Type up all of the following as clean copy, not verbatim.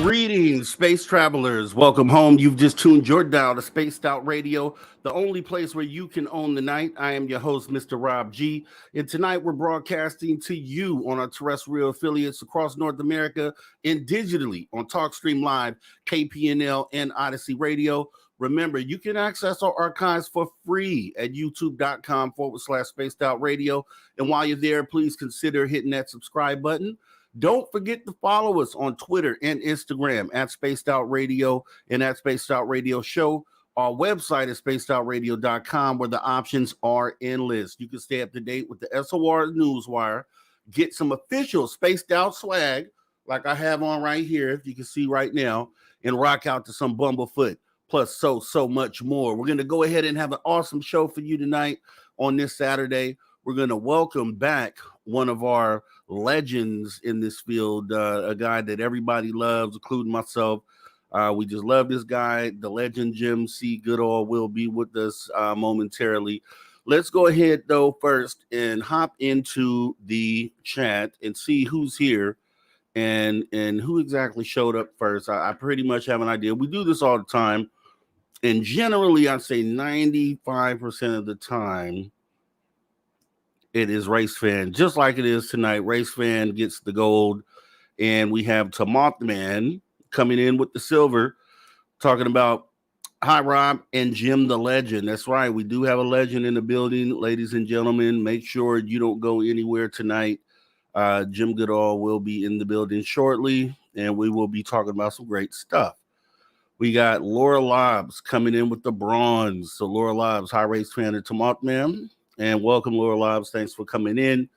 Greetings, space travelers. Welcome home. You've just tuned your dial to Spaced Out Radio, the only place where you can own the night. I am your host, Mr. Rob G. And tonight we're broadcasting to you on our terrestrial affiliates across North America and digitally on TalkStream Live, KPNL, and Odyssey Radio. Remember, you can access our archives for free at youtube.com/Spaced Out Radio. And while you're there, please consider hitting that subscribe button. Don't forget to follow us on Twitter and Instagram at Spaced Out Radio and at Spaced Out Radio Show. Our website is spacedoutradio.com, where the options are endless. You can stay up to date with the S.O.R. Newswire, get some official Spaced Out swag, like I have on right here, if you can see right now, and rock out to some Bumblefoot, plus so much more. We're going to go ahead and have an awesome show for you tonight on this Saturday. We're going to welcome back one of our legends in this field, a guy that everybody loves, including myself. We just love this guy. The legend Jim C. Goodall will be with us momentarily. Let's go ahead, though, first and hop into the chat and see who's here and who exactly showed up first. I pretty much have an idea. We do this all the time, and generally, I'd say 95% of the time, it is Race Fan, just like it is tonight. Race Fan gets the gold, and we have Mothman coming in with the silver, talking about hi, Rob and Jim the Legend. That's right. We do have a legend in the building, ladies and gentlemen. Make sure you don't go anywhere tonight. Jim Goodall will be in the building shortly, and we will be talking about some great stuff. We got Laura Lobbs coming in with the bronze. So Laura Lobbs, hi, Race Fan and Mothman. And welcome, Laura Lobbs. Thanks for coming in.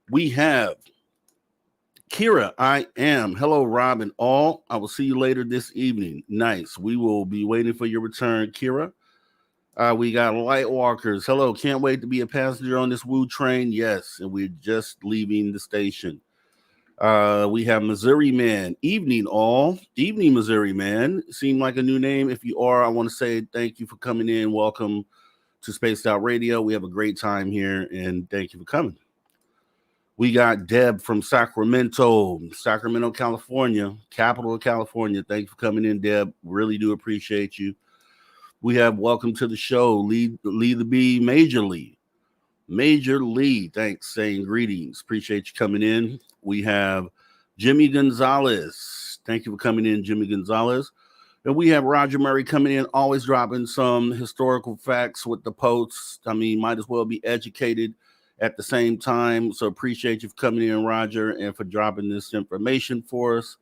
We have Kira, I am. Hello, Rob and all. I will see you later this evening. Nice. We will be waiting for your return, Kira. We got Lightwalkers. Hello, can't wait to be a passenger on this Woo train. Yes, and we're just leaving the station. We have Missouri Man. Evening, all. Evening, Missouri Man. Seemed like a new name. If you are, I want to say thank you for coming in. Welcome to Spaced Out Radio. We have a great time here, and thank you for coming. We got Deb from Sacramento, California, capital of California. Thank you for coming in, Deb. Really do appreciate you. We have welcome to the show, Lee the Bee, Major Lee. Thanks, saying greetings. Appreciate you coming in. We have Jimmy Gonzalez. Thank you for coming in, Jimmy Gonzalez. And we have Roger Murray coming in, always dropping some historical facts with the posts. I mean, might as well be educated at the same time. So appreciate you for coming in, Roger, and for dropping this information for us.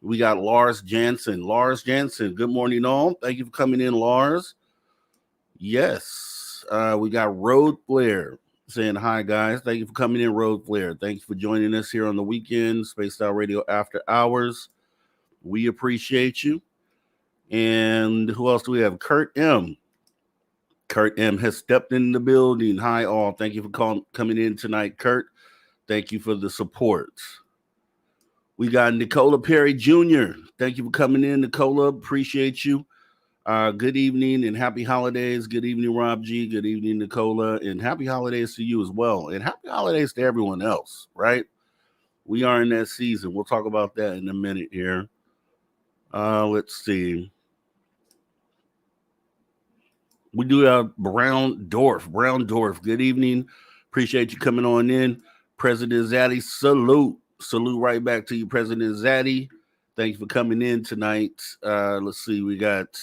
We got Lars Jansen. Good morning, all. Thank you for coming in, Lars. Yes. We got Road Flare. saying hi, guys. Thank you for coming in, Road Flare. Thank you for joining us here on the weekend, Spaced Out Radio After Hours. We appreciate you. And who else do we have? Kurt M. Kurt M has stepped in the building. Hi, all. Thank you for coming in tonight, Kurt. Thank you for the support. We got Nicola Perry Jr. Thank you for coming in, Nicola. Appreciate you. Good evening and happy holidays. Good evening, Rob G. Good evening, Nicola. And happy holidays to you as well. And happy holidays to everyone else, right? We are in that season. We'll talk about that in a minute here. Let's see. We do have Brown Dwarf. Good evening. Appreciate you coming on in. President Zaddy, salute. Salute right back to you, President Zaddy. Thank you for coming in tonight. Let's see. We got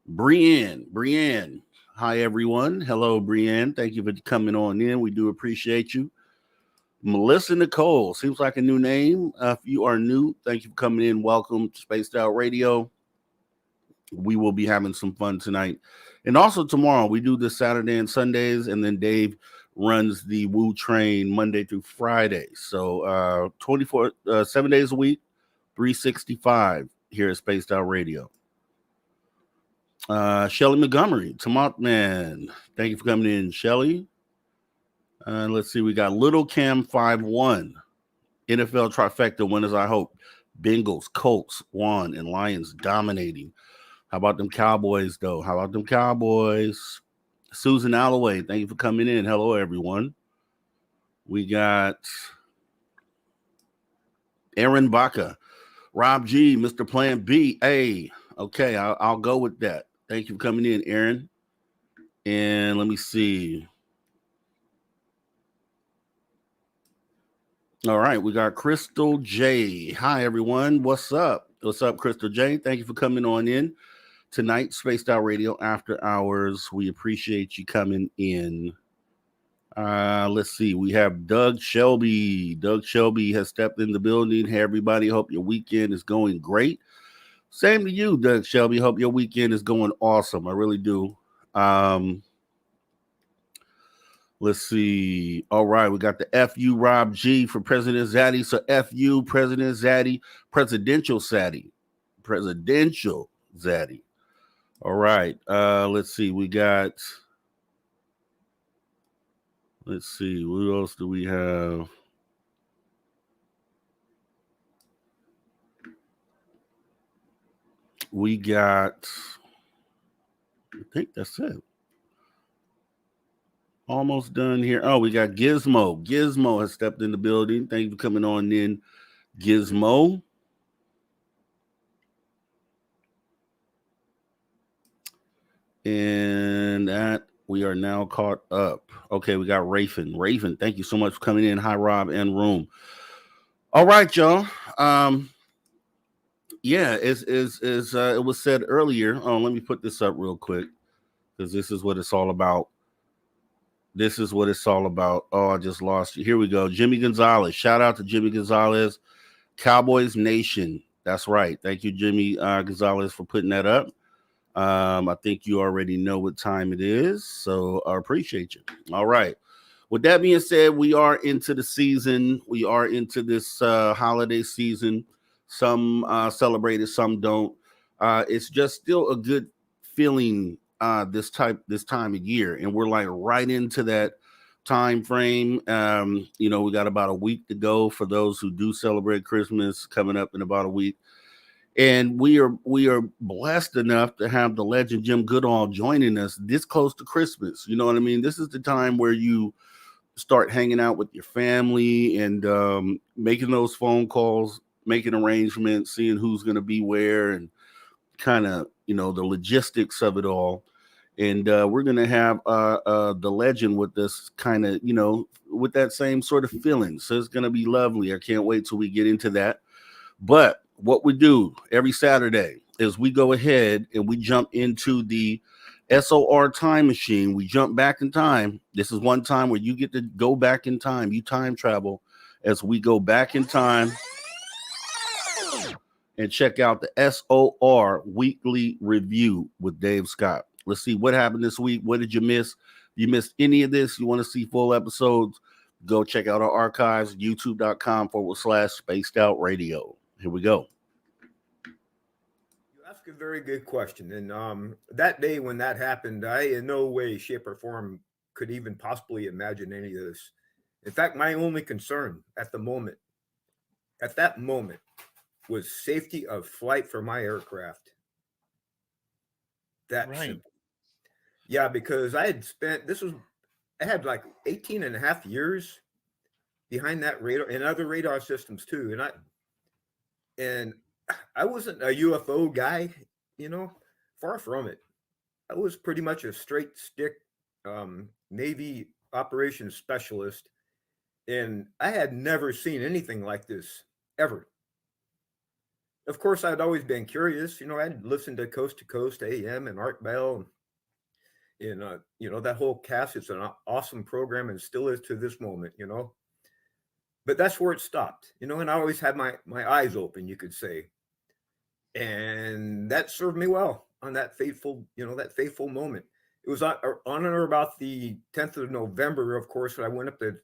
Brienne. Hi, everyone. Hello, Brienne. Thank you for coming on in. We do appreciate you. Melissa Nicole. Seems like a new name. If you are new, thank you for coming in. Welcome to Spaced Out Radio. We will be having some fun tonight. And also tomorrow, we do this Saturday and Sundays, and then Dave runs the Woo Train Monday through Friday. So 7 days a week, 365 here at Spaced Out Radio. Shelly Montgomery, Tamont Man. Thank you for coming in, Shelly. Let's see, we got Little Cam 5-1. NFL trifecta winners, I hope. Bengals, Colts, won, and Lions dominating. How about them Cowboys, though? How about them Cowboys? Susan Alloway, thank you for coming in. Hello, everyone. We got Aaron Baca, Rob G, Mr. Plan B. Hey, okay, I'll go with that. Thank you for coming in, Aaron. And let me see. All right, we got Crystal J. Hi, everyone. What's up? What's up, Crystal J? Thank you for coming on in tonight. Spaced Out Radio After Hours. We appreciate you coming in. Let's see. We have Doug Shelby. Doug Shelby has stepped in the building. Hey, everybody. Hope your weekend is going great. Same to you, Doug Shelby. Hope your weekend is going awesome. I really do. Let's see. All right, we got the FU Rob G for President Zaddy. So FU President Zaddy, Presidential Zaddy. All right. Let's see. What else do we have? We got, I think that's it. Almost done here. Oh, we got Gizmo. Gizmo has stepped in the building. Thank you for coming on in, Gizmo. And that we are now caught up. Okay, we got Raven. Raven, thank you so much for coming in. Hi, Rob and Room. All right, y'all. Yeah, it was said earlier. Oh, let me put this up real quick because this is what it's all about. Oh, I just lost you. Here we go. Jimmy Gonzalez. Shout out to Jimmy Gonzalez. Cowboys Nation. That's right. Thank you, Jimmy Gonzalez, for putting that up. I think you already know what time it is, so I appreciate you. All right. With that being said, we are into the season. We are into this holiday season. Some celebrate it, some don't. It's just still a good feeling this time of year, and we're like right into that time frame. We got about a week to go for those who do celebrate Christmas coming up in about a week. And we are blessed enough to have the legend Jim Goodall joining us this close to Christmas. You know what I mean? This is the time where you start hanging out with your family and making those phone calls, making arrangements, seeing who's going to be where, and kind of, the logistics of it all. And we're going to have the legend with this kind of, with that same sort of feeling. So it's going to be lovely. I can't wait till we get into that. But what we do every Saturday is we go ahead and we jump into the S.O.R. time machine. We jump back in time. This is one time where you get to go back in time. You time travel as we go back in time and check out the S.O.R. weekly review with Dave Scott. Let's see what happened this week. What did you miss? you missed any of this, you want to see full episodes, go check out our archives, youtube.com/spaced out radio. Here we go. You ask a very good question. And that day when that happened, I in no way, shape, or form could even possibly imagine any of this. In fact, my only concern at that moment, was safety of flight for my aircraft. That Right. simple. Yeah, because I had spent, I had like 18 and a half years behind that radar and other radar systems too. And I wasn't a UFO guy, you know, far from it. I was pretty much a straight stick Navy operations specialist, and I had never seen anything like this ever. Of course, I'd always been curious. I'd listened to Coast AM and Art Bell, and that whole cast. It's an awesome program, and still is to this moment. But that's where it stopped. And I always had my eyes open, you could say, and that served me well on that fateful moment. It was on or about the 10th of November, of course, when I went up to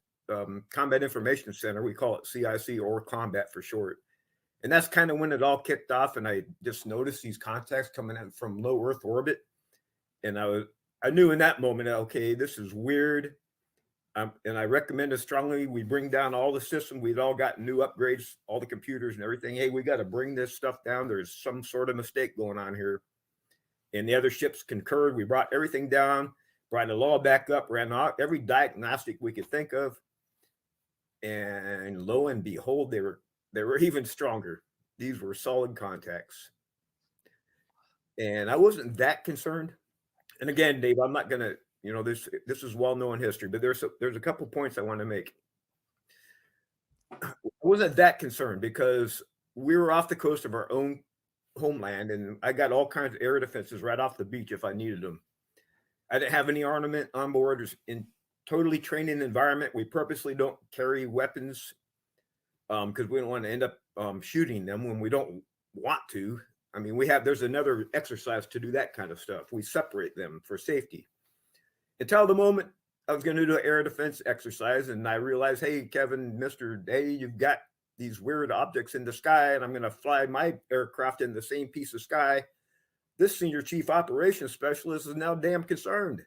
Combat Information Center. We call it CIC, or Combat for short. And that's kind of when it all kicked off. And I just noticed these contacts coming in from low Earth orbit. And I knew in that moment, okay, this is weird. And I recommended strongly we bring down all the systems. We'd all got new upgrades, all the computers and everything. Hey, we got to bring this stuff down. There's some sort of mistake going on here. And the other ships concurred. We brought everything down, brought it all back up, ran out every diagnostic we could think of. And lo and behold, they were even stronger. These were solid contacts. And I wasn't that concerned. And again, Dave, I'm not gonna, this is well known history, but there's a couple points I want to make. I wasn't that concerned because we were off the coast of our own homeland, and I got all kinds of air defenses right off the beach if I needed them. I didn't have any armament on board. It was in totally training environment. We purposely don't carry weapons because we don't want to end up shooting them when we don't want to. I mean, there's another exercise to do that kind of stuff. We separate them for safety. Until the moment I was going to do an air defense exercise, and I realized, hey, Kevin, hey, you've got these weird objects in the sky, and I'm going to fly my aircraft in the same piece of sky. This senior chief operations specialist is now damn concerned.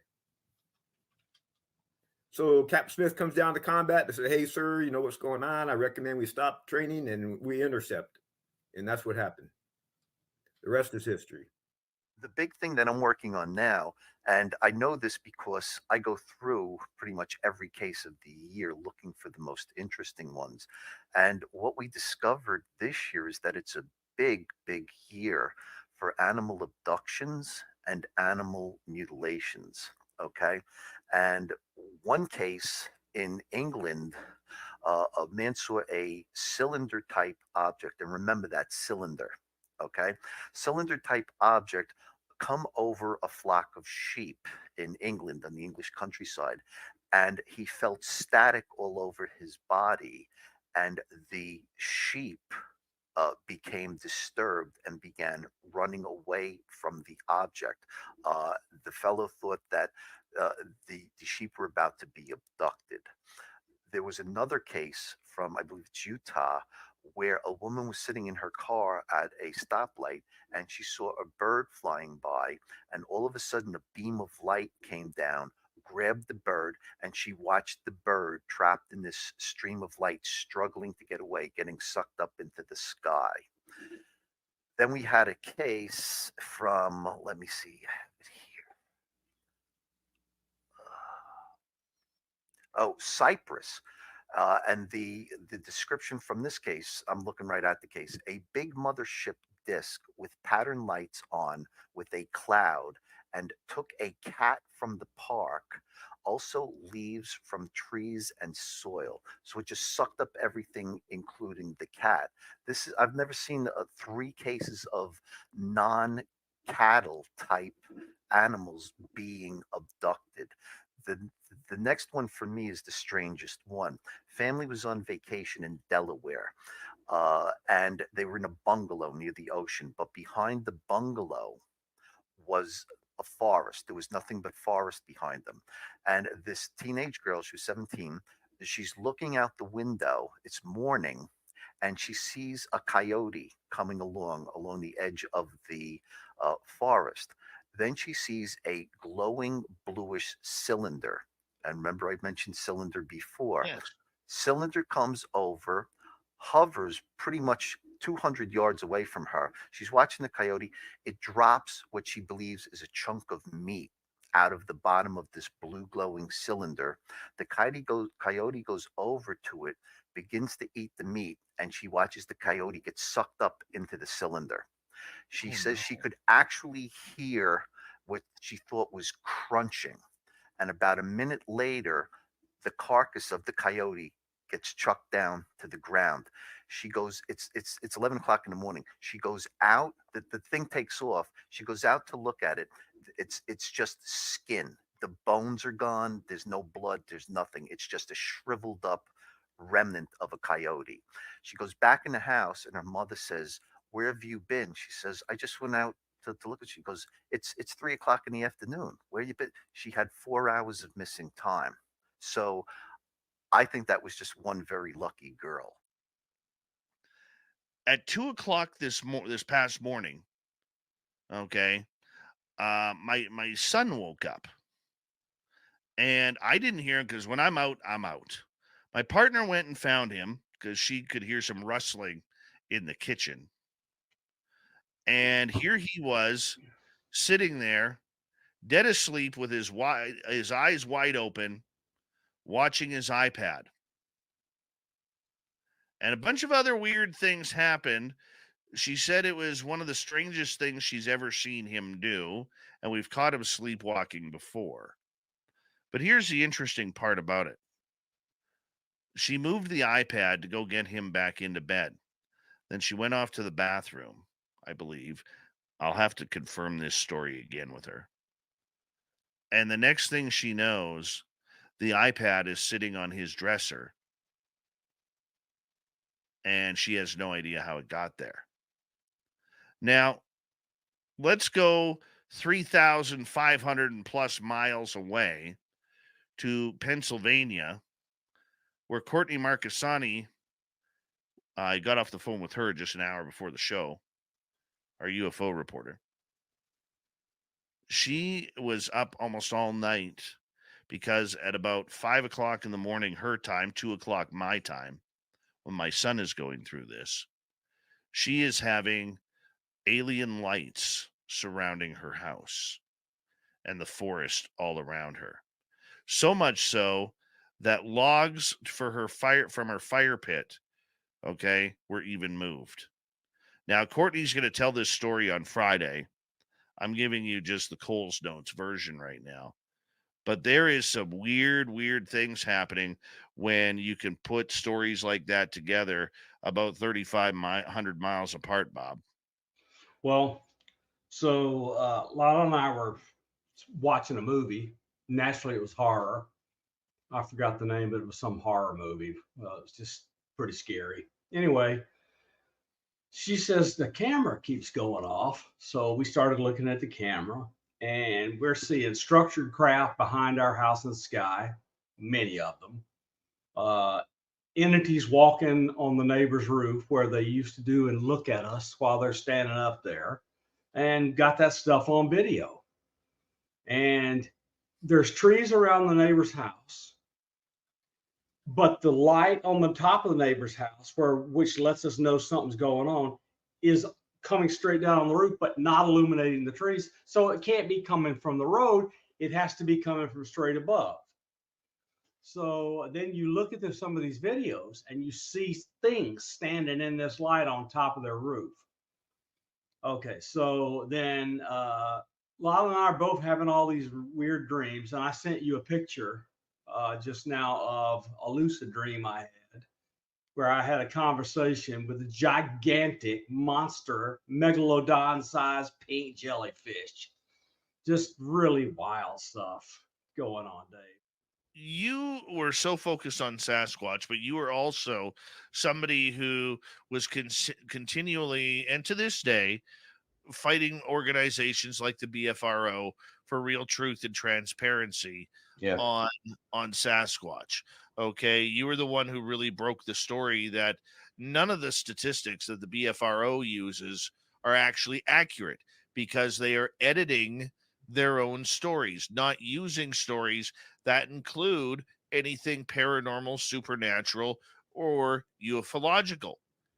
So Captain Smith comes down to combat and says, hey, sir, you know what's going on? I recommend we stop training and we intercept. And that's what happened. The rest is history. The big thing that I'm working on now, and I know this because I go through pretty much every case of the year looking for the most interesting ones. And what we discovered this year is that it's a big, big year for animal abductions and animal mutilations. Okay. And one case in England, a man saw a cylinder type object. And remember that cylinder. Okay. Cylinder type object come over a flock of sheep in England on the English countryside, and he felt static all over his body, and the sheep became disturbed and began running away from the object. The fellow thought that uh, the sheep were about to be abducted. There was another case from, I believe it's Utah, where a woman was sitting in her car at a stoplight and she saw a bird flying by, and all of a sudden a beam of light came down, grabbed the bird, and she watched the bird trapped in this stream of light struggling to get away, getting sucked up into the sky. Then we had a case from, let me see, I have it here. Oh, Cyprus. And the description from this case, I'm looking right at the case. A big mothership disk with pattern lights on with a cloud, and took a cat from the park, also leaves from trees and soil. So it just sucked up everything, including the cat. I've never seen three cases of non-cattle type animals being abducted. The the next one for me is the strangest one. Family was on vacation in Delaware, and they were in a bungalow near the ocean. But behind the bungalow was a forest. There was nothing but forest behind them. And this teenage girl, she was 17, she's looking out the window. It's morning, and she sees a coyote coming along the edge of the forest. Then she sees a glowing bluish cylinder. And remember, I mentioned cylinder before. Yes. Cylinder comes over, hovers pretty much 200 yards away from her. She's watching the coyote. It drops what she believes is a chunk of meat out of the bottom of this blue glowing cylinder. The coyote goes over to it, begins to eat the meat, and she watches the coyote get sucked up into the cylinder. She says she could actually hear what she thought was crunching. And about a minute later, the carcass of the coyote gets chucked down to the ground. She goes, it's 11 o'clock in the morning. She goes out, the thing takes off. She goes out to look at it. It's just skin. The bones are gone. There's no blood. There's nothing. It's just a shriveled up remnant of a coyote. She goes back in the house, and her mother says, "Where have you been?" She says, "I just went out to look at." She goes, it's 3 o'clock in the afternoon. Where you been? She had 4 hours of missing time. So I think that was just one very lucky girl. At 2 o'clock this past morning, okay, my son woke up, and I didn't hear him because when I'm out, I'm out. My partner went and found him because she could hear some rustling in the kitchen. And here he was sitting there, dead asleep with his eyes wide open, watching his iPad. And a bunch of other weird things happened. She said it was one of the strangest things she's ever seen him do, and we've caught him sleepwalking before. But here's the interesting part about it. She moved the iPad to go get him back into bed. Then she went off to the bathroom, I believe. I'll have to confirm this story again with her. And the next thing she knows, the iPad is sitting on his dresser, and she has no idea how it got there. Now, let's go 3,500 and plus miles away to Pennsylvania, where Courtney Marcassani, I got off the phone with her just an hour before the show, our UFO reporter. She was up almost all night because at about 5 o'clock in the morning, her time, 2 o'clock my time, when my son is going through this, she is having alien lights surrounding her house and the forest all around her. So much so that logs for her from her fire pit, okay, were even moved. Now, Courtney's going to tell this story on Friday. I'm giving you just the Coles Notes version right now. But there is some weird things happening when you can put stories like that together about 3,500 miles apart, Bob. Well, so Lala and I were watching a movie. Naturally, it was horror. I forgot the name, but it was some horror movie. It was just pretty scary. Anyway, she says the camera keeps going off. So we started looking at the camera, and we're seeing structured craft behind our house in the sky, many of them. Entities walking on the neighbor's roof where they used to do and look at us while they're standing up there, and got that stuff on video. And there's trees around the neighbor's house, but the light on the top of the neighbor's house, which lets us know something's going on, is coming straight down on the roof, but not illuminating the trees. So it can't be coming from the road. It has to be coming from straight above. So then you look at some of these videos and you see things standing in this light on top of their roof. Okay, so then Lala and I are both having all these weird dreams, and I sent you a picture just now of a lucid dream I had, where I had a conversation with a gigantic monster, megalodon-sized pink jellyfish. Just really wild stuff going on, Dave. You were so focused on Sasquatch, but you were also somebody who was continually, and to this day, fighting organizations like the BFRO for real truth and transparency Yeah. on Sasquatch. Okay, you were the one who really broke the story that none of the statistics that the BFRO uses are actually accurate because they are editing their own stories, not using stories that include anything paranormal, supernatural, or ufological.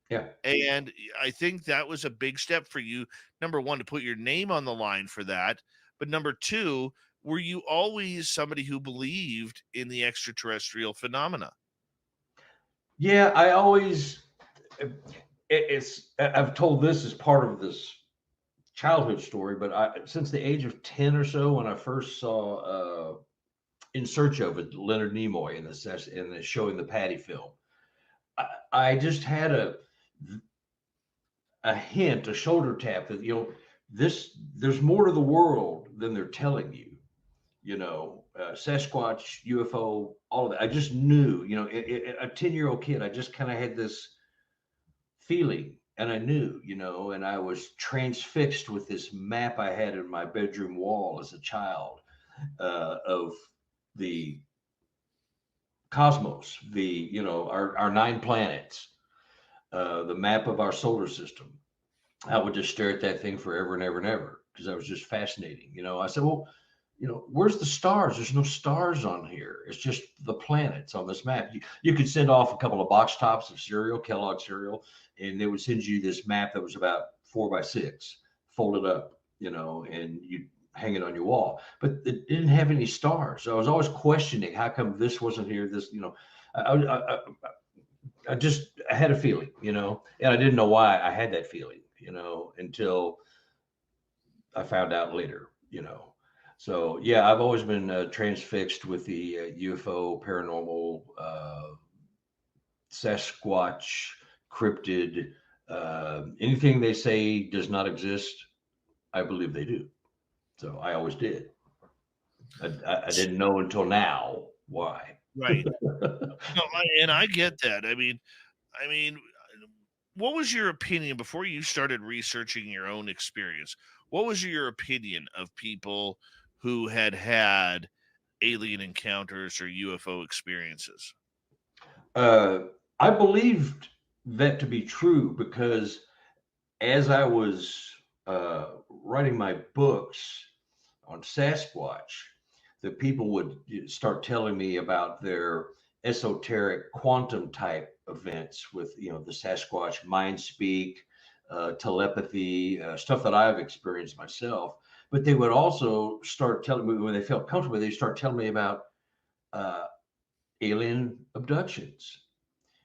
Yeah. And I think that was a big step for you. Number one, to put your name on the line for that. But number two, were you always somebody who believed in the extraterrestrial phenomena? Yeah, I always, I've told this as part of this childhood story, but since the age of 10 or so, when I first saw In Search of It, Leonard Nimoy in the showing the Patty film, I just had a hint, a shoulder tap that, there's more to the world than they're telling you. Sasquatch, UFO, all of that. I just knew, a 10-year-old kid, I just kind of had this feeling, and I knew, and I was transfixed with this map I had in my bedroom wall as a child of the cosmos, our 9 planets, the map of our solar system. I would just stare at that thing forever and ever and ever because that was just fascinating. I said, well, where's the stars? There's no stars on here. It's just the planets on this map. You could send off a couple of box tops of cereal, Kellogg cereal, and they would send you this map that was about 4 by 6, folded up, and you'd hang it on your wall. But it didn't have any stars. So I was always questioning, how come this wasn't here? This, I had a feeling, and I didn't know why I had that feeling, until I found out later, So yeah, I've always been transfixed with the UFO, paranormal, Sasquatch, cryptid, anything they say does not exist, I believe they do. So I always did. I didn't know until now why. Right. No, and I get that. I mean, what was your opinion before you started researching your own experience? What was your opinion of people who had alien encounters or UFO experiences? I believed that to be true because as I was writing my books on Sasquatch, the people would start telling me about their esoteric quantum type events with, the Sasquatch mind speak, telepathy, stuff that I've experienced myself. But they would also start telling me, when they felt comfortable, they start telling me about alien abductions,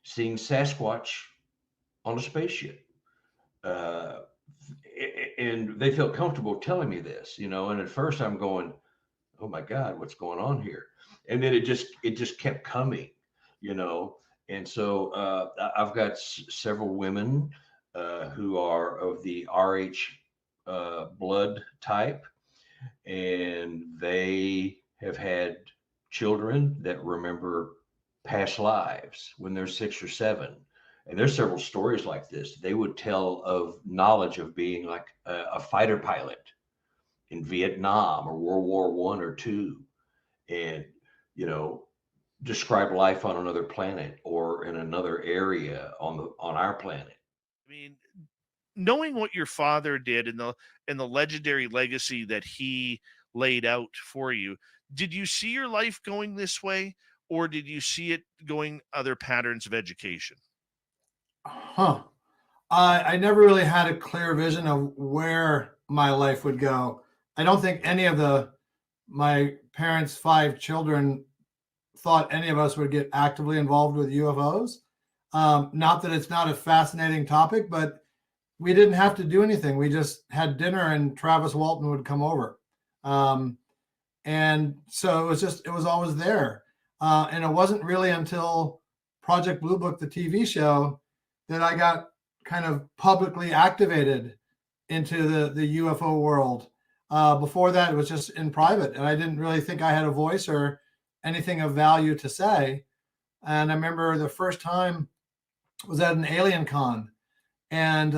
seeing Sasquatch on a spaceship. And they felt comfortable telling me this, and at first I'm going, oh my God, what's going on here? And then it just kept coming, And so I've got several women who are of the RH blood type, and they have had children that remember past lives when they're 6 or 7. And there's several stories like this. They would tell of knowledge of being like a fighter pilot in Vietnam or World War I or II, and describe life on another planet or in another area on our planet. I mean, knowing what your father did and the legendary legacy that he laid out for you, did you see your life going this way, or did you see it going other patterns of education? I never really had a clear vision of where my life would go. I don't think any of my parents' 5 children thought any of us would get actively involved with UFOs. Not that it's not a fascinating topic, but we didn't have to do anything. We just had dinner and Travis Walton would come over. And so it was always there. And it wasn't really until Project Blue Book, the TV show, that I got kind of publicly activated into the UFO world. Before that, it was just in private, and I didn't really think I had a voice or anything of value to say. And I remember the first time was at an alien con, and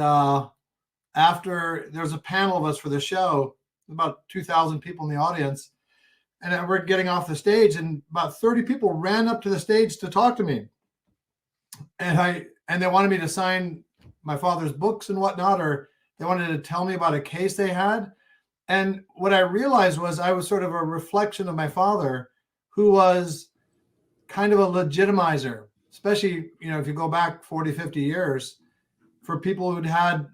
after there was a panel of us for the show, about 2,000 people in the audience, and we're getting off the stage, and about 30 people ran up to the stage to talk to me. And they wanted me to sign my father's books and whatnot, or they wanted to tell me about a case they had. And what I realized was I was sort of a reflection of my father, who was kind of a legitimizer, especially, if you go back 40, 50 years, for people who'd had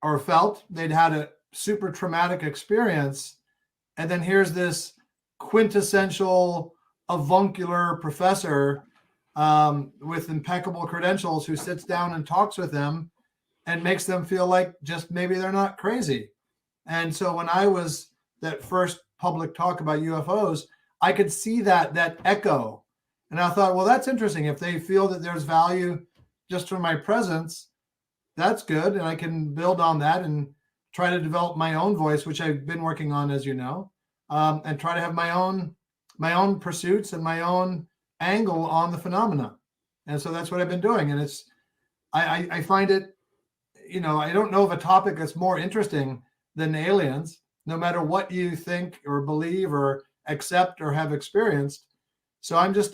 or felt they'd had a super traumatic experience. And then here's this quintessential avuncular professor with impeccable credentials who sits down and talks with them and makes them feel like just maybe they're not crazy. And so when I was that first public talk about UFOs, I could see that echo. And I thought, well, that's interesting. If they feel that there's value just from my presence, that's good. And I can build on that and try to develop my own voice, which I've been working on, as you know, and try to have my own pursuits and my own angle on the phenomena. And so that's what I've been doing. And I find it, I don't know of a topic that's more interesting than aliens, no matter what you think or believe or accept or have experienced. So I'm just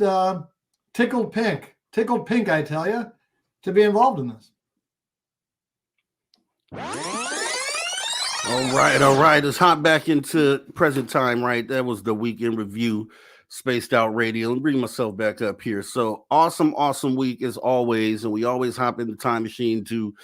tickled pink, I tell you, to be involved in this. All right. Let's hop back into present time, right? That was the weekend review, Spaced Out Radio. And bring myself back up here. So awesome week as always. And we always hop in the time machine to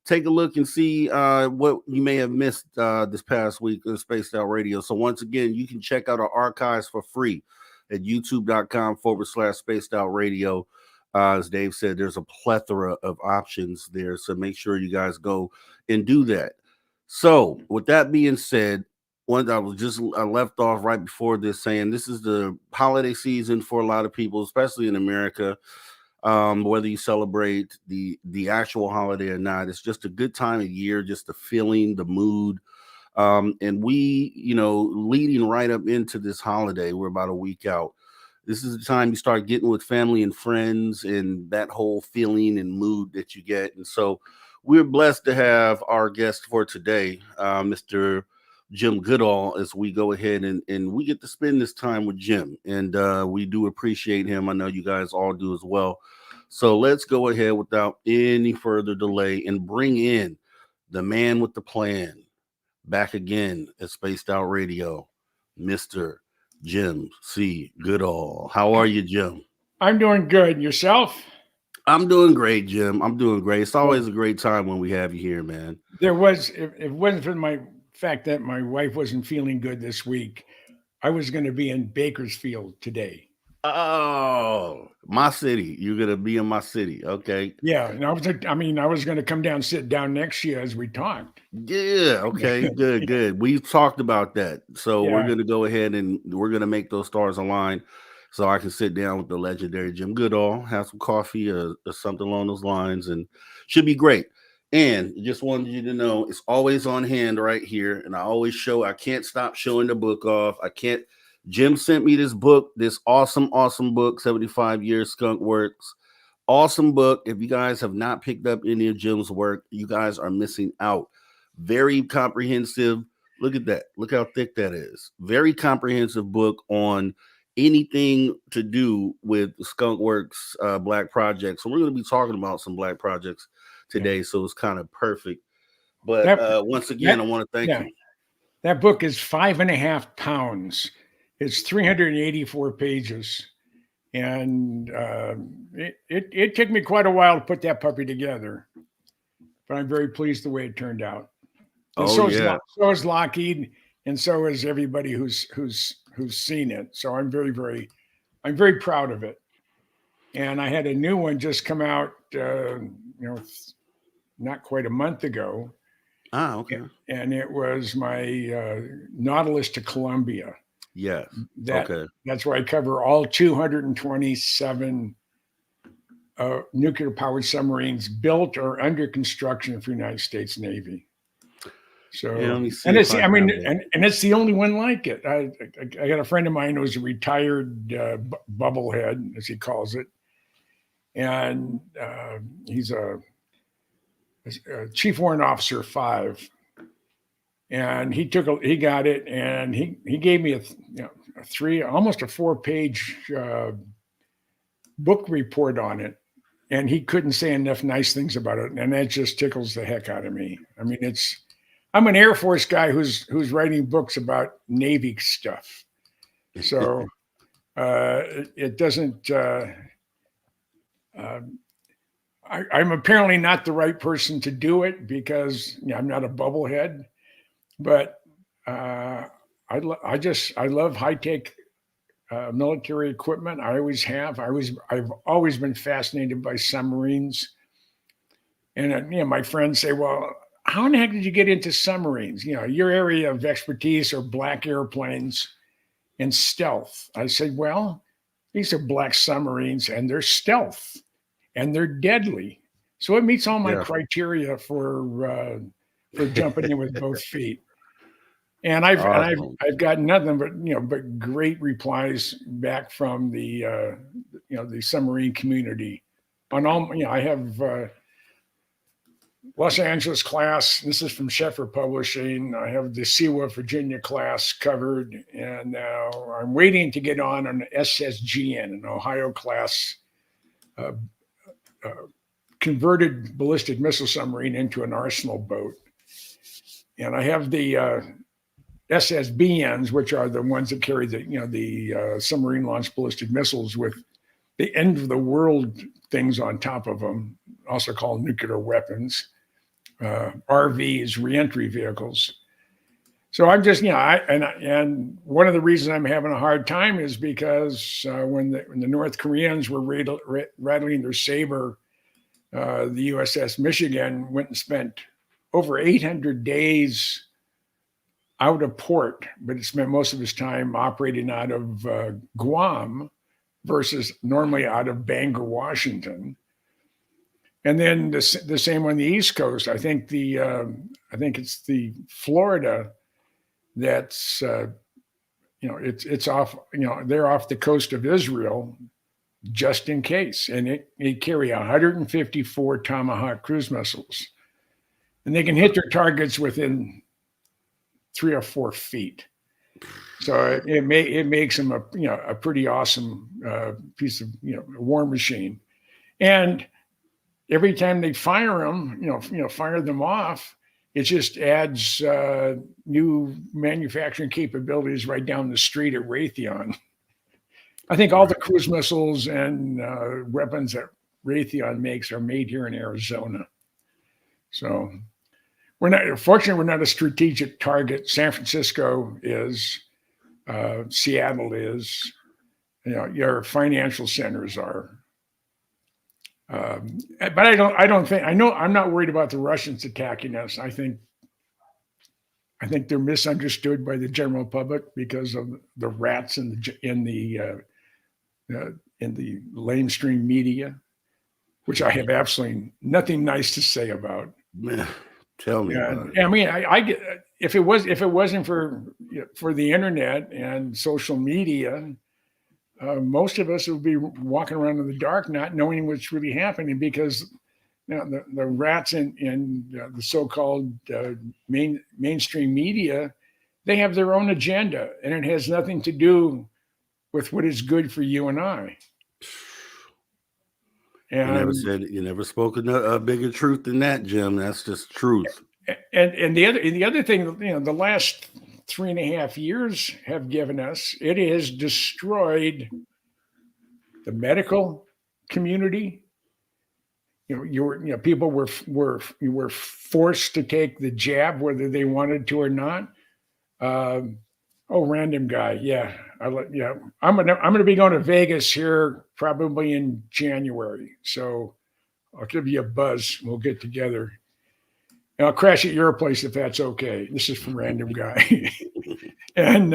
take a look and see what you may have missed this past week of Spaced Out Radio. So once again, you can check out our archives for free at youtube.com/Spaced Out Radio. As Dave said, there's a plethora of options there. So make sure you guys go and do that. So with that being said, I left off right before this saying this is the holiday season for a lot of people, especially in America. Whether you celebrate the actual holiday or not, it's just a good time of year, just the feeling, the mood. And we, leading right up into this holiday, we're about a week out. This is the time you start getting with family and friends and that whole feeling and mood that you get. And so we're blessed to have our guest for today, Mr. Jim Goodall, as we go ahead and we get to spend this time with Jim. And we do appreciate him. I know you guys all do as well. So let's go ahead without any further delay and bring in the man with the plan, back again at Spaced Out Radio, Mr. Jim C. Goodall. How are you, Jim? I'm doing good. Yourself? I'm doing great, Jim. I'm doing great. It's always a great time when we have you here, man. If it wasn't for my fact that my wife wasn't feeling good this week, I was going to be in Bakersfield today. Oh, my city. You're going to be in my city. Okay. Yeah. And I was going to come down, sit down next to you as we talked. Yeah. Okay. Good. We've talked about that. So we're going to go ahead and we're going to make those stars align so I can sit down with the legendary Jim Goodall, have some coffee or something along those lines, and should be great. And just wanted you to know it's always on hand right here. And I can't stop showing the book off. Jim sent me this book, this awesome book, 75 Years Skunk Works. Awesome book. If you guys have not picked up any of Jim's work, you guys are missing out. Very comprehensive. Look at that. Look how thick that is. Very comprehensive book on anything to do with Skunk Works Black projects. So we're going to be talking about some Black projects today. So it's kind of perfect. But once again, I want to thank you. That book is 5.5 pounds. It's 384 pages. And it took me quite a while to put that puppy together. But I'm very pleased the way it turned out. And so is Lockheed, and so is everybody who's seen it. So I'm very proud of it. And I had a new one just come out, not quite a month ago. Ah, okay. And it was my Nautilus to Columbia. Yes. That's where I cover all 227 nuclear-powered submarines built or under construction for the United States Navy. So, it's the only one like it. I got a friend of mine who's a retired bubblehead, as he calls it, and he's a Chief Warrant Officer 5. And he got it, and he gave me almost a 4-page book report on it, and he couldn't say enough nice things about it, and that just tickles the heck out of me. I mean, I'm an Air Force guy who's writing books about Navy stuff, so it doesn't. I'm apparently not the right person to do it because I'm not a bubblehead. But I love high tech military equipment. I always have. I've always been fascinated by submarines. And my friends say, "Well, how in the heck did you get into submarines? Your area of expertise are black airplanes and stealth." I said, "Well, these are black submarines, and they're stealth, and they're deadly. So it meets all my criteria for jumping in with both feet." And I've got nothing but great replies back from the submarine community on all. I have Los Angeles class. This is from Sheffer Publishing. I have the Seawolf Virginia class covered, and now I'm waiting to get on an SSGN, an Ohio class converted ballistic missile submarine into an arsenal boat, and I have the SSBNs, which are the ones that carry the submarine launched ballistic missiles with the end of the world things on top of them, also called nuclear weapons, RVs, reentry vehicles. So I'm just, and one of the reasons I'm having a hard time is because when the North Koreans were rattling their saber, the USS Michigan went and spent over 800 days out of port, but it spent most of its time operating out of Guam versus normally out of Bangor, Washington. And then the same on the East Coast. I think it's the Florida that's it's off. They're off the coast of Israel just in case, and it carry 154 Tomahawk cruise missiles, and they can hit their targets within 3 or 4 feet. So it makes them a pretty awesome piece of war machine. And every time they fire them, fire them off, it just adds new manufacturing capabilities right down the street at Raytheon. I think all the cruise missiles and weapons that Raytheon makes are made here in Arizona. So we're not a strategic target. San Francisco is, Seattle is, your financial centers are. But I'm not worried about the Russians attacking us. I think they're misunderstood by the general public because of the rats in the mainstream media, which I have absolutely nothing nice to say about. Man, tell me. I mean, I get, if it wasn't for the internet and social media, most of us would be walking around in the dark, not knowing what's really happening, because the rats in the so-called mainstream media, they have their own agenda, and it has nothing to do with what is good for you and I. And you never spoken a bigger truth than that, Jim. That's just truth. And the other thing, the last 3.5 years have given us, it has destroyed the medical community. People were forced to take the jab whether they wanted to or not. Random guy. Yeah. I'm gonna be going to Vegas here probably in January. So I'll give you a buzz. We'll get together. And I'll crash at your place if that's okay. This is from Random Guy. And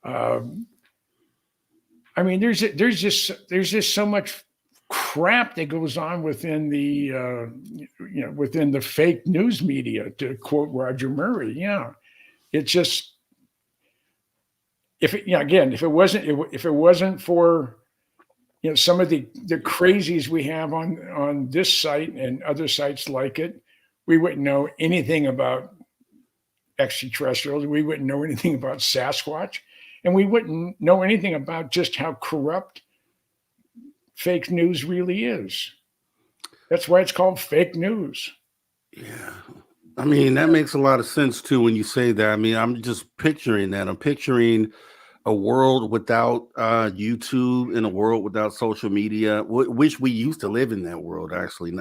I mean, there's just so much crap that goes on within the fake news media, to quote Roger Murray. Yeah, it's just if it wasn't for some of the crazies we have on this site and other sites like it, we wouldn't know anything about extraterrestrials. We wouldn't know anything about Sasquatch, and we wouldn't know anything about just how corrupt fake news really is. That's why it's called fake news. Yeah. I mean, that makes a lot of sense too when you say that. I mean, I'm just picturing that. I'm picturing a world without YouTube and a world without social media, which we used to live in that world actually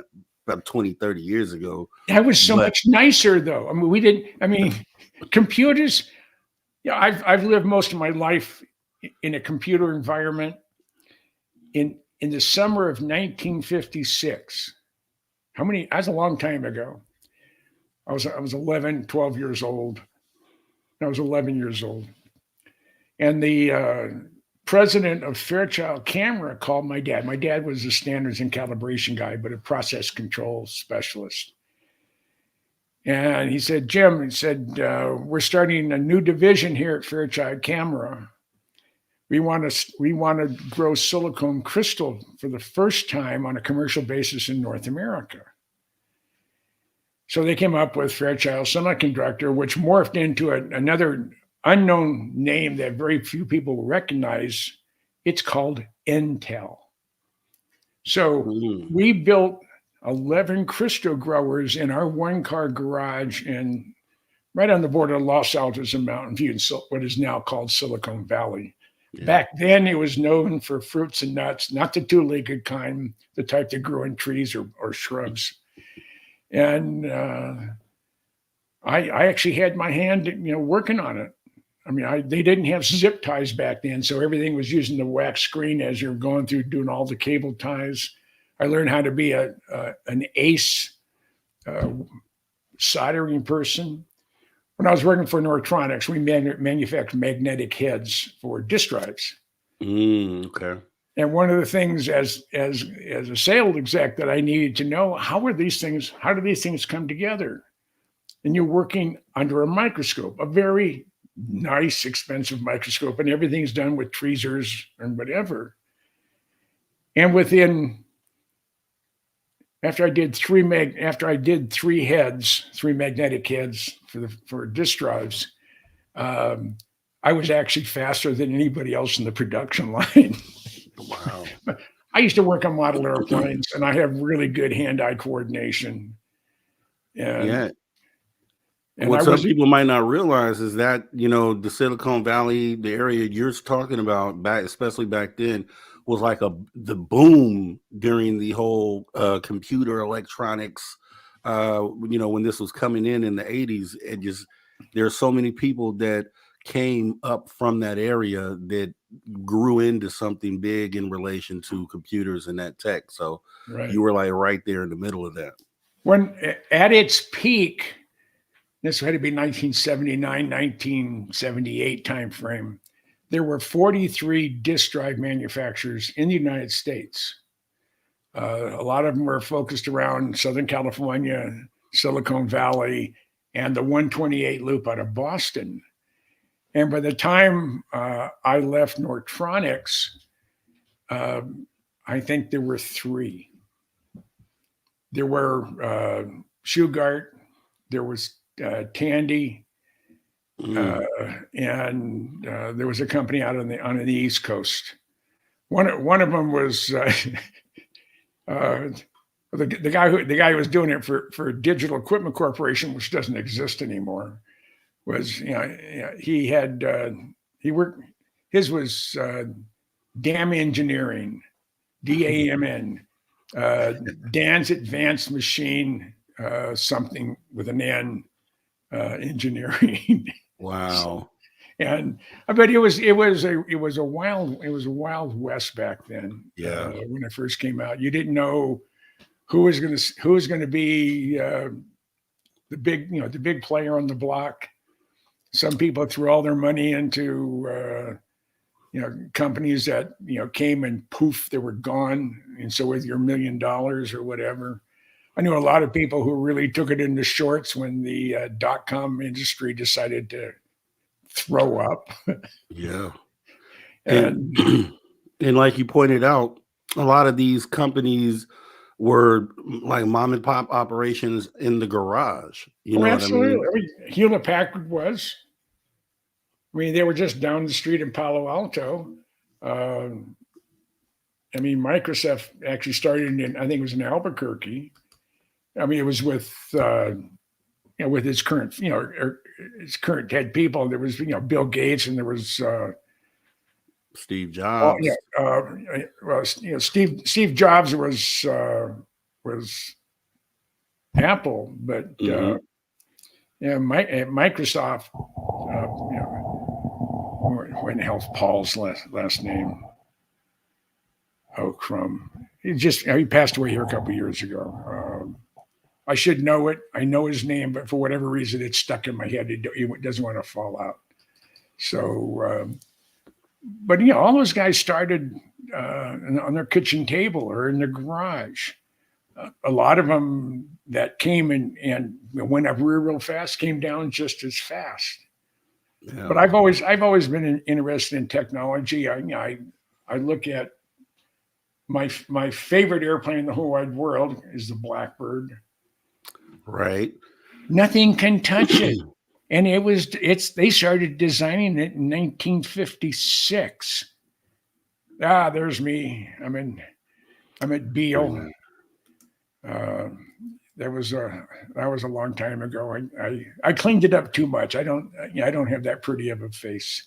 about 20, 30 years ago. That was so much nicer though. I mean, computers, I've lived most of my life in a computer environment. In the summer of 1956, that's a long time ago. I was 11, 12 years old. I was 11 years old. And the president of Fairchild Camera called my dad. My dad was a standards and calibration guy, but a process control specialist. And he said, Jim, we're starting a new division here at Fairchild Camera. We want to grow silicone crystal for the first time on a commercial basis in North America. So they came up with Fairchild Semiconductor, which morphed into another unknown name that very few people recognize. It's called Intel. So we built 11 crystal growers in our one-car garage right on the border of Los Altos and Mountain View, in what is now called Silicon Valley. Yeah. Back then, it was known for fruits and nuts, not the two-legged kind, the type that grew in trees or shrubs. And I actually had my hand, working on it. I mean, they didn't have zip ties back then, so everything was using the wax screen as you're going through doing all the cable ties. I learned how to be an ace soldering person. When I was working for Nortronics, we manufactured magnetic heads for disk drives. Okay. And one of the things as a sales exec that I needed to know, how do these things come together? And you're working under a microscope, a very nice, expensive microscope, and everything's done with tweezers and whatever. And after I did three magnetic heads for disk drives, I was actually faster than anybody else in the production line. Wow. I used to work on model airplanes, and I have really good hand-eye coordination. And what some people might not realize is that, the Silicon Valley, the area you're talking about, especially back then, was like the boom during the whole computer electronics. When this was coming in the 80s, there are so many people that came up from that area that grew into something big in relation to computers and that tech. So You were like right there in the middle of that. When at its peak, this had to be 1979, 1978 timeframe, there were 43 disk drive manufacturers in the United States. A lot of them were focused around Southern California, Silicon Valley, and the 128 loop out of Boston. And by the time I left Nortronics, I think there were 3. There were Shugart, there was Tandy, and there was a company out on the East Coast. One of them was the guy who was doing it for Digital Equipment Corporation, which doesn't exist anymore. Was his was DAM Engineering, DAMN, Dan's Advanced Machine, something with an N, engineering. Wow. And I bet it was a wild west back then. Yeah. When it first came out, you didn't know who was going to be the big player on the block. Some people threw all their money into companies that came and poof, they were gone. And so with your $1 million or whatever, I knew a lot of people who really took it into shorts when the .com industry decided to throw up. Yeah. And like you pointed out, A lot of these companies were like mom and pop operations in the garage. You Oh, know what I absolutely. mean? I mean, Hewlett Packard was. I mean, they were just down the street in Palo Alto. I mean, Microsoft actually started in, I think it was in Albuquerque. I mean, it was with, with its current, its current head people. There was, Bill Gates, and there was, Steve Jobs. well, Steve Jobs was Apple, but Mhm. Microsoft. When the hell's Paul's last name? Oh, Crumb. He passed away here a couple of years ago. I should know it. I know his name, but for whatever reason, it's stuck in my head. It doesn't want to fall out. So, but all those guys started on their kitchen table or in their garage. A lot of them that came and went up real fast came down just as fast. Yeah. But I've always been interested in technology. I look at my favorite airplane in the whole wide world is the Blackbird. Right. Nothing can touch it. And they started designing it in 1956. There's me. I'm at Beale. That was a long time ago. I cleaned it up too much. I don't have that pretty of a face,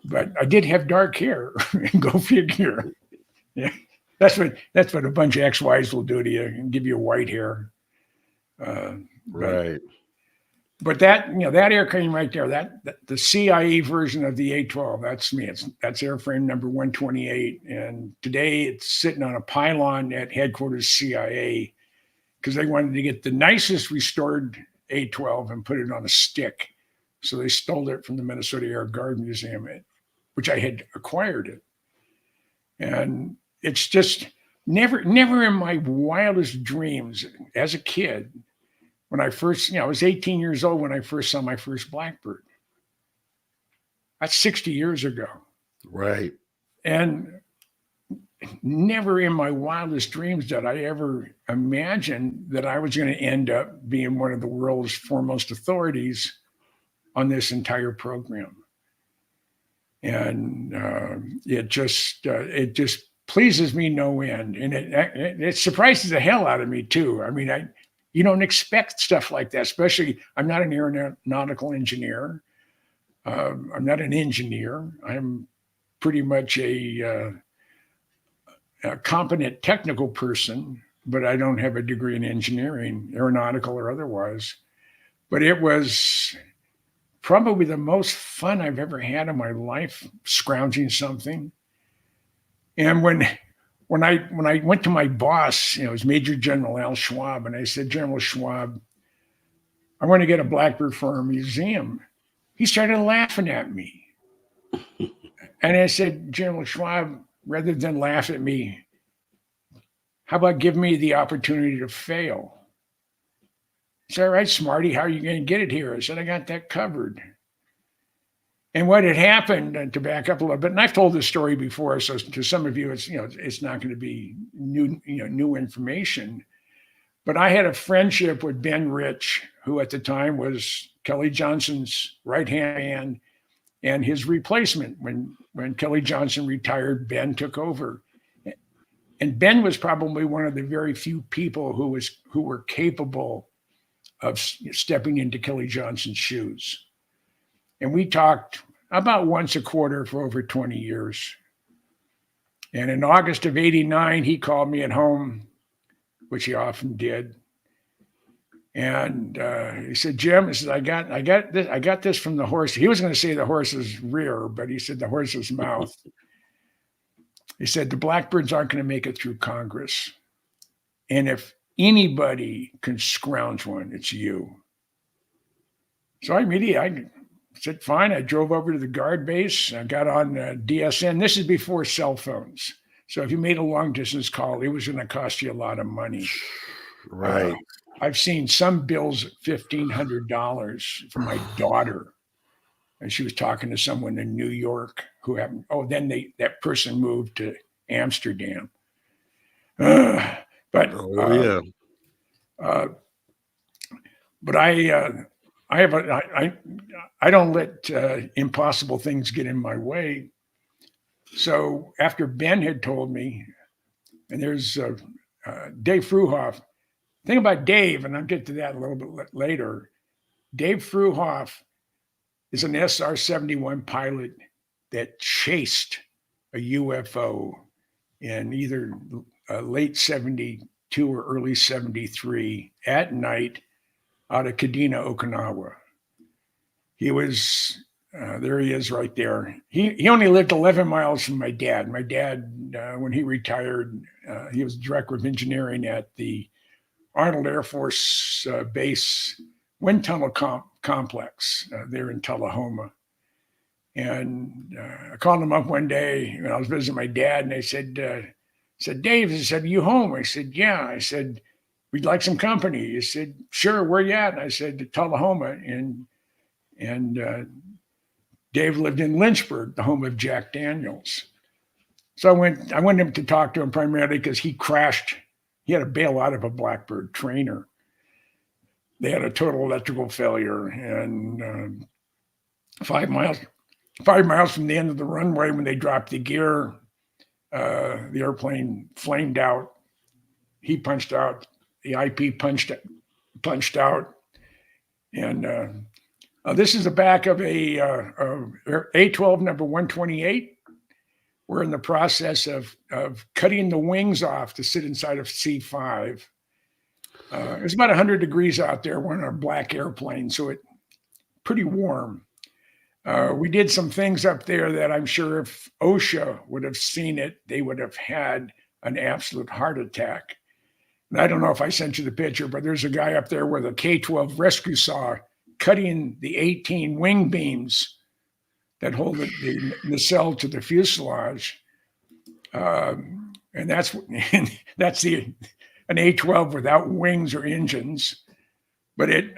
but I did have dark hair. Go figure. Yeah, that's what a bunch of ex-wives will do to you and give you white hair. Right. But that airplane right there, that the CIA version of the A-12, that's me. That's airframe number 128, and today it's sitting on a pylon at headquarters CIA because they wanted to get the nicest restored A-12 and put it on a stick. So they stole it from the Minnesota Air Guard Museum, which I had acquired it. And it's just never in my wildest dreams as a kid. When I first, I was 18 years old when I first saw my first Blackbird. That's 60 years ago. Right. And never in my wildest dreams did I ever imagine that I was going to end up being one of the world's foremost authorities on this entire program. And it just pleases me no end, and it surprises the hell out of me too. I mean, you don't expect stuff like that, especially I'm not an aeronautical engineer. I'm not an engineer. I'm pretty much a competent technical person, but I don't have a degree in engineering, aeronautical or otherwise. But it was probably the most fun I've ever had in my life, scrounging something. And when I went to my boss, it was Major General Al Schwab, and I said, General Schwab, I want to get a Blackbird for our museum. He started laughing at me. And I said, General Schwab, rather than laugh at me, how about give me the opportunity to fail? He said, all right, Smarty, how are you going to get it here? I said, I got that covered. And what had happened, to back up a little bit, and I've told this story before, so to some of you, it's not going to be new information. But I had a friendship with Ben Rich, who at the time was Kelly Johnson's right-hand man, and his replacement. When Kelly Johnson retired, Ben took over. And Ben was probably one of the very few people who were capable of stepping into Kelly Johnson's shoes. And we talked about once a quarter for over 20 years. And in August of '89, he called me at home, which he often did. And he said, Jim, he said, I got this from the horse. He was going to say the horse's rear, but he said the horse's mouth. He said, the Blackbirds aren't going to make it through Congress. And if anybody can scrounge one, it's you. So I said, fine. I drove over to the guard base. I got on DSN. This is before cell phones. So if you made a long distance call, it was going to cost you a lot of money. Right. I've seen some bills at $1,500 for my daughter. And she was talking to someone in New York who happened. Oh, then that person moved to Amsterdam. But Oh yeah. but I don't let impossible things get in my way. So after Ben had told me, and there's Dave Fruhoff. Thing about Dave, and I'll get to that a little bit later. Dave Fruhoff is an S.R. 71 pilot that chased a UFO in either late 72 or early 73 at night out of Kadena, Okinawa. He was, there he is right there. He only lived 11 miles from my dad. My dad, when he retired, he was director of engineering at the Arnold Air Force Base Wind Tunnel Complex there in Tullahoma. And I called him up one day when I was visiting my dad, and they said, Dave, I said, are you home? I said, yeah. I said, we'd like some company. He said, sure, where you at? And I said, Tullahoma. And Dave lived in Lynchburg, the home of Jack Daniels. So I went in to talk to him primarily because he crashed. He had to bail out of a Blackbird trainer. They had a total electrical failure, and 5 miles from the end of the runway, when they dropped the gear, the airplane flamed out. He punched out. The IP punched out, and this is the back of a A-12 number 128. We're in the process of cutting the wings off to sit inside of C5. It's about 100 degrees out there. We're in a black airplane, so it's pretty warm. We did some things up there that I'm sure if OSHA would have seen it, they would have had an absolute heart attack. And I don't know if I sent you the picture, but there's a guy up there with a K-12 rescue saw cutting the 18 wing beams that hold the nacelle to the fuselage. And that's an A-12 without wings or engines. But it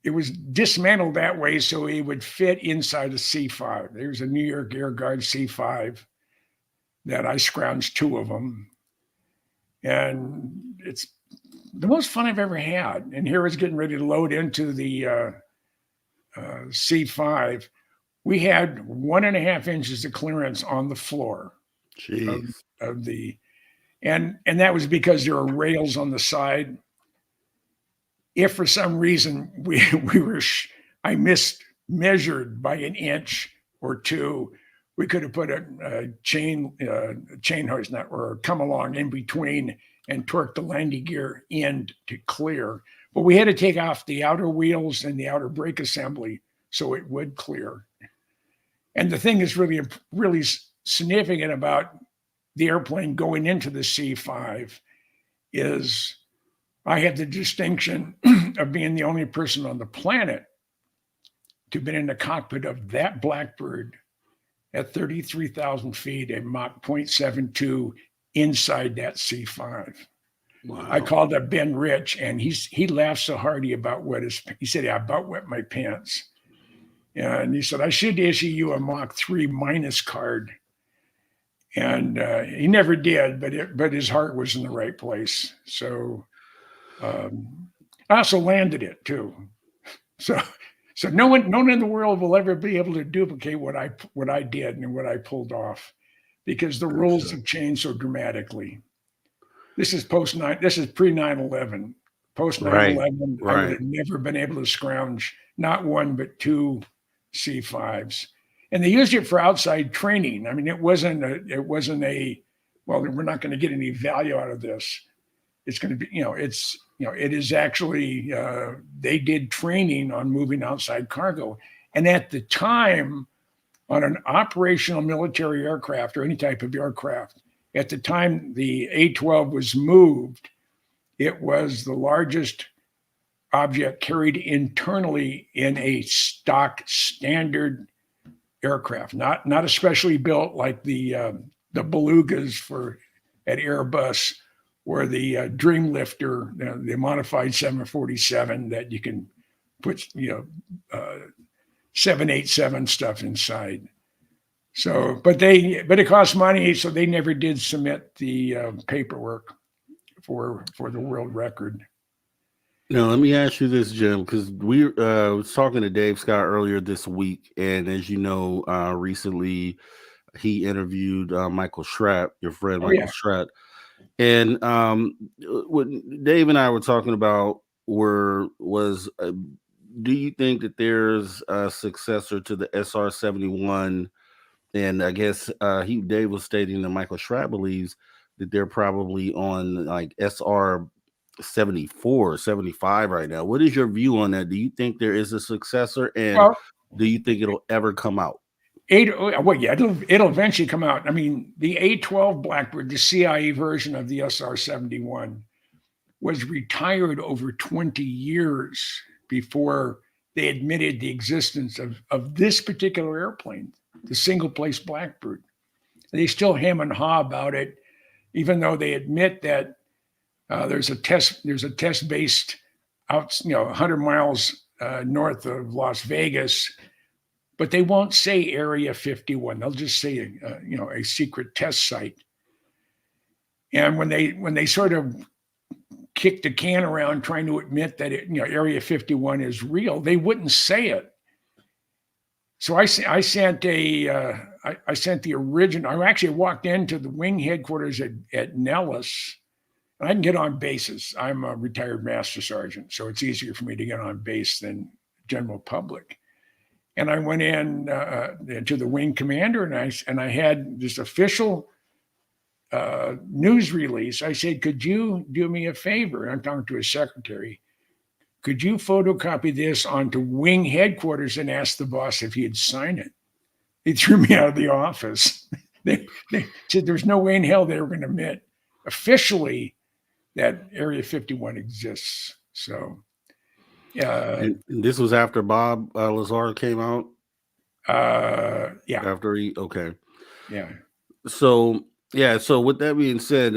was dismantled that way so it would fit inside a C5. There's a New York Air Guard C5 that I scrounged 2 of them. And it's the most fun I've ever had. And here it's getting ready to load into the C5. We had 1.5 inches of clearance on the floor. Jeez. Of the, and that was because there were rails on the side. If for some reason I mismeasured by an inch or 2, we could have put a chain hoist or come along in between and torque the landing gear end to clear. But we had to take off the outer wheels and the outer brake assembly so it would clear. And the thing is really, really significant about the airplane going into the C5 is I had the distinction of being the only person on the planet to have been in the cockpit of that Blackbird at 33,000 feet at Mach 0.72 inside that C5. Wow. I called up Ben Rich, and he laughed so hard he said, I about wet my pants. And he said, I should issue you a Mach 3 minus card. And he never did, but his heart was in the right place. So I also landed it too. So no one in the world will ever be able to duplicate what I did and what I pulled off, because the rules have changed so dramatically. This is pre 9/11. Post 9/11, I would have never been able to scrounge not 1 but 2 C5s, and they used it for outside training. I mean, it wasn't a well, we're not going to get any value out of this. It's going to be, it is actually, they did training on moving outside cargo. And at the time, on an operational military aircraft or any type of aircraft, at the time the A-12 was moved, it was the largest object carried internally in a stock standard aircraft, not especially built like the belugas at Airbus, or the Dreamlifter, the modified 747 that you can put 787 stuff inside. So, but it costs money, so they never did submit the paperwork for the world record. Now, let me ask you this, Jim, because we was talking to Dave Scott earlier this week, and as you know, recently he interviewed Michael Schratt, your friend Oh, Michael yeah. Schratt, and what Dave and I were talking about was do you think that there's a successor to the S.R. 71? And I guess Dave was stating that Michael Schratt believes that they're probably on like S.R. 74, 75 right now. What is your view on that? Do you think there is a successor, and Well, do you think it'll ever come out? well, yeah, it'll eventually come out. I mean, the A-12 Blackbird, the CIA version of the SR 71, was retired over 20 years before they admitted the existence of this particular airplane, the single place Blackbird. They still hem and haw about it, even though they admit that there's a test based out 100 miles north of Las Vegas, but they won't say Area 51. They'll just say a secret test site. And when they sort of kick the can around trying to admit that Area 51 is real, they wouldn't say it. So I sent the original. I actually walked into the wing headquarters at Nellis. I can get on bases. I'm a retired master sergeant, so it's easier for me to get on base than general public. And I went in to the wing commander, and I had this official news release. I said, "Could you do me a favor?" And I'm talking to his secretary. "Could you photocopy this onto wing headquarters and ask the boss if he'd sign it?" He threw me out of the office. They said there's no way in hell they were going to admit officially that Area 51 exists. So, And this was after Bob Lazar came out. yeah, After okay. yeah. So yeah. So with that being said,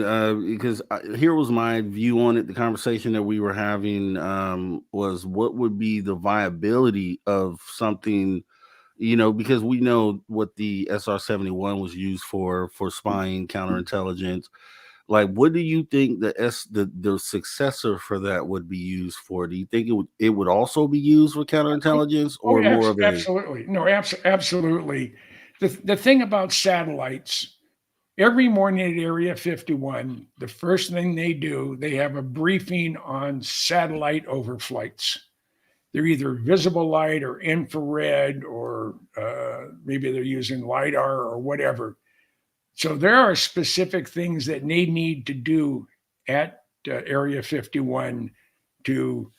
because here was my view on it. The conversation that we were having was what would be the viability of something, because we know what the SR 71 was used for spying, counterintelligence. Like, what do you think the successor for that would be used for? Do you think it would also be used for counterintelligence, or more of a? Absolutely. No, absolutely. The thing about satellites, every morning at Area 51, the first thing they do, they have a briefing on satellite overflights. They're either visible light or infrared, or maybe they're using LiDAR or whatever. So there are specific things that they need to do at Area 51 to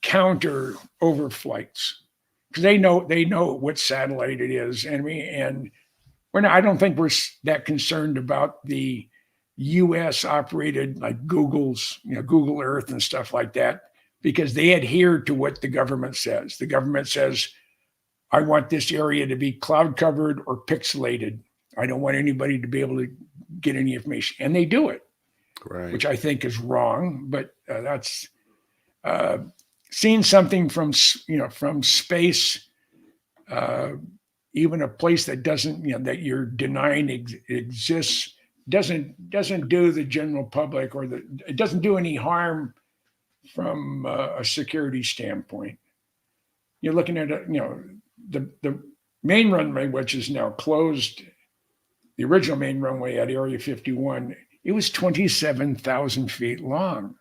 counter overflights, because they know what satellite it is, and I don't think we're that concerned about the U.S. operated like Google's, Google Earth and stuff like that, because they adhere to what the government says. The government says, "I want this area to be cloud covered or pixelated. I don't want anybody to be able to get any information," and they do it, Right. which I think is wrong. But that's seeing something from space, even a place that doesn't, that you're denying exists, doesn't do the general public, or it doesn't do any harm from a security standpoint. You're looking at the main runway, which is now closed. The original main runway at Area 51, it was 27,000 feet long.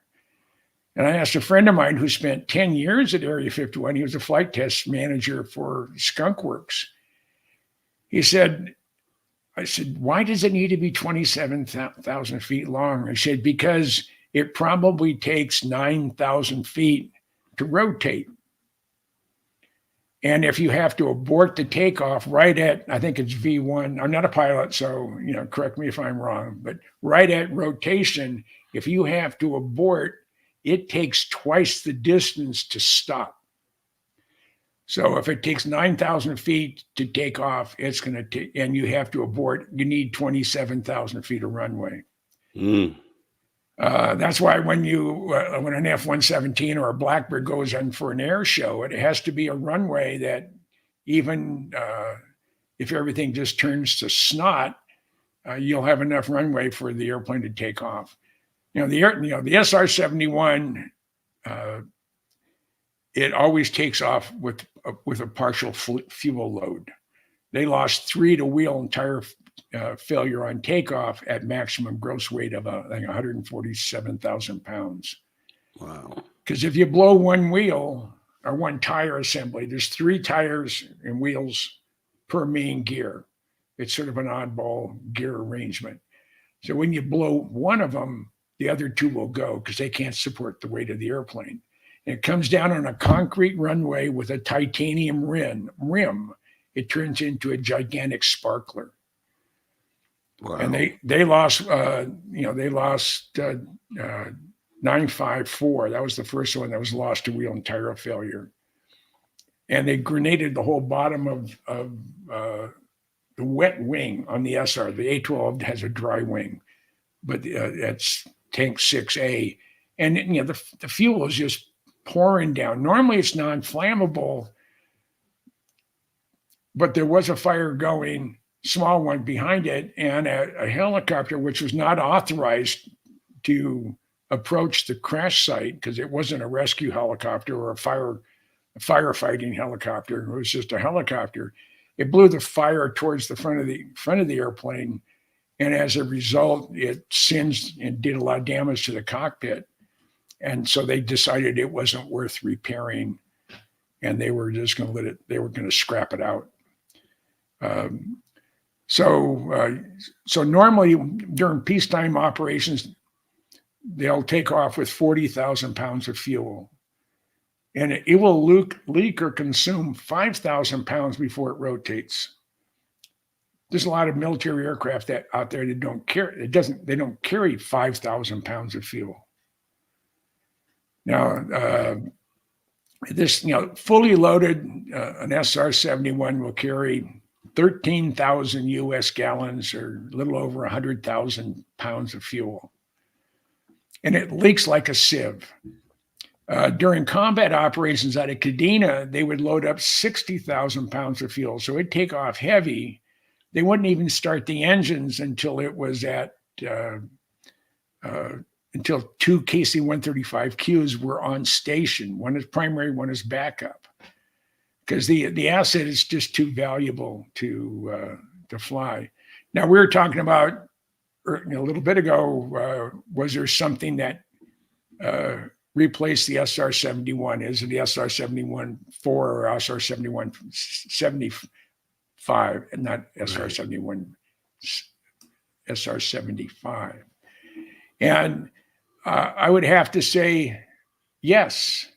And I asked a friend of mine who spent 10 years at Area 51, he was a flight test manager for Skunk Works. I said, "Why does it need to be 27,000 feet long?" I said, "Because it probably takes 9,000 feet to rotate. And if you have to abort the takeoff right at, I think it's V1, I'm not a pilot, so correct me if I'm wrong, but right at rotation, if you have to abort, it takes twice the distance to stop. So if it takes 9,000 feet to take off, it's going to take, and you have to abort, you need 27,000 feet of runway." That's why when an F-117 or a Blackbird goes in for an air show, it has to be a runway that even if everything just turns to snot, you'll have enough runway for the airplane to take off. The SR-71, it always takes off with a partial fuel load. They lost 3 to wheel and tire failure on takeoff at maximum gross weight of 147,000 pounds. Wow. Because if you blow one wheel or one tire assembly, there's 3 tires and wheels per main gear. It's sort of an oddball gear arrangement. So when you blow one of them, the other 2 will go because they can't support the weight of the airplane. And it comes down on a concrete runway with a titanium rim. It turns into a gigantic sparkler. Wow. And they lost 954. That was the first one that was lost to wheel and tire failure. And they grenaded the whole bottom of the wet wing on the SR. The A-12 has a dry wing, but that's tank 6A. And the fuel is just pouring down. Normally it's non-flammable, but there was a fire going, small one behind it, and a helicopter, which was not authorized to approach the crash site because it wasn't a rescue helicopter or a firefighting helicopter. It was just a helicopter. It blew the fire towards the front of the airplane, and as a result, it singed and did a lot of damage to the cockpit. And so they decided it wasn't worth repairing, and they were just going to they were going to scrap it out. So normally during peacetime operations, they'll take off with 40,000 pounds of fuel, and it will leak or consume 5,000 pounds before it rotates. There's a lot of military aircraft out there that don't carry. They don't carry 5,000 pounds of fuel. Now, this fully loaded an SR-71 will carry 13,000 U.S. gallons, or a little over 100,000 pounds of fuel, and it leaks like a sieve. During combat operations out of Kadena, they would load up 60,000 pounds of fuel, so it'd take off heavy. They wouldn't even start the engines until it was at until 2 KC-135Qs were on station. One is primary, one is backup, because the asset is just too valuable to fly. Now, we were talking about a little bit ago, was there something that replaced the SR-71? Is it the SR-71-4 or SR-71-75, and not SR-71, SR-75? And I would have to say yes,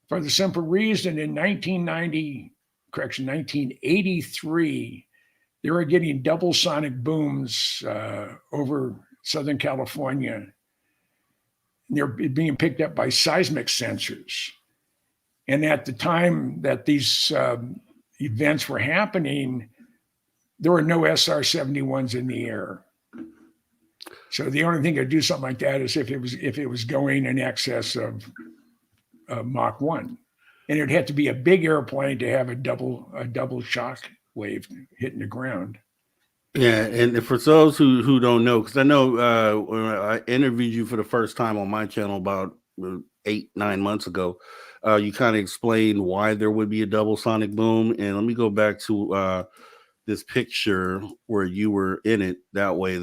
for the simple reason in 1983, they were getting double sonic booms over Southern California. They're being picked up by seismic sensors. And at the time that these events were happening, there were no SR-71s in the air. So the only thing to do something like that is if it was going in excess of Mach 1, and it'd have to be a big airplane to have a double shock wave hitting the ground. Yeah, and for those who don't know, because I know when I interviewed you for the first time on my channel about 8-9 months ago, you kind of explained why there would be a double sonic boom. And let me go back to this picture where you were in it. That way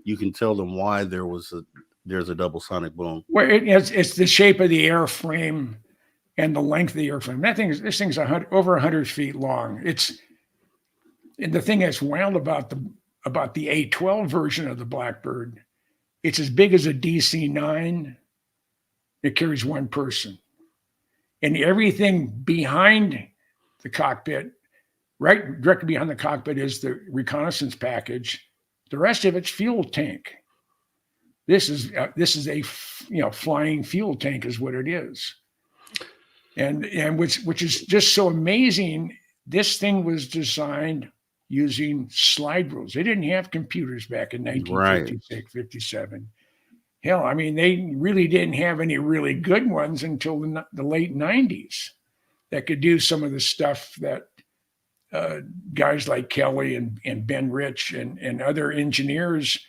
you can tell them why there's a double sonic boom. Well, it's the shape of the airframe and the length of the airframe. This thing's over 100 feet long. And the thing that's wild about the A-12 version of the Blackbird, it's as big as a DC-9. It carries one person, and everything behind the cockpit, right directly behind the cockpit, is the reconnaissance package. The rest of it's fuel tank. This is a flying fuel tank is what it is, and which is just so amazing. This thing was designed using slide rules. They didn't have computers back in 1956, 57. Hell, I mean, they really didn't have any really good ones until the late 90s that could do some of the stuff that guys like Kelly and Ben Rich and other engineers,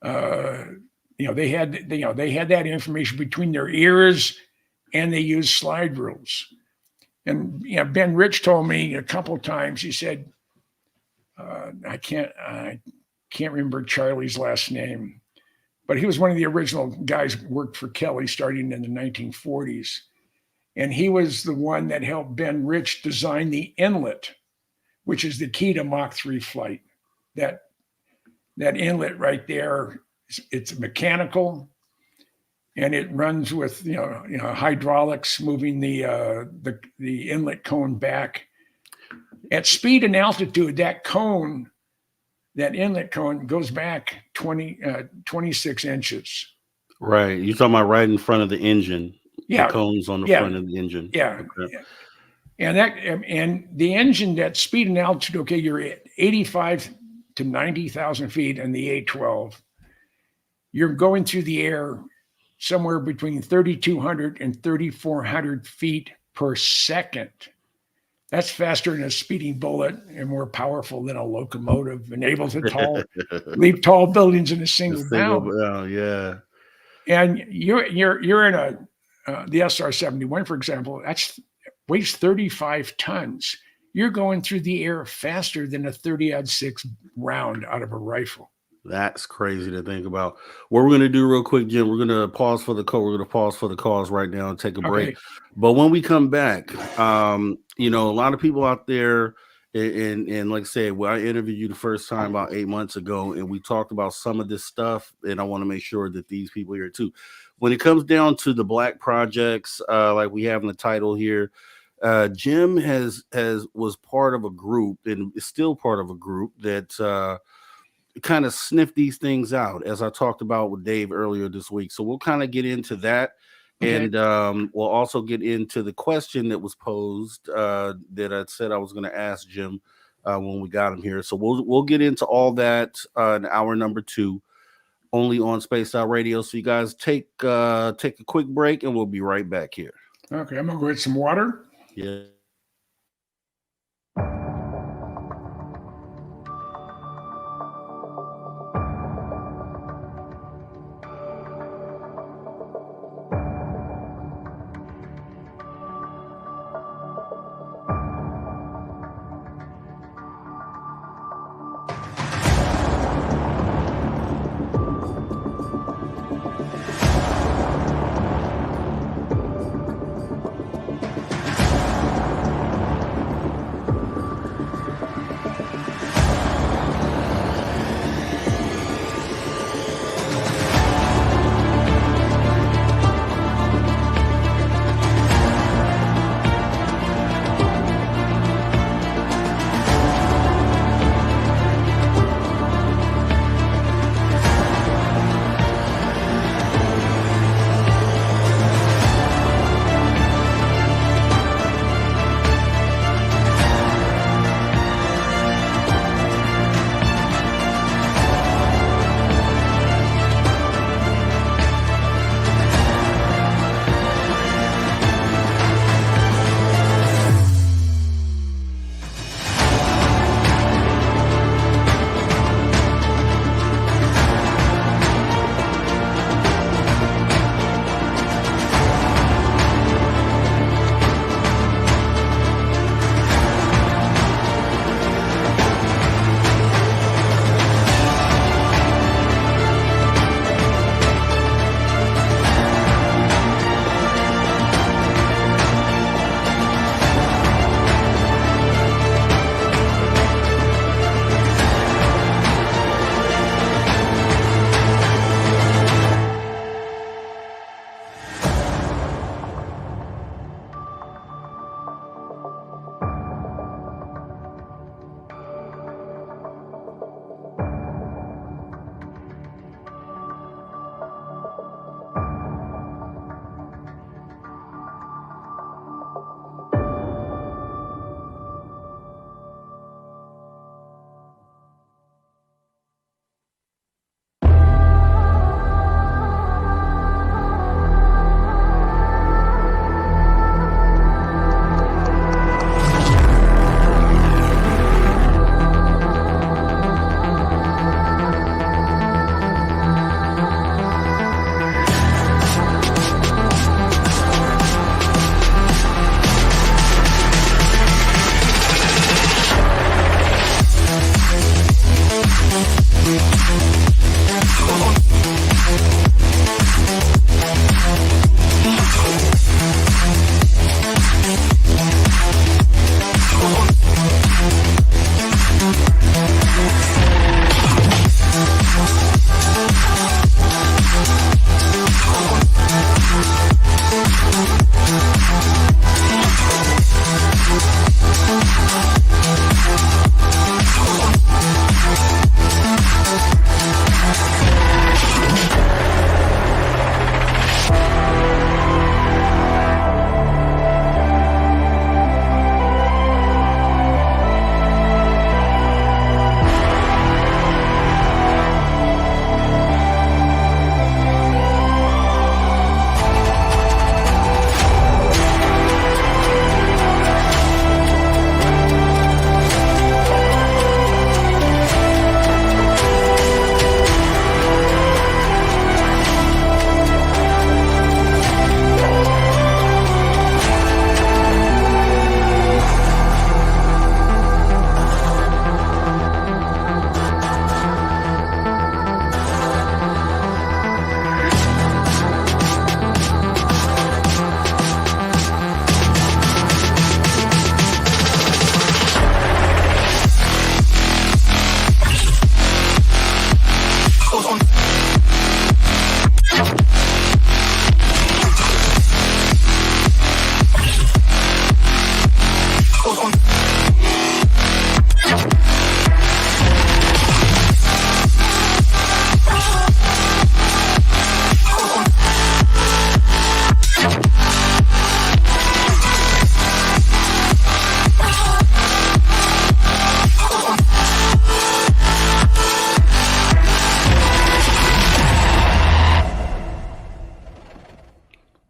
they had that information between their ears, and they used slide rules. And Ben Rich told me a couple of times. He said, I can't remember Charlie's last name, but he was one of the original guys who worked for Kelly starting in the 1940s. And he was the one that helped Ben Rich design the inlet, which is the key to Mach 3 flight. That inlet right there, it's mechanical, and it runs with hydraulics moving the inlet cone back. At speed and altitude, that inlet cone goes back 26 inches. Right. You're talking about right in front of the engine. Yeah. The cones on the front of the engine. Yeah. Okay. Yeah. And the engine at speed and altitude, okay, you're at 85 to 90,000 feet in the A-12. You're going through the air somewhere between 3,200 and 3,400 feet per second. That's faster than a speeding bullet and more powerful than a locomotive, and able to leap tall buildings in a single bound. Oh, yeah. And you're in the S.R-71, for example. Weighs 35 tons. You're going through the air faster than a 30-06 round out of a rifle. That's crazy to think about. What we're going to do real quick, Jim, we're going to pause for the call. We're going to pause for the calls right now and take a break. Okay. But when we come back, a lot of people out there, and like I said, I interviewed you the first time about 8 months ago, and we talked about some of this stuff, and I want to make sure that these people here too. When it comes down to the black projects, like we have in the title here, Jim was part of a group, and is still part of a group that kind of sniff these things out, as I talked about with Dave earlier this week. So we'll kind of get into that. Okay. And we'll also get into the question that was posed that I said I was going to ask Jim when we got him here. So we'll get into all that in hour number 2, only on Spaced Out Radio. So you guys take a quick break, and we'll be right back here. Okay, I'm gonna go get some water. Yeah.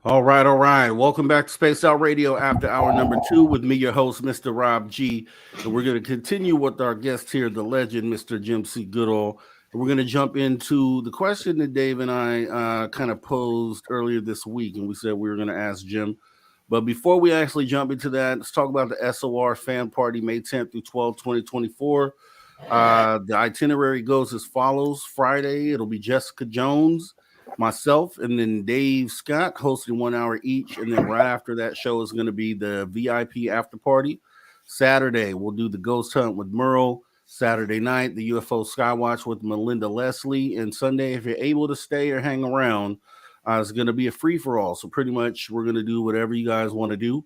All right, all right. Welcome back to Space Out Radio after hour number 2 with me, your host, Mr. Rob G. And we're going to continue with our guest here, the legend, Mr. Jim C. Goodall. And we're going to jump into the question that Dave and I kind of posed earlier this week. And we said we were going to ask Jim. But before we actually jump into that, let's talk about the S.O.R. fan party, May 10th through 12th, 2024. The itinerary goes as follows. Friday, it'll be Jessica Jones, myself, and then Dave Scott hosting 1 hour each. And then right after that show is going to be the VIP after party. Saturday, we'll do the ghost hunt with Merle. Saturday night, the UFO Skywatch with Melinda Leslie. And Sunday, if you're able to stay or hang around, it's going to be a free-for-all. So pretty much we're going to do whatever you guys want to do.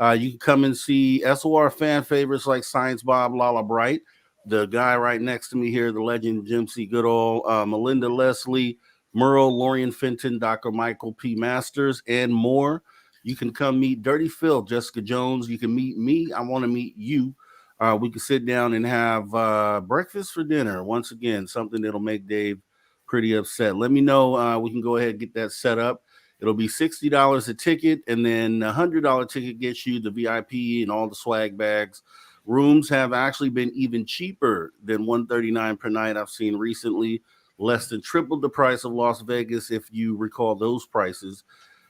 You can come and see S.O.R. fan favorites like Science Bob, Lala Bright, the guy right next to me here, the legend Jim C. Goodall, Melinda Leslie, Merle, Lorian Fenton, Dr. Michael P. Masters, and more. You can come meet Dirty Phil, Jessica Jones. You can meet me. I want to meet you. We can sit down and have breakfast for dinner. Once again, something that'll make Dave pretty upset. Let me know. We can go ahead and get that set up. It'll be $60 a ticket, and then a $100 ticket gets you the VIP and all the swag bags. Rooms have actually been even cheaper than $139 per night I've seen recently. Less than triple the price of Las Vegas, if you recall those prices.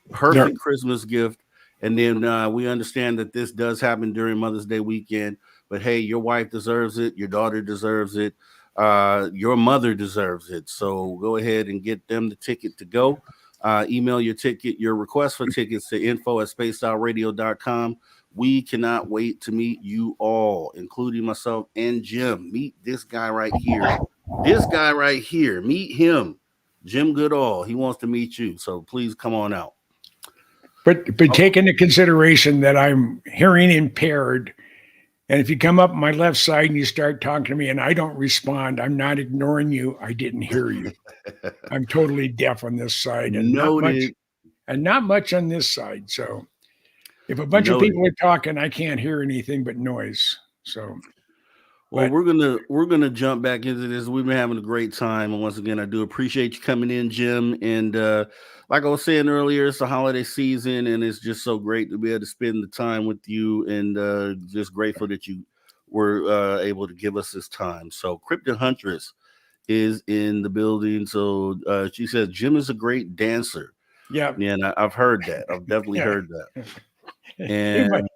Perfect Christmas gift. And then we understand that this does happen during Mother's Day weekend. But hey, your wife deserves it. Your daughter deserves it. Your mother deserves it. So go ahead and get them the ticket to go. Email your ticket, your request for tickets to info@spacedoutradio.com. We cannot wait to meet you all, including myself and Jim. Meet this guy right here. This guy right here. Meet him, Jim Goodall. He wants to meet you. So please come on out. But take into consideration that I'm hearing impaired. And if you come up my left side and you start talking to me and I don't respond, I'm not ignoring you. I didn't hear you. I'm totally deaf on this side and not much on this side. So if a bunch of people are talking, I can't hear anything but noise. So well, we're gonna jump back into this. We've been having a great time, and once again, I do appreciate you coming in, Jim. And like I was saying earlier, it's the holiday season, and it's just so great to be able to spend the time with you. And just grateful that you were able to give us this time. So, Cryptid Huntress is in the building. So she says Jim is a great dancer. Yeah, and I've heard that. I've definitely heard that. And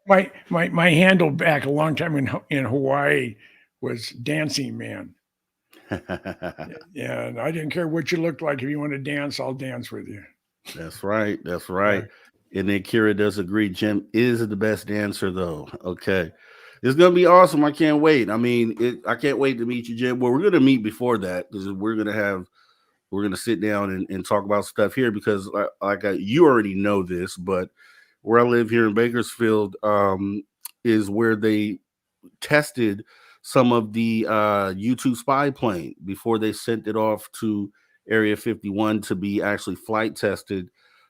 my handle back a long time in Hawaii was Dancing Man. Yeah, and I didn't care what you looked like. If you want to dance, I'll dance with you. That's right. That's right. And then Kira does agree. Jim is the best dancer, though. Okay. It's going to be awesome. I can't wait. I mean, I can't wait to meet you, Jim. Well, we're going to meet before that because we're going to sit down and talk about stuff here because you already know this, but where I live here in Bakersfield is where they tested some of the U-2 spy plane before they sent it off to Area 51 to be actually flight tested.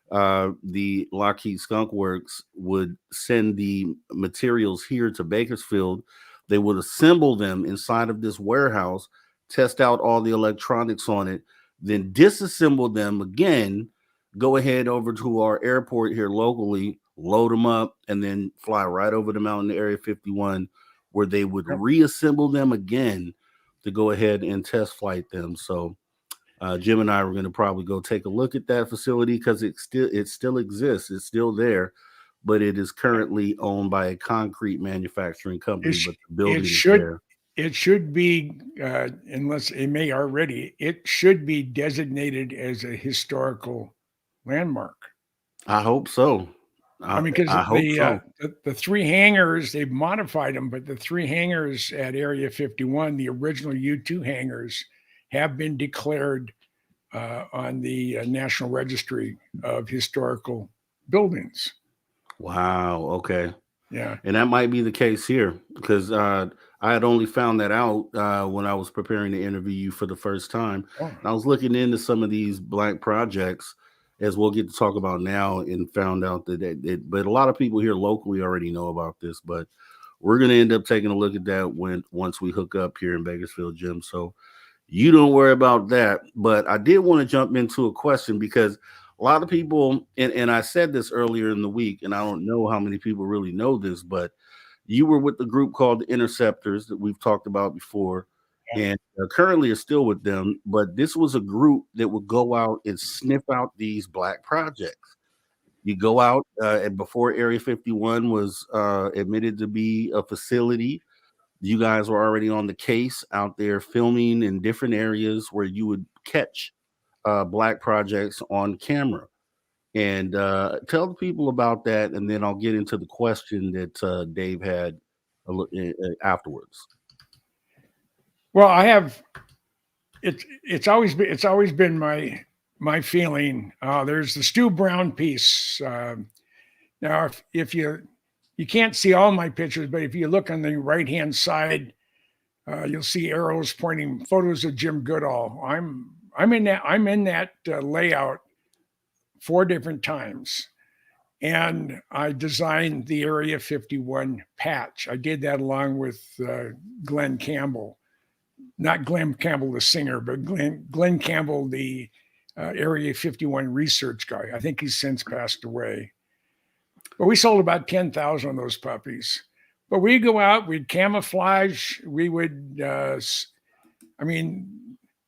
The Lockheed Skunk Works would send the materials here to Bakersfield. They would assemble them inside of this warehouse, test out all the electronics on it, then disassemble them again, go ahead over to our airport here locally, load them up, and then fly right over the mountain to Area 51, where they would reassemble them again to go ahead and test flight them. So Jim and I were going to probably go take a look at that facility because it still exists. It's still there, but it is currently owned by a concrete manufacturing company. But the building is there. It should be, unless it may already, it should be designated as a historical landmark. I hope so. I mean, because the three hangars, they've modified them, but the three hangars at Area 51, the original U-2 hangars, have been declared on the National Registry of Historical Buildings. Wow. Okay. Yeah. And that might be the case here because I had only found that out when I was preparing to interview you for the first time. Oh. I was looking into some of these Black projects, as we'll get to talk about now, and found out that but a lot of people here locally already know about this, but we're going to end up taking a look at that once we hook up here in Bakersfield, Jim. So you don't worry about that. But I did want to jump into a question because A lot of people, and I said this earlier in the week, and I don't know how many people really know this, but you were with the group called the Interceptors that we've talked about before, and currently are still with them. But this was a group that would go out and sniff out these black projects. You go out, and before Area 51 was admitted to be a facility, you guys were already on the case out there filming in different areas where you would catch black projects on camera. And tell the people about that, and then I'll get into the question that Dave had afterwards. Well, I have. It's always been my feeling. There's the Stu Brown piece. Now, if you can't see all my pictures, but if you look on the right hand side, you'll see arrows pointing photos of Jim Goodall. I'm in that layout 4 different times. And I designed the Area 51 patch. I did that along with Glenn Campbell. Not Glenn Campbell, the singer, but Glenn Campbell, the Area 51 research guy. I think he's since passed away. But we sold about 10,000 of those puppies. But we'd go out, we'd camouflage, we would,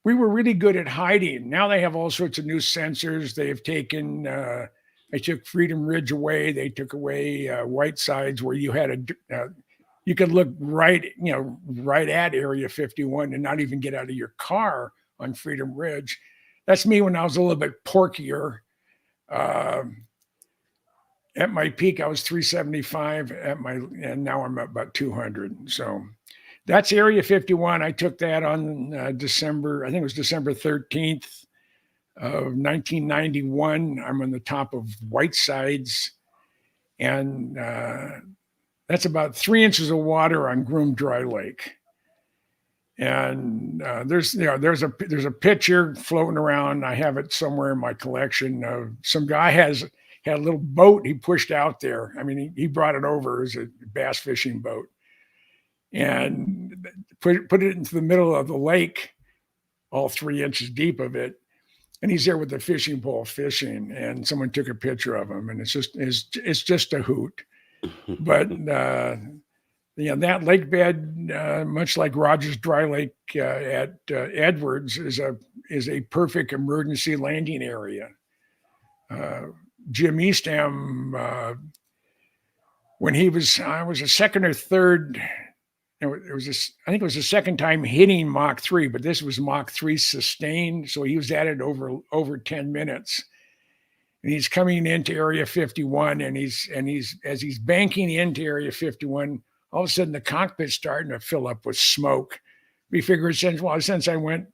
we were really good at hiding. Now they have all sorts of new sensors. They've taken, they took Freedom Ridge away. They took away White Sides, where you had you could look right at Area 51 and not even get out of your car on Freedom Ridge. That's me when I was a little bit porkier. At my peak, I was 375 and now I'm about 200. So that's Area 51. I took that on December 13th of 1991. I'm on the top of White Sides, and that's about 3 inches of water on Groom Dry Lake. And there's a picture floating around. I have it somewhere in my collection of some guy had a little boat he pushed out there. I mean, he brought it over as a bass fishing boat and put it into the middle of the lake, all 3 inches deep of it. And he's there with the fishing pole fishing, and someone took a picture of him, and it's just a hoot. But that lake bed, much like Rogers Dry Lake at Edwards, is a perfect emergency landing area. Jim Eastham, when I was a second or third. I think it was the second time hitting Mach 3, but this was Mach 3 sustained. So he was at it over 10 minutes. And he's coming into Area 51, and as he's banking into Area 51, all of a sudden the cockpit's starting to fill up with smoke. We figured since I went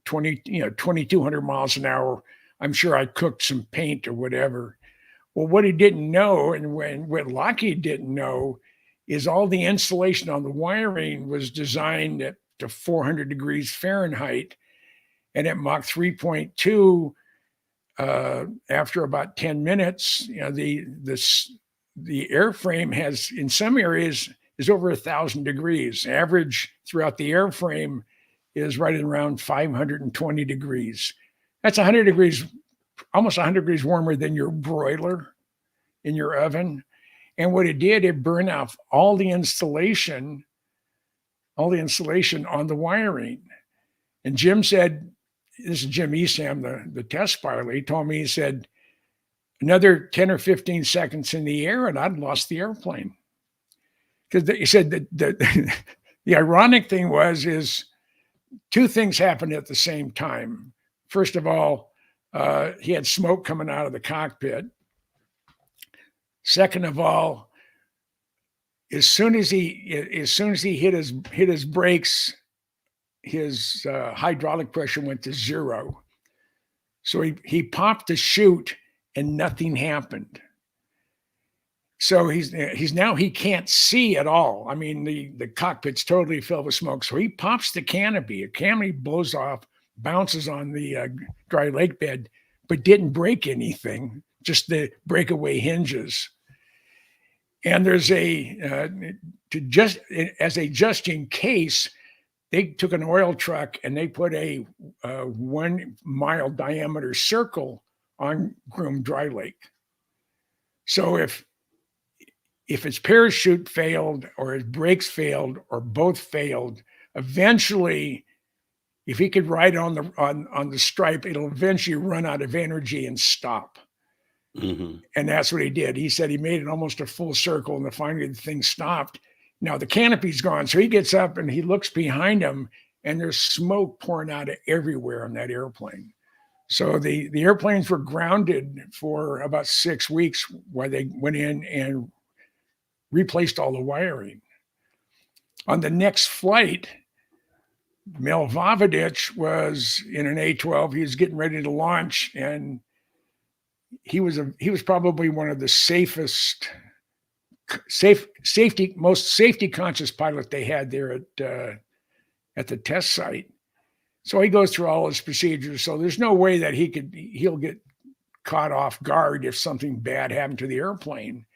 2,200 miles an hour, I'm sure I cooked some paint or whatever. Well, what he didn't know, and what Lockheed didn't know, is all the insulation on the wiring was designed to 400 degrees Fahrenheit. And at Mach 3.2, after about 10 minutes, the airframe has, in some areas, is over 1,000 degrees. Average throughout the airframe is right around 520 degrees. That's 100 degrees, almost 100 degrees warmer than your broiler in your oven. And what it did, it burned off all the insulation on the wiring. And Jim said, this is Jim Eastham, the test pilot, he told me, he said, another 10 or 15 seconds in the air and I'd lost the airplane. Because he said that the ironic thing is 2 things happened at the same time. First of all, he had smoke coming out of the cockpit. Second of all, as soon as he hit his brakes, his hydraulic pressure went to 0. So he popped the chute and nothing happened. So he can't see at all. I mean, the cockpit's totally filled with smoke. So he pops the canopy. A canopy blows off, bounces on the dry lake bed, but didn't break anything, just the breakaway hinges. And there's just in case, they took an oil truck and they put a 1 mile diameter circle on Groom Dry Lake. So if his parachute failed or his brakes failed or both failed, eventually, if he could ride on the stripe, it'll eventually run out of energy and stop. Mm-hmm. And that's what he did. He said he made it almost a full circle, and finally the thing stopped. Now the canopy's gone, so he gets up and he looks behind him, and there's smoke pouring out of everywhere on that airplane. So the airplanes were grounded for about 6 weeks while they went in and replaced all the wiring. On the next flight, Mel Vavadich was in an A-12. He was getting ready to launch, and he was probably one of the most safety conscious pilot they had there at the test site. So he goes through all his procedures. So there's no way that he'll get caught off guard if something bad happened to the airplane.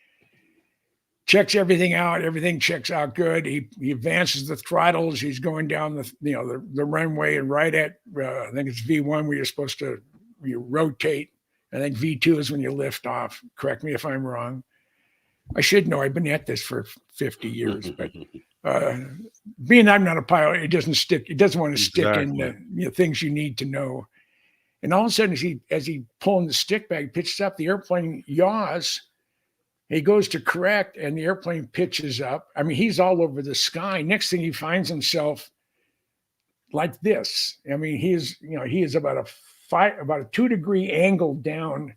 Checks everything out. Everything checks out good. He advances the throttles. He's going down the runway, and right at I think it's V1 where you're supposed to rotate. I think V2 is when you lift off. Correct me if I'm wrong. I should know. I've been at this for 50 years, but being I'm not a pilot, it doesn't stick. It doesn't want to stick in the things you need to know. And all of a sudden, as he pulling the stick back, pitches up, the airplane yaws. He goes to correct, and the airplane pitches up. I mean, he's all over the sky. Next thing, he finds himself like this. I mean, he is about a 2-degree angle down.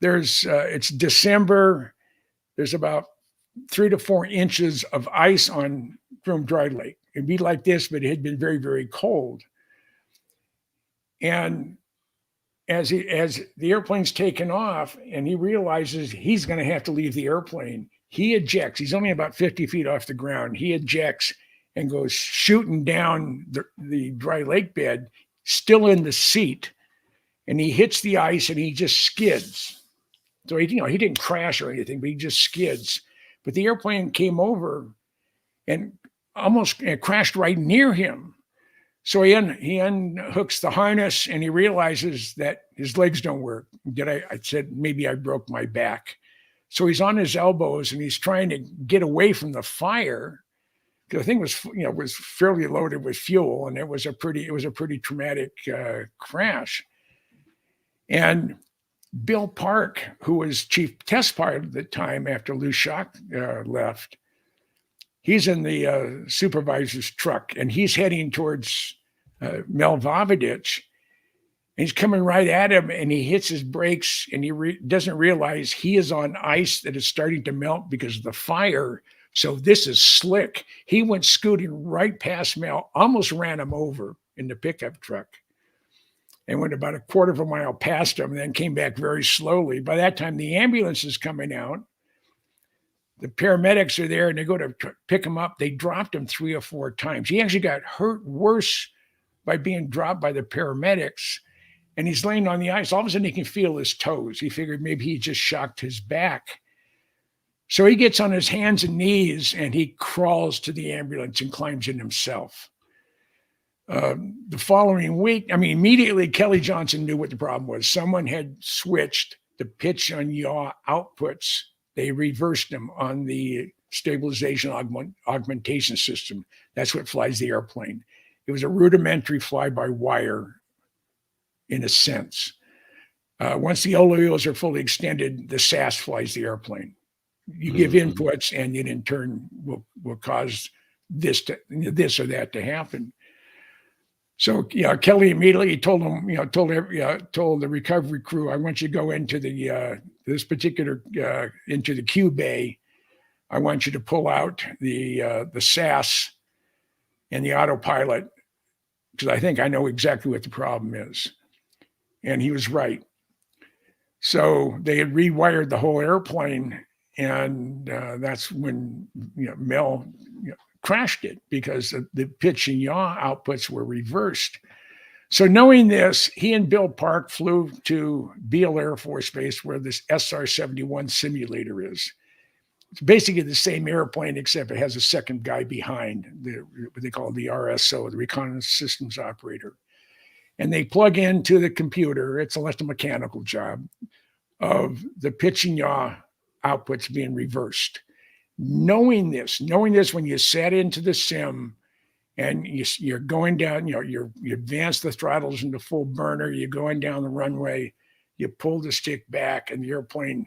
It's December. There's about 3 to 4 inches of ice on Groom Dry Lake. It'd be like this, but it had been very, very cold. And as the airplane's taken off and he realizes he's going to have to leave the airplane, he ejects. He's only about 50 feet off the ground. He ejects and goes shooting down the dry lake bed, still in the seat. And he hits the ice and he just skids. So he didn't crash or anything, but he just skids. But the airplane came over and almost crashed right near him. So he unhooks the harness and he realizes that his legs don't work. I said, maybe I broke my back. So he's on his elbows and he's trying to get away from the fire. The thing was fairly loaded with fuel, and it was a pretty traumatic crash. And Bill Park, who was chief test pilot at the time after Lou Schock left, he's in the supervisor's truck, and he's heading towards Mel Vavadich. And he's coming right at him, and he hits his brakes, and he doesn't realize he is on ice that is starting to melt because of the fire. So this is slick. He went scooting right past Mel, almost ran him over in the pickup truck, and went about a quarter of a mile past him, and then came back very slowly. By that time, the ambulance is coming out. The paramedics are there, and they go to pick him up. They dropped him 3 or 4 times. He actually got hurt worse by being dropped by the paramedics. And he's laying on the ice. All of a sudden, he can feel his toes. He figured maybe he just shocked his back. So he gets on his hands and knees, and he crawls to the ambulance and climbs in himself. The following week, immediately Kelly Johnson knew what the problem was. Someone had switched the pitch on yaw outputs. They reversed them on the stabilization augmentation system. That's what flies the airplane. It was a rudimentary fly-by-wire in a sense. Once the oleoles are fully extended, the SAS flies the airplane. You give inputs, and it in turn will cause this or that to happen. So Kelly immediately told him, told the recovery crew, I want you to go into the this particular into the Q bay. I want you to pull out the SAS and the autopilot, because I think I know exactly what the problem is. And he was right. So they had rewired the whole airplane, and that's when Mel crashed it, because the pitch and yaw outputs were reversed. So knowing this, he and Bill Park flew to Beale Air Force Base, where this S.O.R 71 simulator is. It's basically the same airplane, except it has a second guy behind, what they call the RSO, the Reconnaissance Systems Operator. and they plug into the computer. It's an electromechanical job of the pitch and yaw outputs being reversed. Knowing this when you set into the sim and you're going down, you advance the throttles into full burner, you're going down the runway, you pull the stick back and the airplane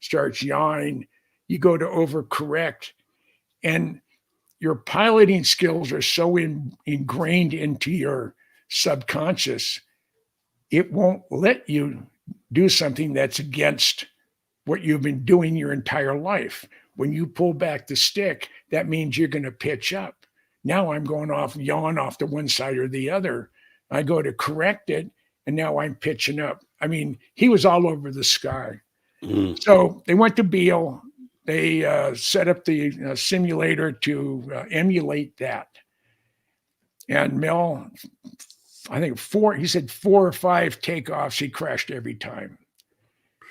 starts yawing, you go to overcorrect, and your piloting skills are so ingrained into your subconscious, it won't let you do something that's against what you've been doing your entire life. When you pull back the stick, that means you're going to pitch up. Now I'm going off, yawing off to one side or the other. I go to correct it, and now I'm pitching up. I mean, he was all over the sky. So they went to Beale. They set up the simulator to emulate that. And Mel, I think he said 4 or 5 takeoffs, he crashed every time.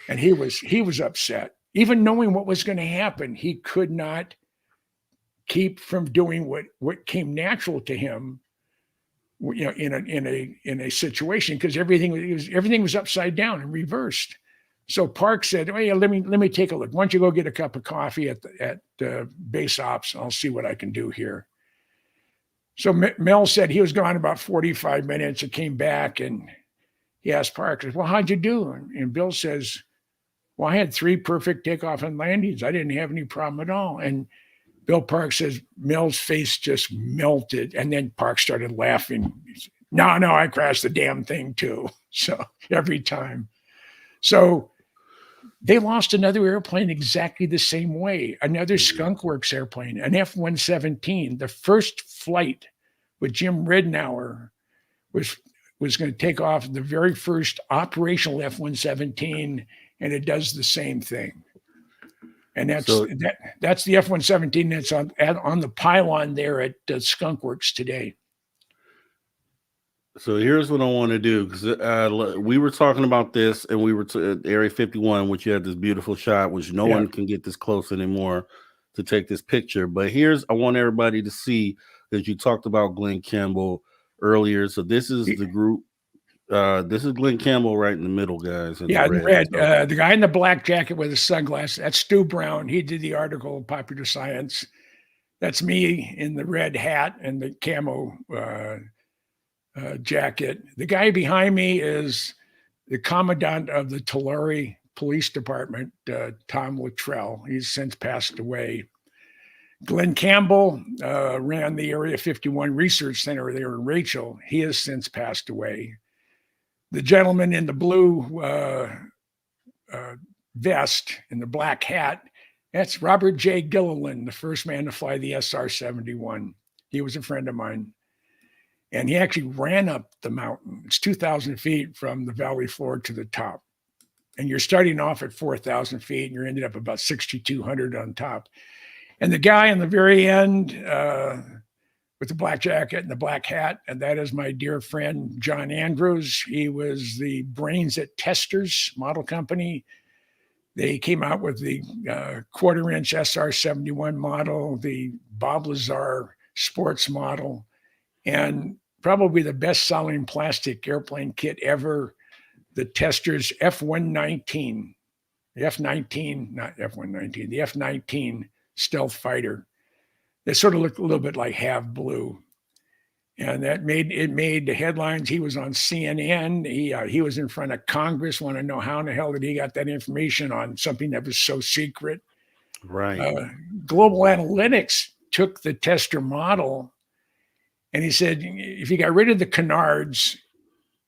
And he was upset. Even knowing what was going to happen, he could not keep from doing what came natural to him, in a situation, because everything was upside down and reversed. So Park said, "Oh yeah, let me take a look. Why don't you go get a cup of coffee at base ops? I'll see what I can do here." So Mel said he was gone about 45 minutes. He came back and he asked Park, "Well, how'd you do?" And Bill says, "Well, I had 3 perfect takeoff and landings. I didn't have any problem at all." And Bill Park says Mel's face just melted. And then Park started laughing. No, I crashed the damn thing too. So every time. So they lost another airplane exactly the same way. Another Skunk Works airplane, an F-117. The first flight with Jim Ridnour was going to take off the very first operational F-117, and it does the same thing. And that's the F-117 that's on the pylon there at Skunk Works today. So here's what I want to do, because we were talking about this, and we were at Area 51, which you had this beautiful shot, which no one can get this close anymore to take this picture. But I want everybody to see, because you talked about Glenn Campbell earlier. So this is the group. This is Glenn Campbell right in the middle, guys. In red. The guy in the black jacket with the sunglasses, that's Stu Brown. He did the article in Popular Science. That's me in the red hat and the camo jacket. The guy behind me is the commandant of the Tulare Police Department, Tom Luttrell. He's since passed away. Glenn Campbell ran the Area 51 Research Center there in Rachel. He has since passed away. The gentleman in the blue vest and the black hat, that's Robert J. Gilliland, the first man to fly the S.O.R 71. He was a friend of mine. And he actually ran up the mountain. It's 2,000 feet from the valley floor to the top. And you're starting off at 4,000 feet, and you're ended up about 6,200 on top. And the guy in the very end with the black jacket and the black hat, and that is my dear friend, John Andrews. He was the brains at Testers Model Company. They came out with the quarter-inch S.R 71 model, the Bob Lazar sports model, and probably the best-selling plastic airplane kit ever, the Testers F-119, the F-19, not F-119, the F-19 stealth fighter. They sort of looked a little bit like Have Blue. And that made the headlines. He was on CNN. He was in front of Congress. Want to know how in the hell did he got that information on something that was so secret? Right. Global Analytics took the Tester model, and he said, if you got rid of the canards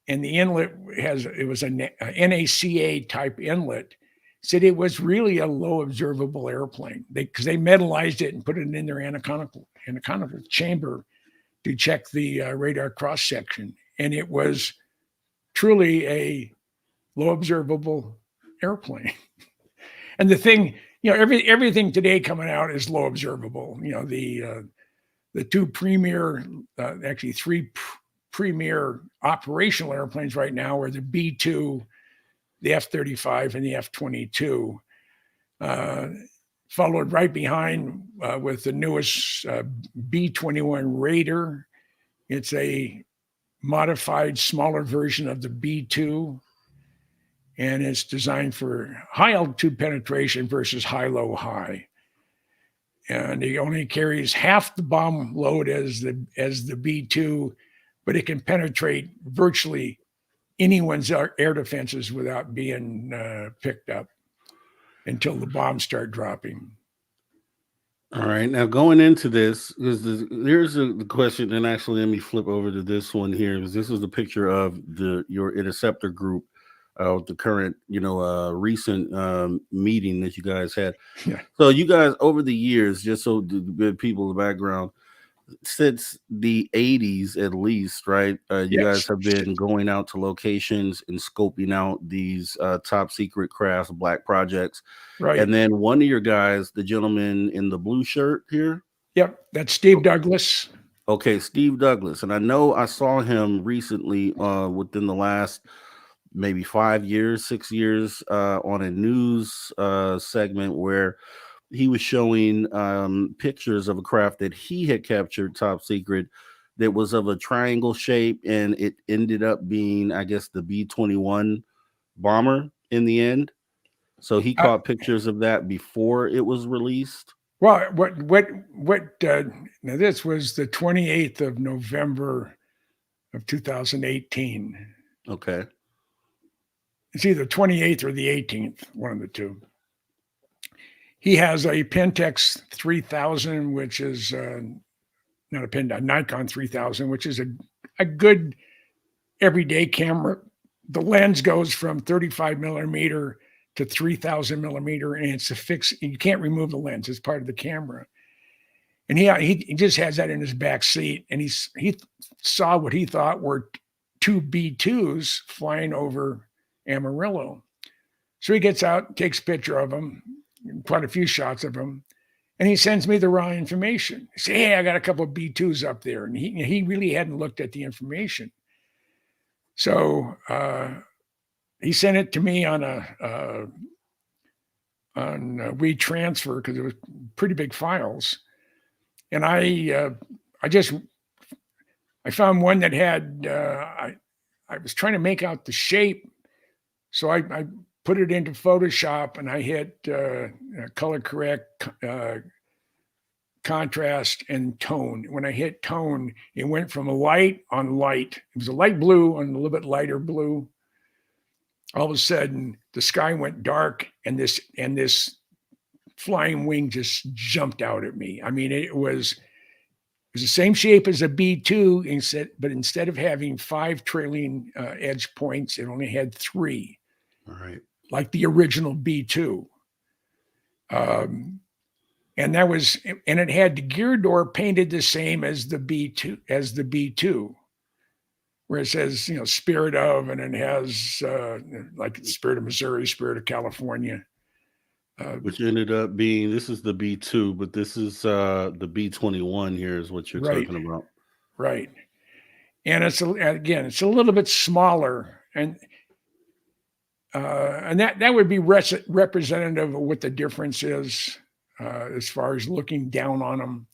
and the inlet was a NACA type inlet, said it was really a low observable airplane because they metallized it and put it in their anaconical chamber to check the radar cross section. And it was truly a low observable airplane. And the thing, everything today coming out is low observable. The 2 premier, actually 3 premier operational airplanes right now are the B-2, the F-35, and the F-22, followed right behind with the newest B-21 Raider. It's a modified, smaller version of the B-2, and it's designed for high altitude penetration versus high-low-high. And it only carries half the bomb load as the B-2, but it can penetrate virtually anyone's air defenses without being picked up until the bombs start dropping. All right. Now going into this, because here's the question, and actually let me flip over to this one here, because this is the picture of your interceptor group, the current, recent meeting that you guys had. Yeah. So you guys over the years, just so the good people in the background, since the 80s at least, right? You guys have been going out to locations and scoping out these top secret crafts, black projects. Right. And then one of your guys, the gentleman in the blue shirt here. Yep, that's Steve Douglas. Okay, Steve Douglas. And I know I saw him recently within the last maybe 5 years, 6 years on a news segment where he was showing pictures of a craft that he had captured top secret that was of a triangle shape, and it ended up being, I guess, the B-21 bomber in the end. So he caught pictures of that before it was released. Well, now this was the 28th of November of 2018. Okay. It's either 28th or the 18th, one of the two. He has a Pentax 3000, which is not a Nikon 3000, which is a good everyday camera. The lens goes from 35 millimeter to 3000 millimeter, and it's a fixed. You can't remove the lens; it's part of the camera. And he just has that in his back seat, and he saw what he thought were two B-2s flying over Amarillo. So he gets out, takes a picture of them, quite a few shots of them, and he sends me the raw information. He says, "Hey, I got a couple of B-2s up there," and he really hadn't looked at the information. So he sent it to me on a WeTransfer because it was pretty big files, and I found one that had I was trying to make out the shape, so I put it into Photoshop and I hit color correct, contrast, and tone. When I hit tone, it went from a light on light. It was a light blue on a little bit lighter blue. All of a sudden, the sky went dark, and this flying wing just jumped out at me. I mean, it was the same shape as a B-2, but instead of having 5 trailing edge points, it only had 3. All right. Like the original B-2. And it had the gear door painted the same as the B-2, where it says, Spirit of, and it has like the Spirit of Missouri, Spirit of California. Which ended up being, this is the B-2, but this is the B-21 here is what you're talking about. Right. And it's a little bit smaller, and that would be representative of what the difference is as far as looking down on them.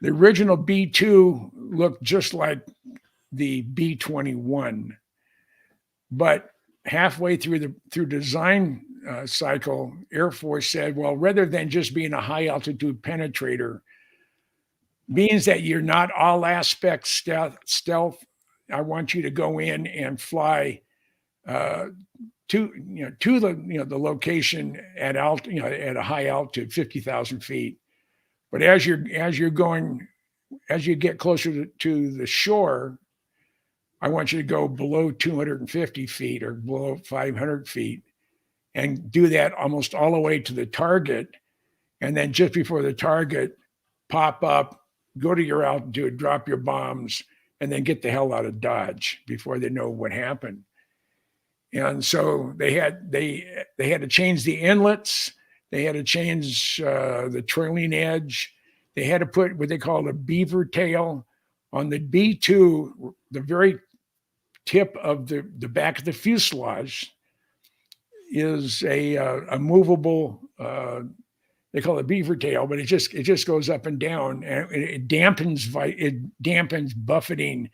The original B-2 looked just like the B-21, but halfway through design cycle, Air Force said, well, rather than just being a high altitude penetrator, means that you're not all aspect stealth. I want you to go in and fly to the location at at a high altitude, 50,000 feet. But as you get closer to the shore, I want you to go below 250 feet or below 500 feet and do that almost all the way to the target. And then just before the target, pop up, go to your altitude, drop your bombs, and then get the hell out of Dodge before they know what happened. And so they had to change the inlets. They had to change the trailing edge. They had to put what they call a beaver tail on the B-2, the very tip of the back of the fuselage is a movable they call it beaver tail, but it just goes up and down, and it dampens buffeting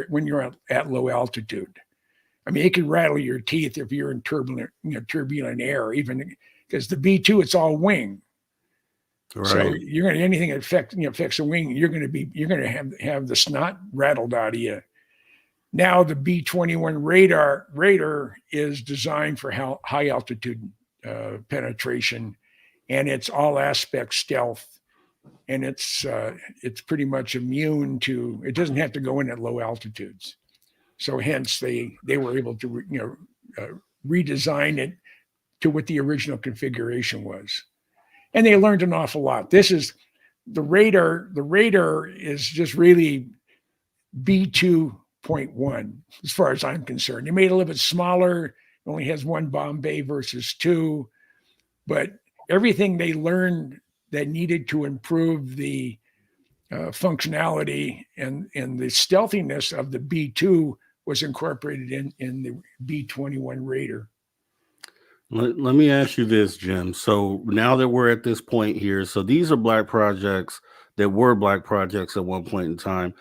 when you're at low altitude. I mean, it can rattle your teeth if you're in turbulent air, even because the B-2, it's all wing. Right. So you're going to anything that affects a wing, you're going to have the snot rattled out of you. Now the B-21 radar is designed for high altitude penetration, and it's all aspect stealth, and it's pretty much immune to. It doesn't have to go in at low altitudes. So hence they were able to redesign it to what the original configuration was, and they learned an awful lot. This is the radar. The radar is just really B2.1 as far as I'm concerned. They made it a little bit smaller. It only has one bomb bay versus two, but everything they learned that needed to improve the functionality and the stealthiness of the B2 was incorporated in the B-21 radar. Let me ask you this, Jim. So now that we're at this point here, so these are black projects that were black projects at one point in time.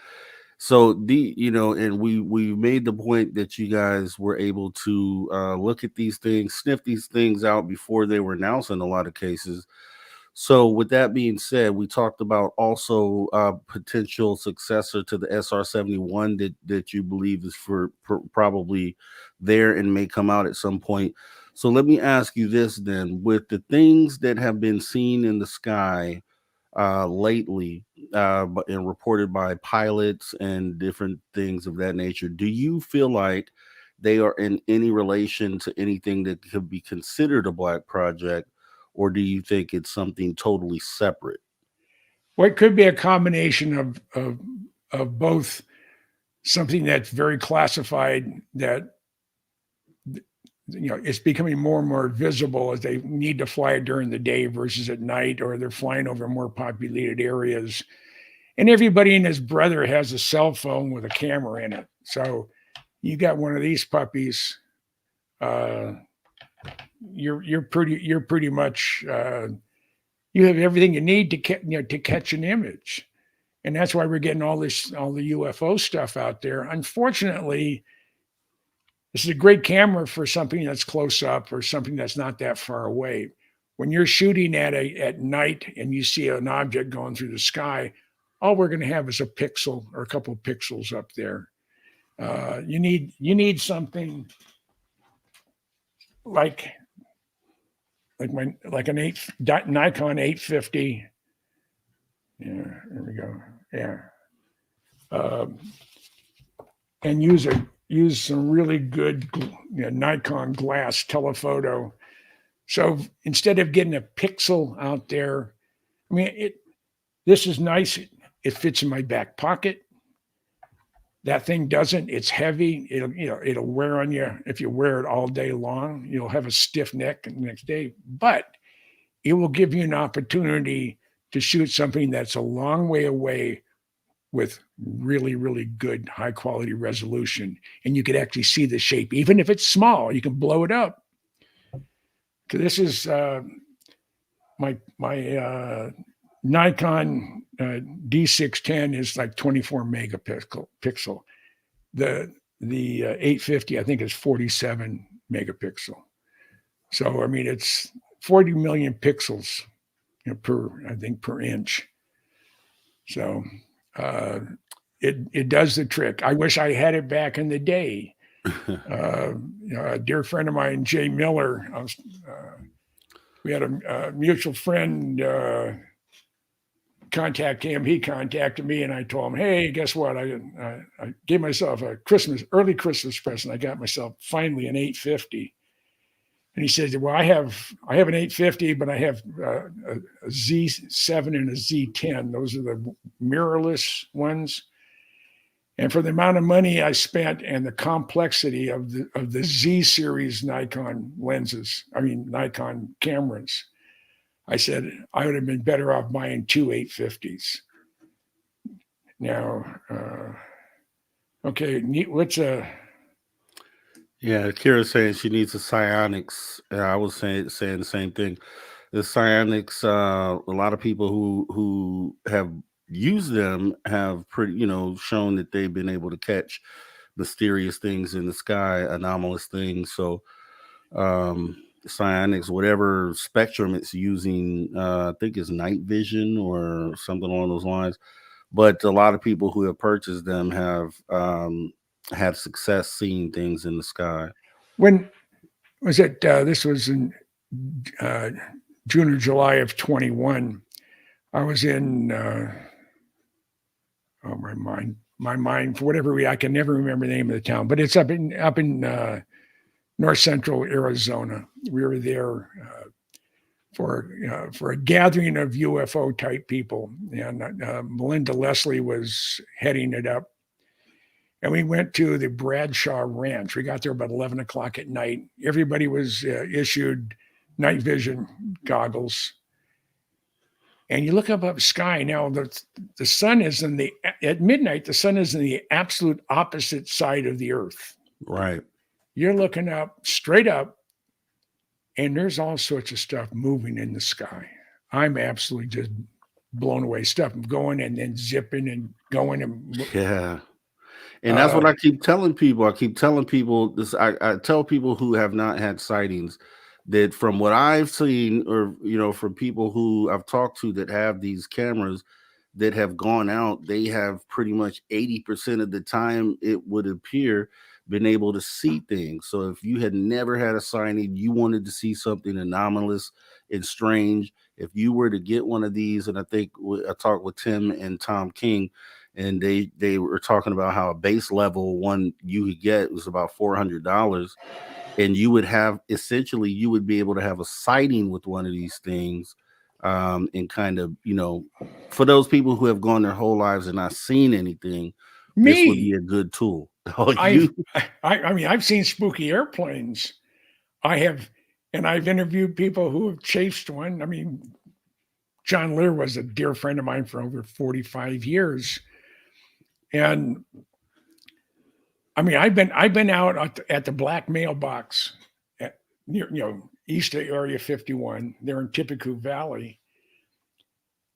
So and we made the point that you guys were able to look at these things, sniff these things out before they were announced in a lot of cases. So with that being said, we talked about also potential successor to the SR-71 that you believe is probably there and may come out at some point. So let me ask you this then: with the things that have been seen in the sky lately and reported by pilots and different things of that nature, do you feel like they are in any relation to anything that could be considered a black project, or do you think it's something totally separate? Well, it could be a combination of both. Something that's very classified, that it's becoming more and more visible as they need to fly during the day versus at night, or they're flying over more populated areas. And everybody and his brother has a cell phone with a camera in it. So you got one of these puppies, you're pretty much you have everything you need to catch an image. And that's why we're getting all the UFO stuff out there. Unfortunately, this is a great camera for something that's close up or something that's not that far away. When you're shooting at night and you see an object going through the sky, all we're going to have is a pixel or a couple of pixels up there. You need something like a Nikon 850. Yeah, there we go. Yeah, and use some really good Nikon glass telephoto. So instead of getting a pixel out there, I mean, this is nice. It fits in my back pocket. That thing doesn't. It's heavy. It'll wear on you if you wear it all day long. You'll have a stiff neck the next day. But it will give you an opportunity to shoot something that's a long way away with really, really good high quality resolution. And you could actually see the shape. Even if it's small, you can blow it up. So this is my Nikon D610 is like 24 megapixel. The 850, I think, is 47 megapixel. So, I mean, it's 40 million pixels per inch. So it does the trick. I wish I had it back in the day. A dear friend of mine, Jay Miller, we had a mutual friend contact him. He contacted me, and I told him, "Hey, guess what? I gave myself a early Christmas present. I got myself finally an 850." And he said, "Well, I have an 850, but I have a Z7 and a Z10. Those are the mirrorless ones. And for the amount of money I spent and the complexity of the Z series Nikon Nikon cameras, I said I would have been better off buying two 850s." Now, okay, what's a... Yeah, Kira's saying she needs a psionics. I was saying the same thing. the psionics, a lot of people who have used them have pretty, shown that they've been able to catch mysterious things in the sky, anomalous things. So psionics, whatever spectrum it's using, I think it's night vision or something along those lines. But a lot of people who have purchased them have had success seeing things in the sky. When was it? This was in June or July of 21. I was in, my mind, for whatever reason, I can never remember the name of the town, but it's up in north central Arizona. We were there for a gathering of UFO type people, and Melinda Leslie was heading it up. And we went to the Bradshaw Ranch. We got there about 11 o'clock at night. Everybody was issued night vision goggles. And you look up sky now. The sun is at midnight. The sun is in the absolute opposite side of the earth. Right. You're looking up, straight up, and there's all sorts of stuff moving in the sky. I'm absolutely just blown away. Stuff going and then zipping and going and yeah. And that's what I keep telling people. I keep telling people this. I tell people who have not had sightings that from what I've seen, or from people who I've talked to that have these cameras that have gone out, they have pretty much 80% of the time, it would appear, been able to see things. So if you had never had a sighting, you wanted to see something anomalous and strange, if you were to get one of these, and I think I talked with Tim and Tom King, and they were talking about how a base level one you could get was about $400, and you would have, essentially, you would be able to have a sighting with one of these things, and kind of, for those people who have gone their whole lives and not seen anything, this would be a good tool. I've seen spooky airplanes. I've interviewed people who have chased one. I mean, John Lear was a dear friend of mine for over 45 years. And I mean, I've been out at the black mailbox east of Area 51 there in Tippecanoe Valley.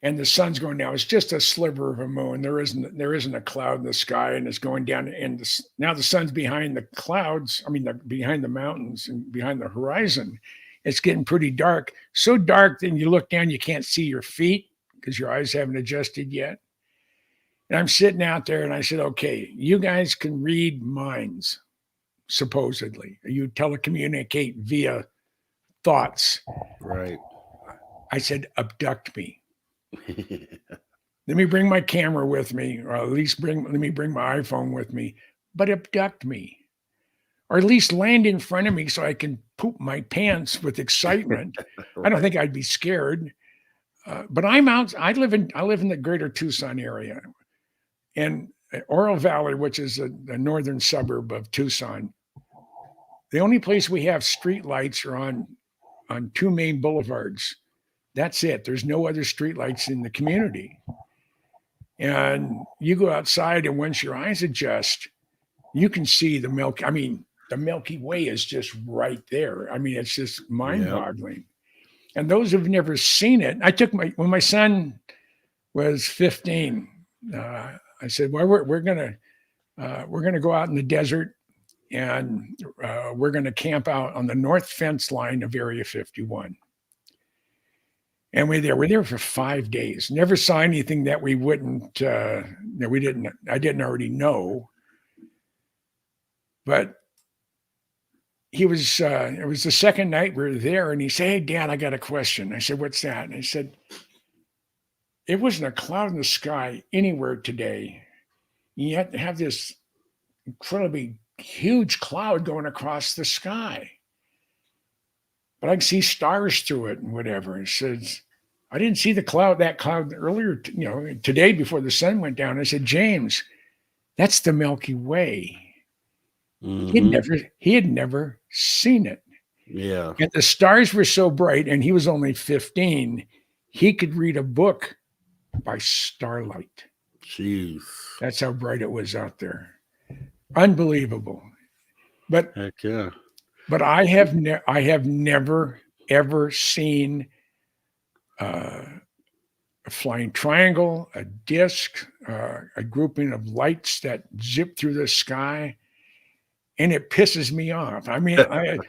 And the sun's going down. It's just a sliver of a moon. There isn't a cloud in the sky, and it's going down. And now the sun's behind the clouds. I mean, behind the mountains and behind the horizon. It's getting pretty dark. So dark that you look down, you can't see your feet because your eyes haven't adjusted yet. And I'm sitting out there, and I said, "Okay, you guys can read minds, supposedly. You telecommunicate via thoughts." Right. I said, "Abduct me." Let me bring my camera with me, or at least let me bring my iPhone with me, but abduct me, or at least land in front of me so I can poop my pants with excitement. Right. I don't think I'd be scared, but I'm out. I live in the greater Tucson area, and Oro Valley, which is the northern suburb of Tucson. The only place we have street lights are on two main boulevards. That's it. There's no other streetlights in the community. And you go outside, and once your eyes adjust, you can see the Milky Way is just right there. I mean, it's just mind-boggling. Yep. And those who've never seen it, when my son was 15, I said, "Well, we're gonna go out in the desert, and we're gonna camp out on the north fence line of Area 51." And we're there for 5 days. Never saw anything that we I didn't already know. But it was the second night we were there, and he said, "Hey, Dad, I got a question." I said, "What's that?" And I said, "It wasn't a cloud in the sky anywhere today. You have to have this incredibly huge cloud going across the sky. But I can see stars through it and whatever." He says, "I didn't see that cloud earlier, today before the sun went down." I said, "James, that's the Milky Way." Mm-hmm. He had never seen it. Yeah. And the stars were so bright, and he was only 15, he could read a book by starlight. Jeez. That's how bright it was out there. Unbelievable. But heck yeah. But I have never ever seen a flying triangle, a disc, a grouping of lights that zip through the sky, and it pisses me off. I mean,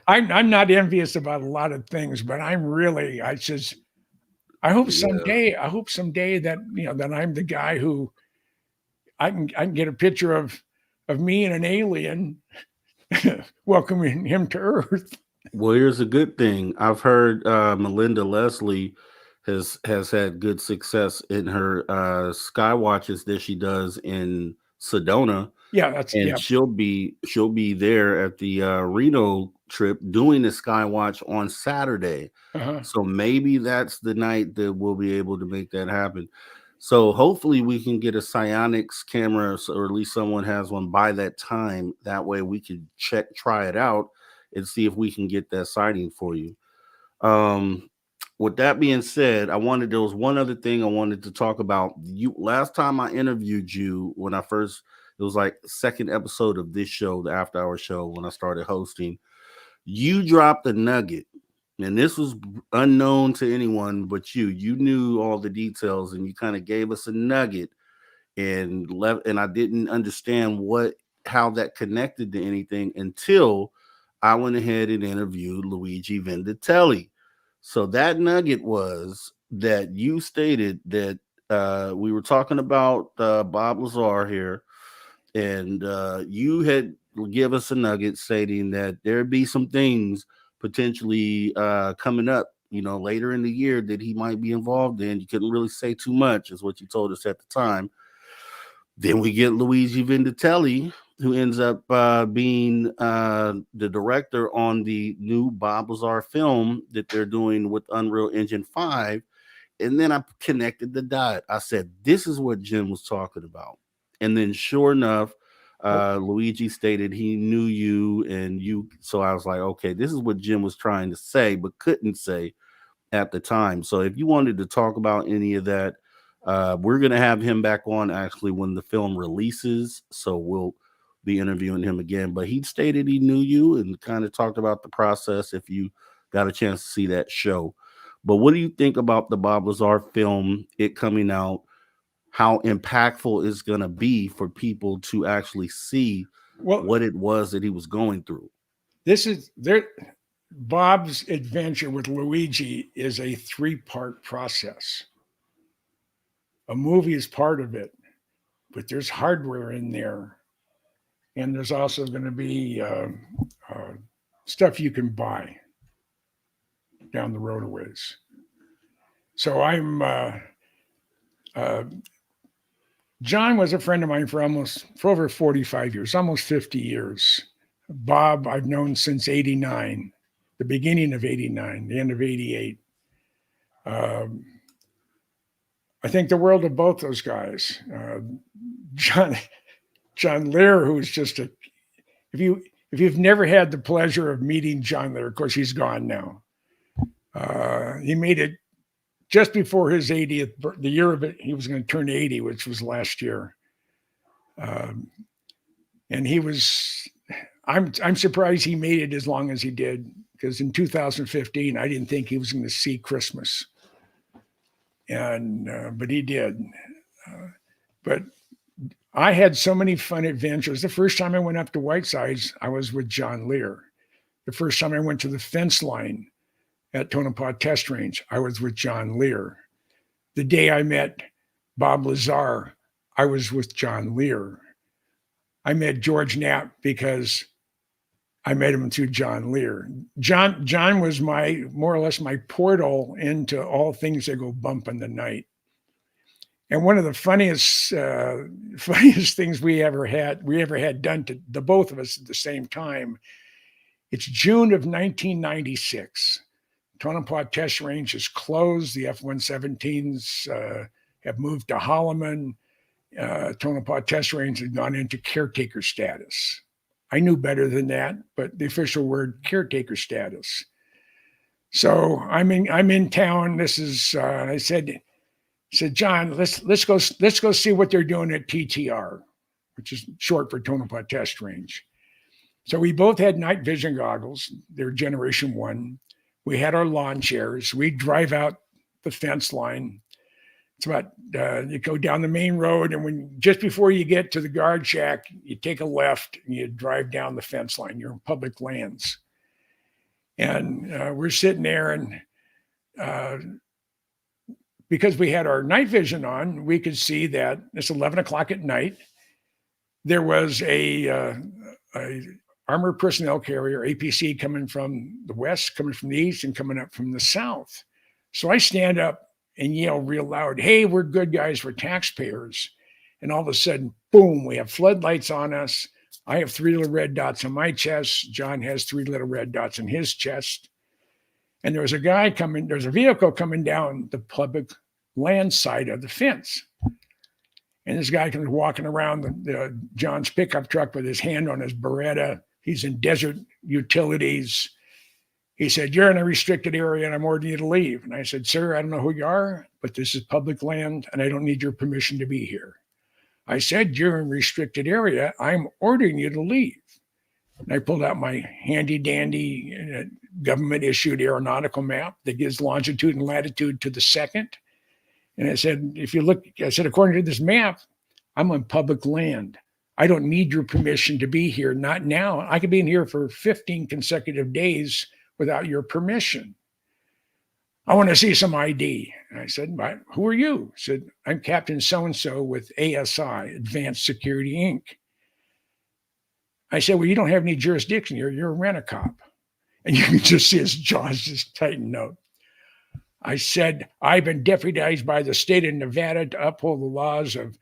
I'm not envious about a lot of things, but I says, I hope someday that, that I'm the guy who I can get a picture of me and an alien welcoming him to Earth. Well, here's a good thing. I've heard Melinda Leslie has had good success in her sky watches that she does in Sedona. Yeah, And she'll be there at the Reno trip doing the sky watch on Saturday. So maybe that's the night that we'll be able to make that happen. So hopefully we can get a psionics camera, or at least someone has one by that time. That way we could try it out and see if we can get that sighting for you. With that being said, there was one other thing I wanted to talk about. Last time I interviewed you, it was like the second episode of this show, the After Hour show, when I started hosting, you dropped a nugget. And this was unknown to anyone but you. You knew all the details, and you kind of gave us a nugget and I didn't understand how that connected to anything until I went ahead and interviewed Luigi Venditelli. So that nugget was that you stated that we were talking about Bob Lazar here, and you had give us a nugget stating that there'd be some things potentially coming up, later in the year that he might be involved in. You couldn't really say too much, is what you told us at the time. Then we get Luigi Venditelli, who ends up being the director on the new Bob Lazar film that they're doing with Unreal Engine 5. And then I connected the dot. I said, this is what Jim was talking about. And then sure enough, Luigi stated he knew you and you. So I was like, okay, this is what Jim was trying to say, but couldn't say at the time. So if you wanted to talk about any of that, we're going to have him back on actually when the film releases. So we'll be interviewing him again, but he stated he knew you and kind of talked about the process if you got a chance to see that show. But what do you think about the Bob Lazar film, it coming out? How impactful it's going to be for people to actually see what it was that he was going through? Bob's adventure with Luigi is a 3-part process. A movie is part of it, but there's hardware in there. And there's also going to be stuff you can buy down the road a ways. So John was a friend of mine for over 45 years, almost 50 years. Bob, I've known since 89, the beginning of 89, the end of 88. I think the world of both those guys. John Lear, who's just if you've never had the pleasure of meeting John Lear, of course he's gone now. He made it just before his 80th, the year of it, he was going to turn 80, which was last year. And I'm surprised he made it as long as he did, because in 2015, I didn't think he was going to see Christmas. But he did. But I had so many fun adventures. The first time I went up to Whitesides, I was with John Lear. The first time I went to the fence line at Tonopah Test Range, I was with John Lear. The day I met Bob Lazar, I was with John Lear. I met George Knapp because I met him through John Lear. John was more or less my portal into all things that go bump in the night. And one of the funniest things we ever had done to the both of us at the same time, it's June of 1996. Tonopah Test Range is closed. The F-117s have moved to Holloman. Tonopah Test Range has gone into caretaker status. I knew better than that, but the official word, caretaker status. So I'm in town. This is I said, John, let's go see what they're doing at TTR, which is short for Tonopah Test Range. So we both had night vision goggles. They're Generation 1. We had our lawn chairs. We drive out the fence line. It's about you go down the main road, and just before you get to the guard shack, you take a left and you drive down the fence line. You're in public lands, and we're sitting there, and because we had our night vision on, we could see that it's 11 o'clock at night. There was a armored personnel carrier, APC, coming from the west, coming from the east, and coming up from the south. So I stand up and yell real loud, "Hey, we're good guys, we're taxpayers." And all of a sudden, boom, we have floodlights on us. I have 3 little red dots on my chest. John has 3 little red dots on his chest. And there's a vehicle coming down the public land side of the fence. And this guy comes walking around John's pickup truck with his hand on his Beretta. He's in desert utilities. He said, "You're in a restricted area and I'm ordering you to leave." And I said, "Sir, I don't know who you are, but this is public land and I don't need your permission to be here." I said, "You're in a restricted area. I'm ordering you to leave." And I pulled out my handy dandy government issued aeronautical map that gives longitude and latitude to the second. And I said, "If you look," I said, "according to this map, I'm on public land. I don't need your permission to be here. Not now. I could be in here for 15 consecutive days without your permission. I want to see some ID." And I said, "Who are you?" I said, "I'm Captain so-and-so with ASI, Advanced Security Inc." I said, "Well, you don't have any jurisdiction here. You're a rent-a-cop." And you can just see his jaws just tighten up. I said, "I've been deputized by the state of Nevada to uphold the laws of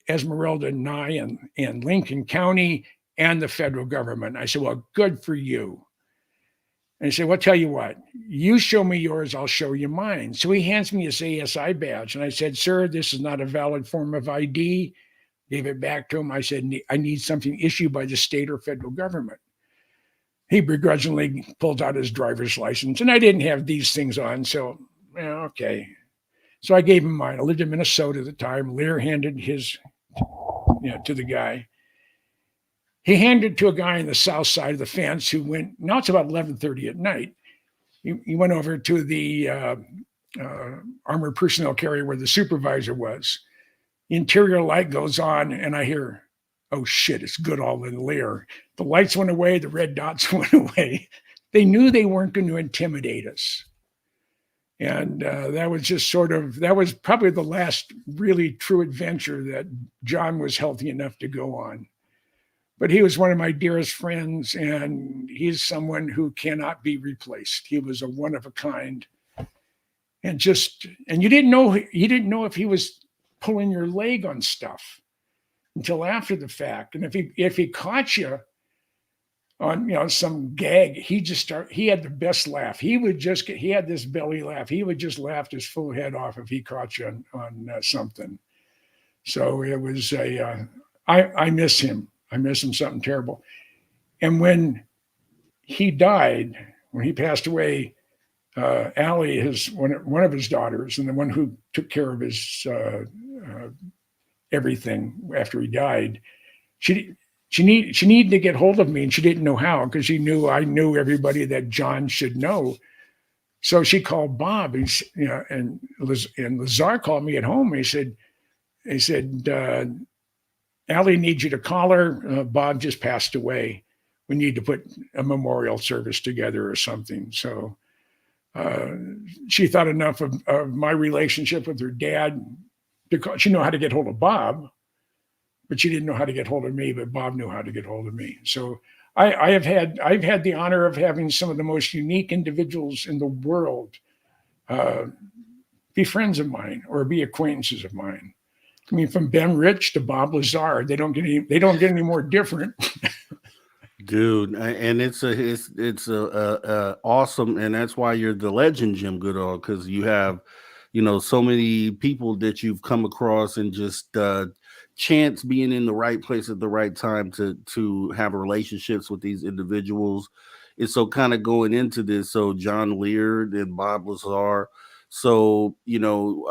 Esmeralda, Nye, and Lincoln County and the federal government." I said, "Well, good for you." And he said, "Well, tell you what, you show me yours, I'll show you mine." So he hands me his ASI badge. And I said, "Sir, this is not a valid form of ID." Gave it back to him. I said, "I need something issued by the state or federal government." He begrudgingly pulled out his driver's license. And I didn't have these things on. So, yeah, okay. So I gave him mine. I lived in Minnesota at the time. Lear handed his to the guy. He handed it to a guy on the south side of the fence who went, now it's about 11:30 at night. He went over to the armored personnel carrier where the supervisor was. The interior light goes on and I hear, "Oh shit, it's Goodall and Lear." The lights went away, the red dots went away. They knew they weren't going to intimidate us. And that was probably the last really true adventure that John was healthy enough to go on. But he was one of my dearest friends, and he's someone who cannot be replaced. He was a one of a kind. And you didn't know if he was pulling your leg on stuff until after the fact. And if he caught you on some gag, he had the best laugh. He had this belly laugh. He would just laugh his full head off if he caught you on something. So it was I miss him. I miss him something terrible. And when he died, when he passed away, Allie, one of his daughters, and the one who took care of his everything after he died, she needed to get hold of me, and she didn't know how, because she knew I knew everybody that John should know. So she called Bob, and Lazar called me at home. He said, "Allie needs you to call her. Bob just passed away. We need to put a memorial service together or something." So she thought enough of my relationship with her dad because she knew how to get hold of Bob, but she didn't know how to get hold of me. But Bob knew how to get hold of me. So I've had the honor of having some of the most unique individuals in the world be friends of mine or be acquaintances of mine. I mean, from Ben Rich to Bob Lazar, they don't get any more different. Dude, and it's awesome, and that's why you're the legend, Jim Goodall, because you have, so many people that you've come across and just chance being in the right place at the right time to have relationships with these individuals. And so kind of going into this, so John Lear and Bob Lazar. So,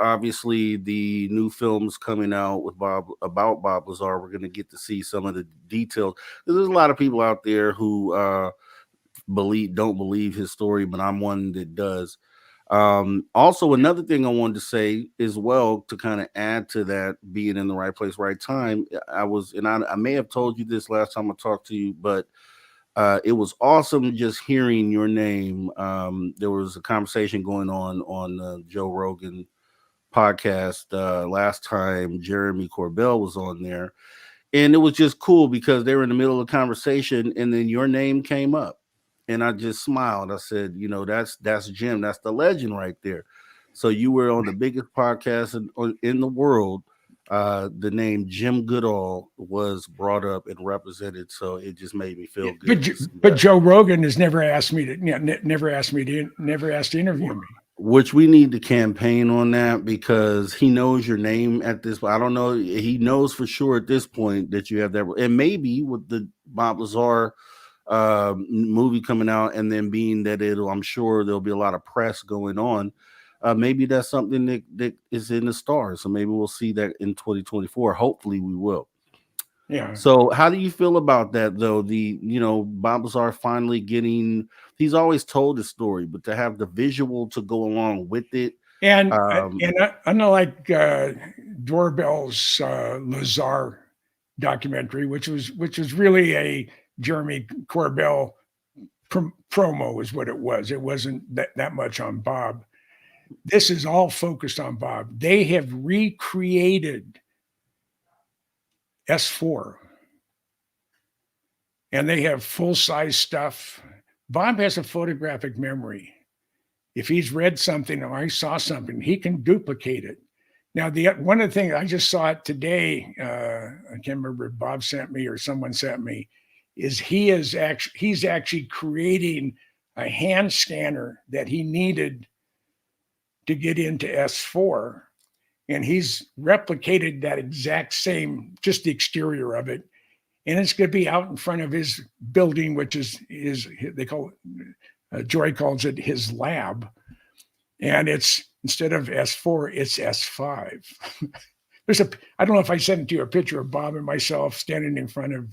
obviously the new films coming out about Bob Lazar, we're going to get to see some of the details. There's a lot of people out there who don't believe his story, but I'm one that does. Also, another thing I wanted to say as well, to kind of add to that, being in the right place, right time. I may have told you this last time I talked to you, but it was awesome just hearing your name. There was a conversation going on the Joe Rogan podcast last time Jeremy Corbell was on there, and it was just cool because they were in the middle of a conversation, and then your name came up, and I just smiled. I said, that's Jim, that's the legend right there. So you were on the biggest podcast in the world. The name Jim Goodall was brought up and represented, so it just made me feel good. But Joe Rogan has never asked me to never asked to interview me. Which we need to campaign on that, because he knows your name at this. I don't know. He knows for sure at this point that you have that, and maybe with the Bob Lazar movie coming out, and then being that I'm sure there'll be a lot of press going on. Maybe that's something that is in the stars. So maybe we'll see that in 2024. Hopefully we will. Yeah. So how do you feel about that, though? Bob Lazar finally he's always told the story, but to have the visual to go along with it. And unlike Doorbell's Lazar documentary, which was really a Jeremy Corbell promo, is what it was. It wasn't that much on Bob. This is all focused on Bob. They have recreated S.O.R, and they have full-size stuff. Bob has a photographic memory. If he's read something or I saw something, he can duplicate it. Now, one of the things I just saw it today, I can't remember if Bob sent me or someone sent me, is he's actually creating a hand scanner that he needed to get into S.O.R, and he's replicated that exact same, just the exterior of it. And it's going to be out in front of his building, which is they call it, Joy calls it his lab. And it's, instead of S.O.R, it's S5. I don't know if I sent it to you, a picture of Bob and myself standing in front of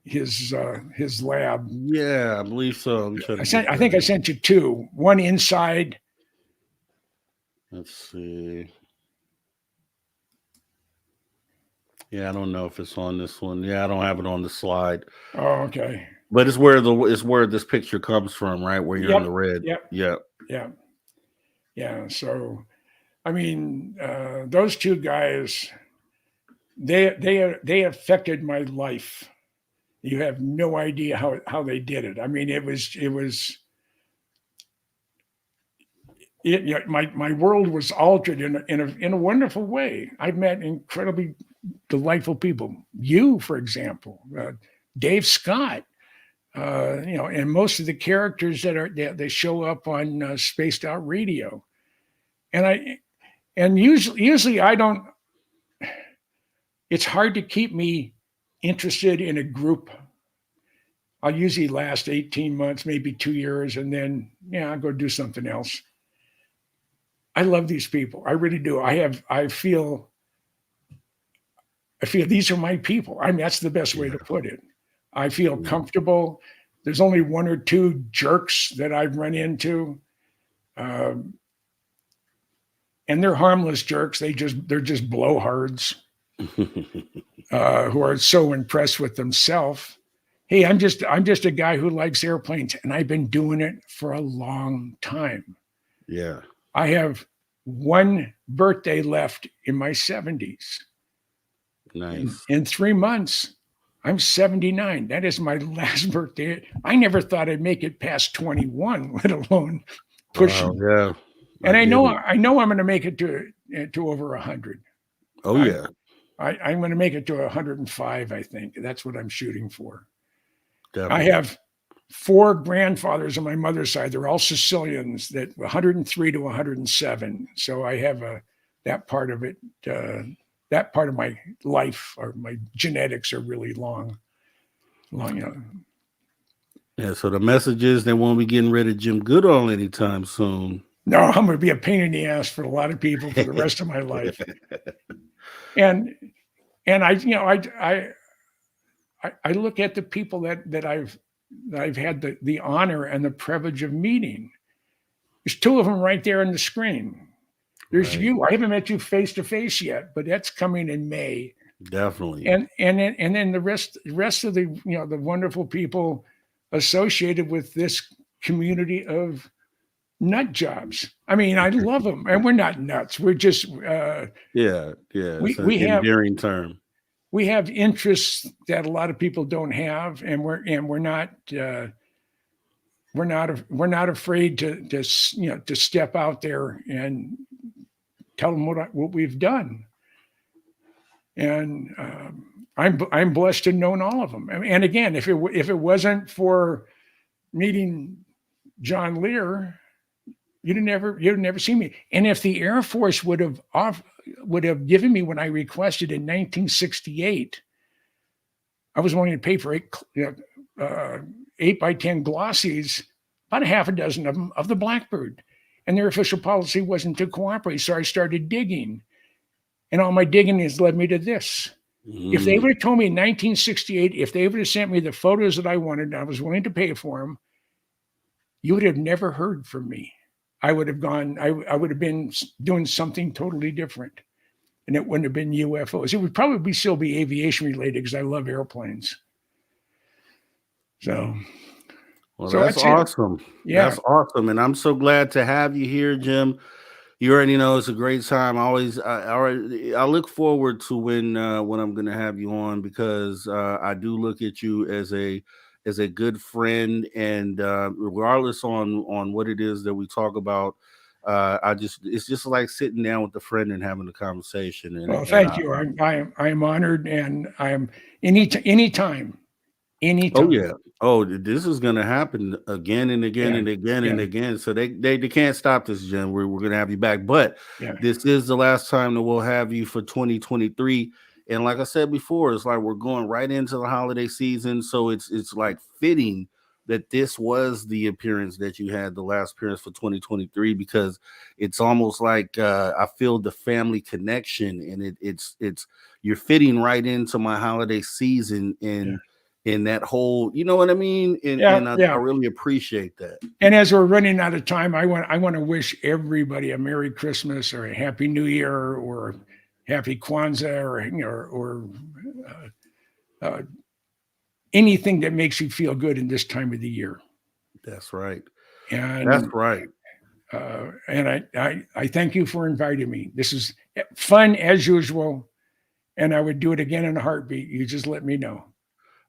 his lab. Yeah, I believe so. I think I sent you two, one inside. Let's see. Yeah, I don't know if it's on this one. Yeah, I don't have it on the slide. Oh, okay. But it's where this picture comes from, right? Where you're in the red. Yeah. So, I mean, those two guys, they affected my life. You have no idea how they did it. I mean, my world was altered in a wonderful way. I've met incredibly delightful people. You, for example, Dave Scott, and most of the characters that show up on Spaced Out Radio, and usually I don't. It's hard to keep me interested in a group. I'll usually last 18 months, maybe 2 years, and then I'll go do something else. I love these people. I really do. I feel these are my people. I mean, that's the best way to put it. I feel comfortable. There's only one or two jerks that I've run into. And they're harmless jerks. They're just blowhards who are so impressed with themselves. Hey, I'm just a guy who likes airplanes, and I've been doing it for a long time. Yeah. I have one birthday left in my 70s. Nice. In 3 months, I'm 79. That is my last birthday. I never thought I'd make it past 21, let alone pushing. Wow, yeah. And I know I'm going to make it to over 100. Oh, yeah. I'm going to make it to 105, I think. That's what I'm shooting for. Definitely. I have 4 grandfathers on my mother's side. They're all Sicilians, that 103 to 107. So I have that part of it. That part of my life, or my genetics, are really long. Yeah. So the message is they won't be getting rid of Jim Goodall anytime soon. No, I'm going to be a pain in the ass for a lot of people for the rest of my life. And I look at the people that I've had the honor and the privilege of meeting. There's two of them right there on the screen. There's Right. you. I haven't met you face to face yet, but that's coming in May. Definitely. And then the rest of the the wonderful people associated with this community of nut jobs. I mean, I love them, and we're not nuts. We're just Yeah. It's an we have endearing term. we have interests that a lot of people don't have, and we're not afraid to step out there and tell them what we've done. And I'm blessed to know all of them. And again, if it wasn't for meeting John Lear, you'd never see me. And if the Air Force would have given me what I requested in 1968, I was willing to pay for 8x10 glossies, about a half a dozen of them, of the Blackbird. And their official policy wasn't to cooperate. So I started digging. And all my digging has led me to this. If they would have told me in 1968, if they would have sent me the photos that I wanted, and I was willing to pay for them, you would have never heard from me. I would have gone, I would have been doing something totally different. And it wouldn't have been UFOs. It would probably still be aviation related because I love airplanes. So, Well, so that's that's it. awesome. Yeah. That's awesome. And I'm so glad to have you here, Jim. You already know it's a great time. I look forward to when I'm going to have you on, because I do look at you as a good friend, and regardless on what it is that we talk about, it's just like sitting down with a friend and having a conversation. And, Well, thank you. I'm honored, and I'm anytime. Oh yeah. Oh, this is gonna happen again and again Yeah. and again and Yeah. again. So they can't stop this, Jim. We're gonna have you back. But Yeah. this is the last time that we'll have you for 2023. And like I said before, it's like we're going right into the holiday season. So it's like fitting that this was the appearance that you had, the last appearance for 2023, because it's almost like I feel the family connection, and it's you're fitting right into my holiday season, and in that whole, you know what I mean? And I really appreciate that. And as we're running out of time, I want to wish everybody a Merry Christmas or a Happy New Year or Happy Kwanzaa or anything that makes you feel good in this time of the year. That's right. And that's right. And I thank you for inviting me. This is fun as usual, and I would do it again in a heartbeat. You just let me know.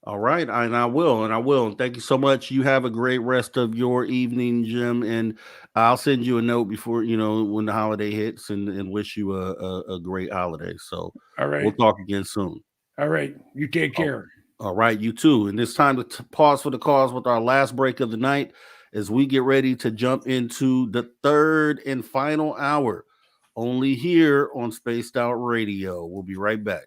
All right, and I will. And thank you so much. You have a great rest of your evening, Jim, and I'll send you a note before, when the holiday hits, and wish you a great holiday. So all right, we'll talk again soon. All right, you take care. All right, you too. And it's time to pause for the cause with our last break of the night as we get ready to jump into the third and final hour, only here on Spaced Out Radio. We'll be right back.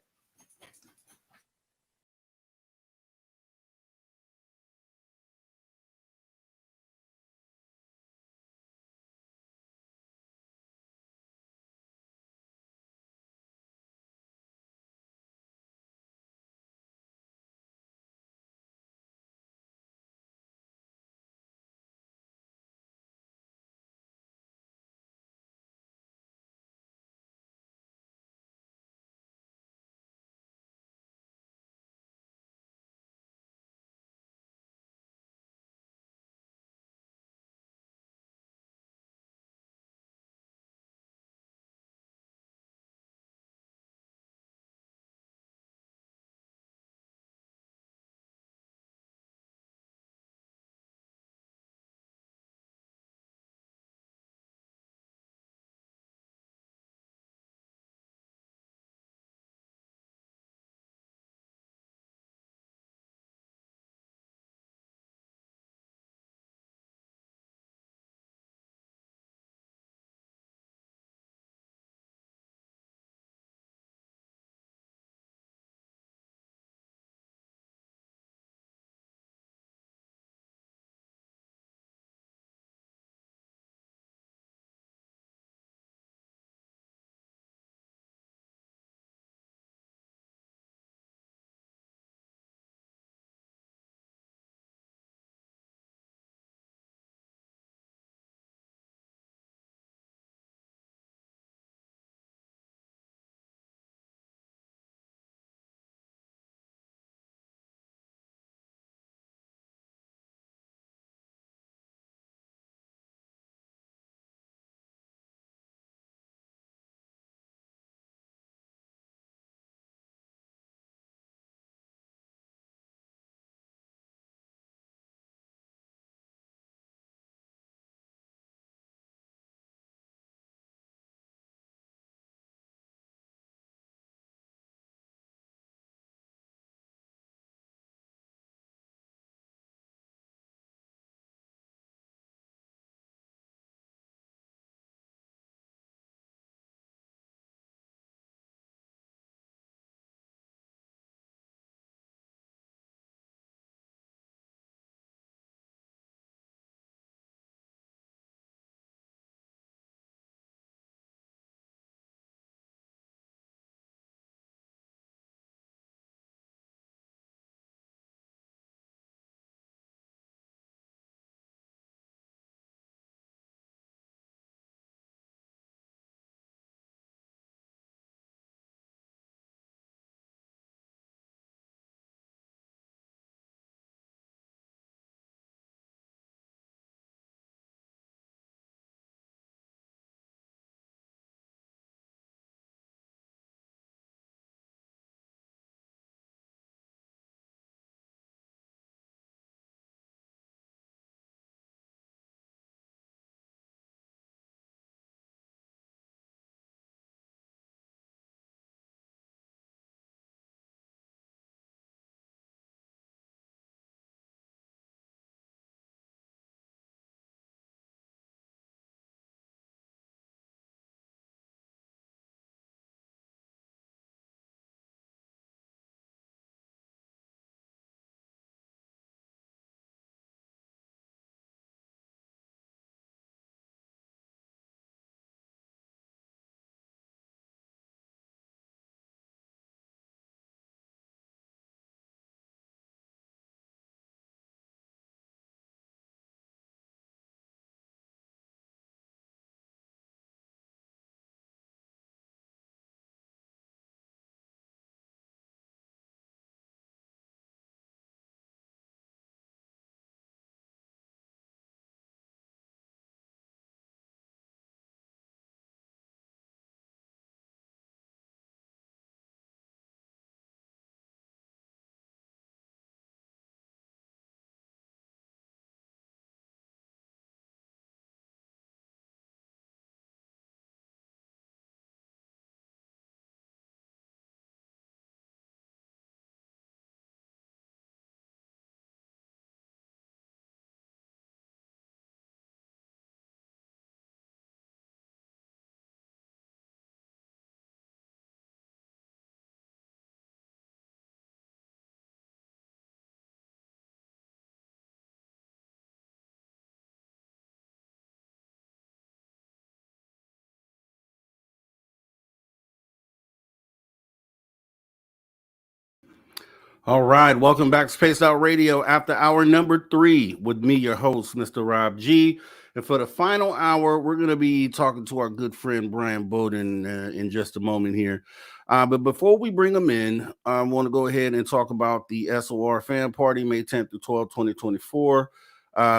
All right, welcome back to Spaced Out Radio after hour number 3 with me, your host, Mr. Rob G. And for the final hour, we're going to be talking to our good friend Brian Bowden in just a moment here. But before we bring him in, I want to go ahead and talk about the S.O.R fan party, May 10th through 12th, 2024.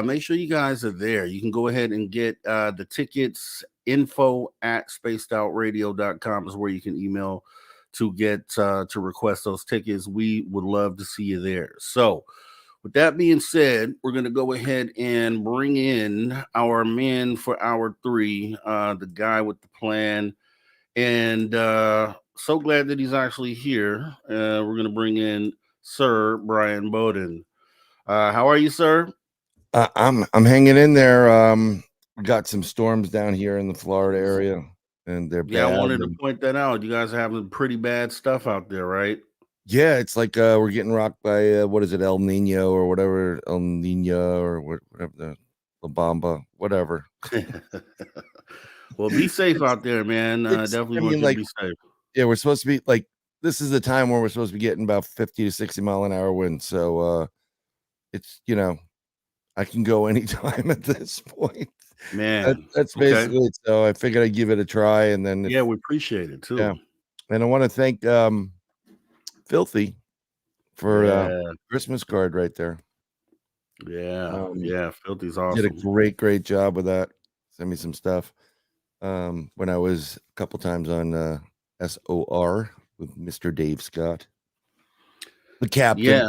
Make sure you guys are there. You can go ahead and get the tickets. info@spacedoutradio.com is where you can email to get to request those tickets. We would love to see you there. So with that being said, we're going to go ahead and bring in our man for hour 3, the guy with the plan. And so glad that he's actually here. We're going to bring in Sir Brian Bowden. How are you, sir? I'm hanging in there. We got some storms down here in the Florida area, and they're Yeah, I bad. wanted to point that out. You guys are having pretty bad stuff out there, right? Yeah, it's like we're getting rocked by what is it, El Nino or whatever, El Nino or whatever, the La Bamba, whatever. Well, be safe out there, man. Definitely want you to be safe. Yeah, we're supposed to be like, this is the time where we're supposed to be getting about 50 to 60 mile an hour winds. So it's, I can go anytime at this point. Man, That's basically it. So I figured I'd give it a try, and then yeah, we appreciate it too. Yeah, and I want to thank Filthy for Christmas card right there. Yeah, Filthy's Did awesome. a great job with that. Send me some stuff. When I was a couple times on S.O.R with Mr. Dave Scott, the captain. Yeah,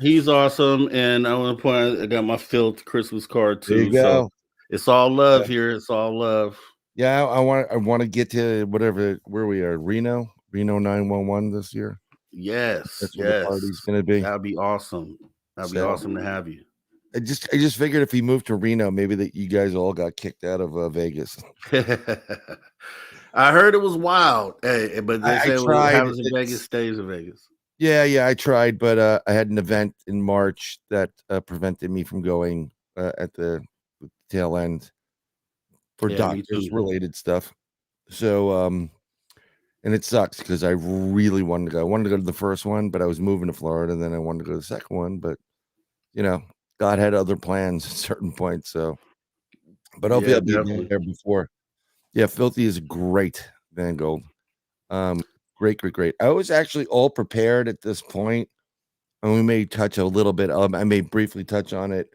he's awesome, and I want to point out I got my Filth Christmas card too. There you go. So it's all love here. It's all love. Yeah, I want to get to where we are, Reno 911 this year. Yes, That's where the party's gonna be. That'd be awesome. That'd be awesome to have you. I just figured if he moved to Reno, maybe that you guys all got kicked out of Vegas. I heard it was wild, but they say what happens in Vegas stays in Vegas. Yeah, I tried, but I had an event in March that prevented me from going at the tail end for doctors related stuff. So and it sucks because I really wanted to go. I wanted to go to the first one, but I was moving to Florida, and then I wanted to go to the second one, but God had other plans at certain points. So, but hopefully I'll be there before. Yeah, Filthy is great, Van Gold. Great. I was actually all prepared at this point, and we may touch a little bit. I may briefly touch on it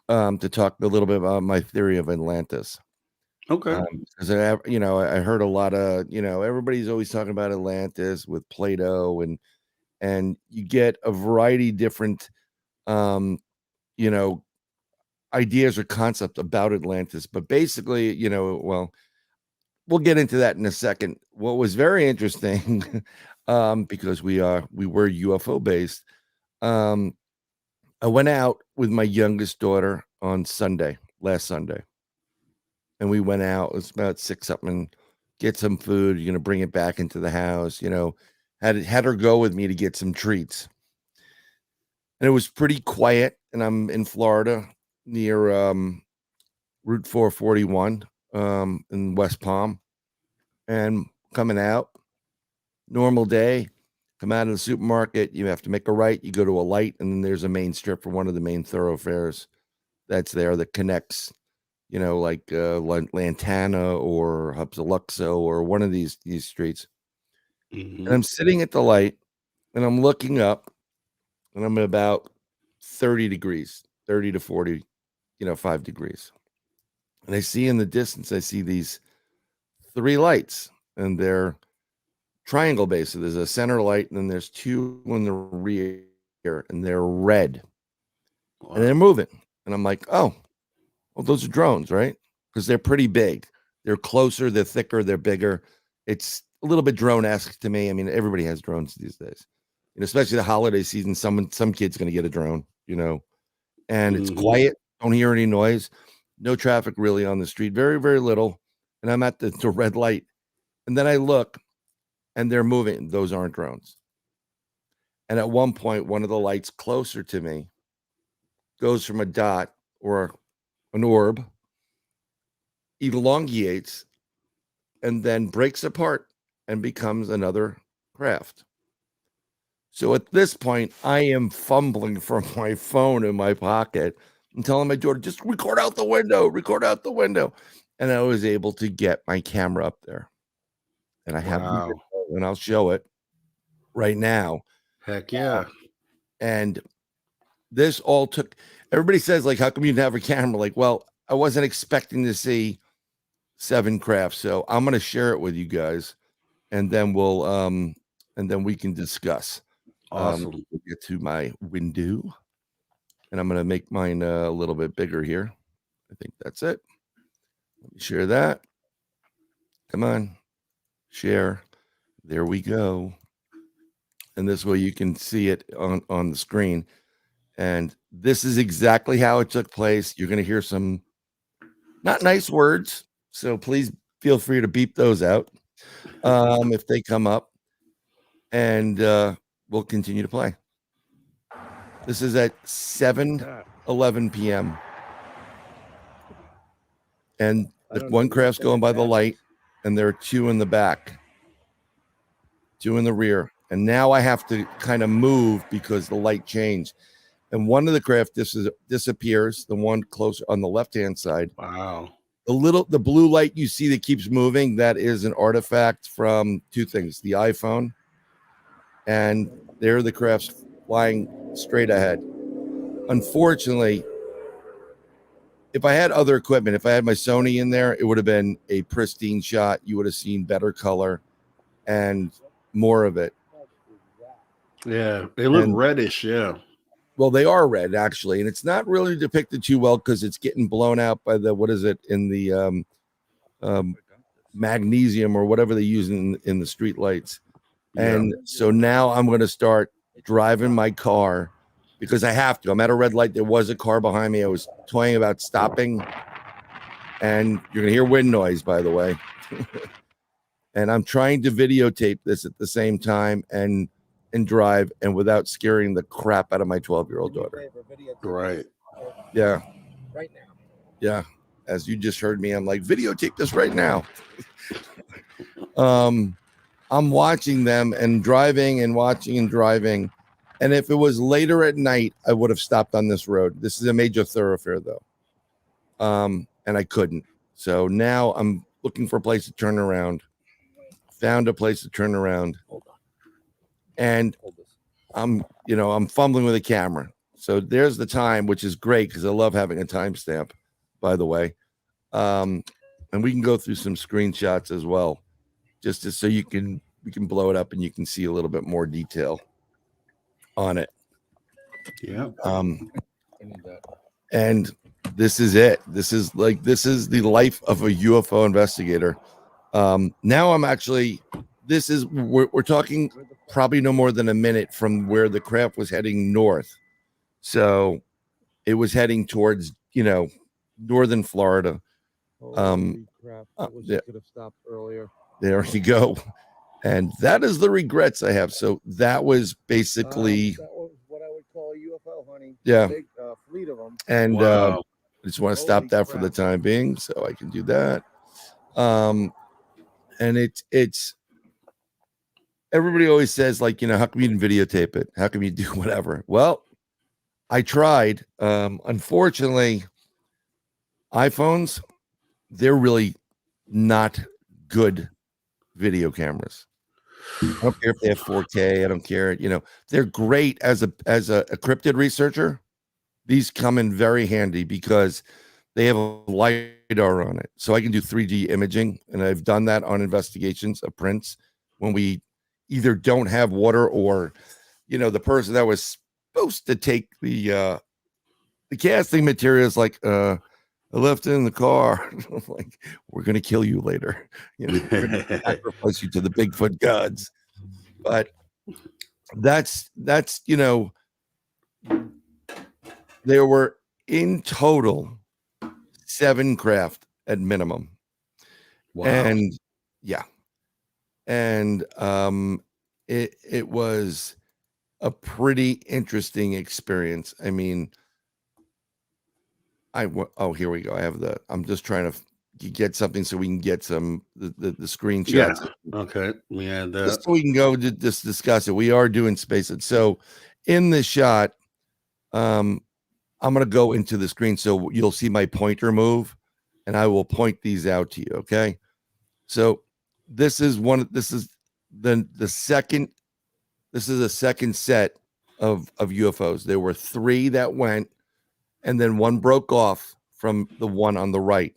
to talk a little bit about my theory of Atlantis. Okay. Because I heard a lot of everybody's always talking about Atlantis with Plato, and you get a variety of different ideas or concept about Atlantis, but basically, well, we'll get into that in a second. What was very interesting, because we were UFO based. I went out with my youngest daughter on last Sunday, and we went out. It was about 6 something. Get some food. You're gonna bring it back into the house. Had her go with me to get some treats, and it was pretty quiet. And I'm in Florida near Route 441 in West Palm, and coming out, normal day, come out of the supermarket, you have to make a right, you go to a light, and then there's a main strip for one of the main thoroughfares that's there that connects, like Lantana or Hubsaluxo or one of these streets. And I'm sitting at the light, and I'm looking up, and I'm at about 30 to 40, 5 degrees. And I see in the distance, I see these 3 lights, and they're triangle based. So there's a center light, and then there's 2 in the rear, and they're red. Wow. And they're moving. And I'm like, oh, well, those are drones, right? Because they're pretty big. They're closer, they're thicker, they're bigger. It's a little bit drone-esque to me. I mean, everybody has drones these days. Especially the holiday season, some kid's gonna get a drone, and it's quiet, don't hear any noise, no traffic really on the street, very, very little. And I'm at the red light. And then I look, and they're moving. Those aren't drones. And at one point, one of the lights closer to me goes from a dot or an orb, elongates, and then breaks apart and becomes another craft. So at this point, I am fumbling for my phone in my pocket and telling my daughter, just record out the window, record out the window. And I was able to get my camera up there. And I have the Wow. video, and I'll show it right now. Heck yeah. And this all took, everybody says, like, how come you didn't have a camera? Like, well, I wasn't expecting to see 7 crafts. So I'm going to share it with you guys, and then we can discuss. Awesome. We'll get to my window, and I'm going to make mine a little bit bigger here. I think that's it. Let me share that. Come on, share. There we go. And this way you can see it on the screen. And this is exactly how it took place. You're going to hear some not nice words, so please feel free to beep those out if they come up. And we'll continue to play. This is at 7:11 p.m. And the one craft's going by the light, and there are 2 in the back, 2 in the rear. And now I have to kind of move because the light changed. And one of the craft disappears, the one closer on the left-hand side. Wow. The blue light you see that keeps moving, that is an artifact from 2 things, the iPhone, and there are the crafts flying straight ahead. Unfortunately, if I had other equipment, if I had my Sony in there, it would have been a pristine shot. You would have seen better color and more of it. Yeah, they look reddish. Yeah. Well, they are red, actually, and it's not really depicted too well because it's getting blown out by the, what is it, in the magnesium or whatever they use in the street lights. And so now I'm going to start driving my car because I have to. I'm at a red light. There was a car behind me. I was toying about stopping, and you're going to hear wind noise, by the way. And I'm trying to videotape this at the same time and drive, and without scaring the crap out of my 12-year-old daughter. Right. Yeah. Right now. Yeah. As you just heard me, I'm like, videotape this right now. I'm watching them and driving and watching and driving. And if it was later at night, I would have stopped on this road. This is a major thoroughfare, though. And I couldn't. So now I'm looking for a place to turn around. Found a place to turn around. And I'm fumbling with a camera. So there's the time, which is great because I love having a timestamp, by the way. And we can go through some screenshots as well, just so we can blow it up and you can see a little bit more detail on it. Yeah. And this is it. This is the life of a UFO investigator. Now I'm actually, we're talking probably no more than a minute from where the craft was heading north. So it was heading towards, northern Florida. Yeah. Could have stopped earlier. There you go. And that is the regrets I have. So that was basically that was what I would call a UFO, honey. Yeah. Big fleet of them. And Wow. I just want to stop that for the time being, so I can do that. And it's everybody always says, like, how come you didn't videotape it? How come you do whatever? Well, I tried. Unfortunately, iPhones, they're really not good video cameras. I don't care if they have 4K. I don't care. They're great as a cryptid researcher. These come in very handy because they have a LiDAR on it. So I can do 3D imaging. And I've done that on investigations of prints when we either don't have water or, the person that was supposed to take the casting materials, like, I left it in the car. I'm like, we're going to kill you later. We're going to sacrifice you to the Bigfoot gods. But that's, there were in total 7 craft at minimum. Wow. And yeah. And it was a pretty interesting experience. I mean, here we go. I'm just trying to get something so we can get some the screenshots. Yeah. Okay. We had that. Just so we can go to just discuss it. We are doing space. So in this shot, I'm going to go into the screen so you'll see my pointer move, and I will point these out to you. Okay. So this is the second. This is a second set of UFOs. There were 3 that went, and then one broke off from the one on the right.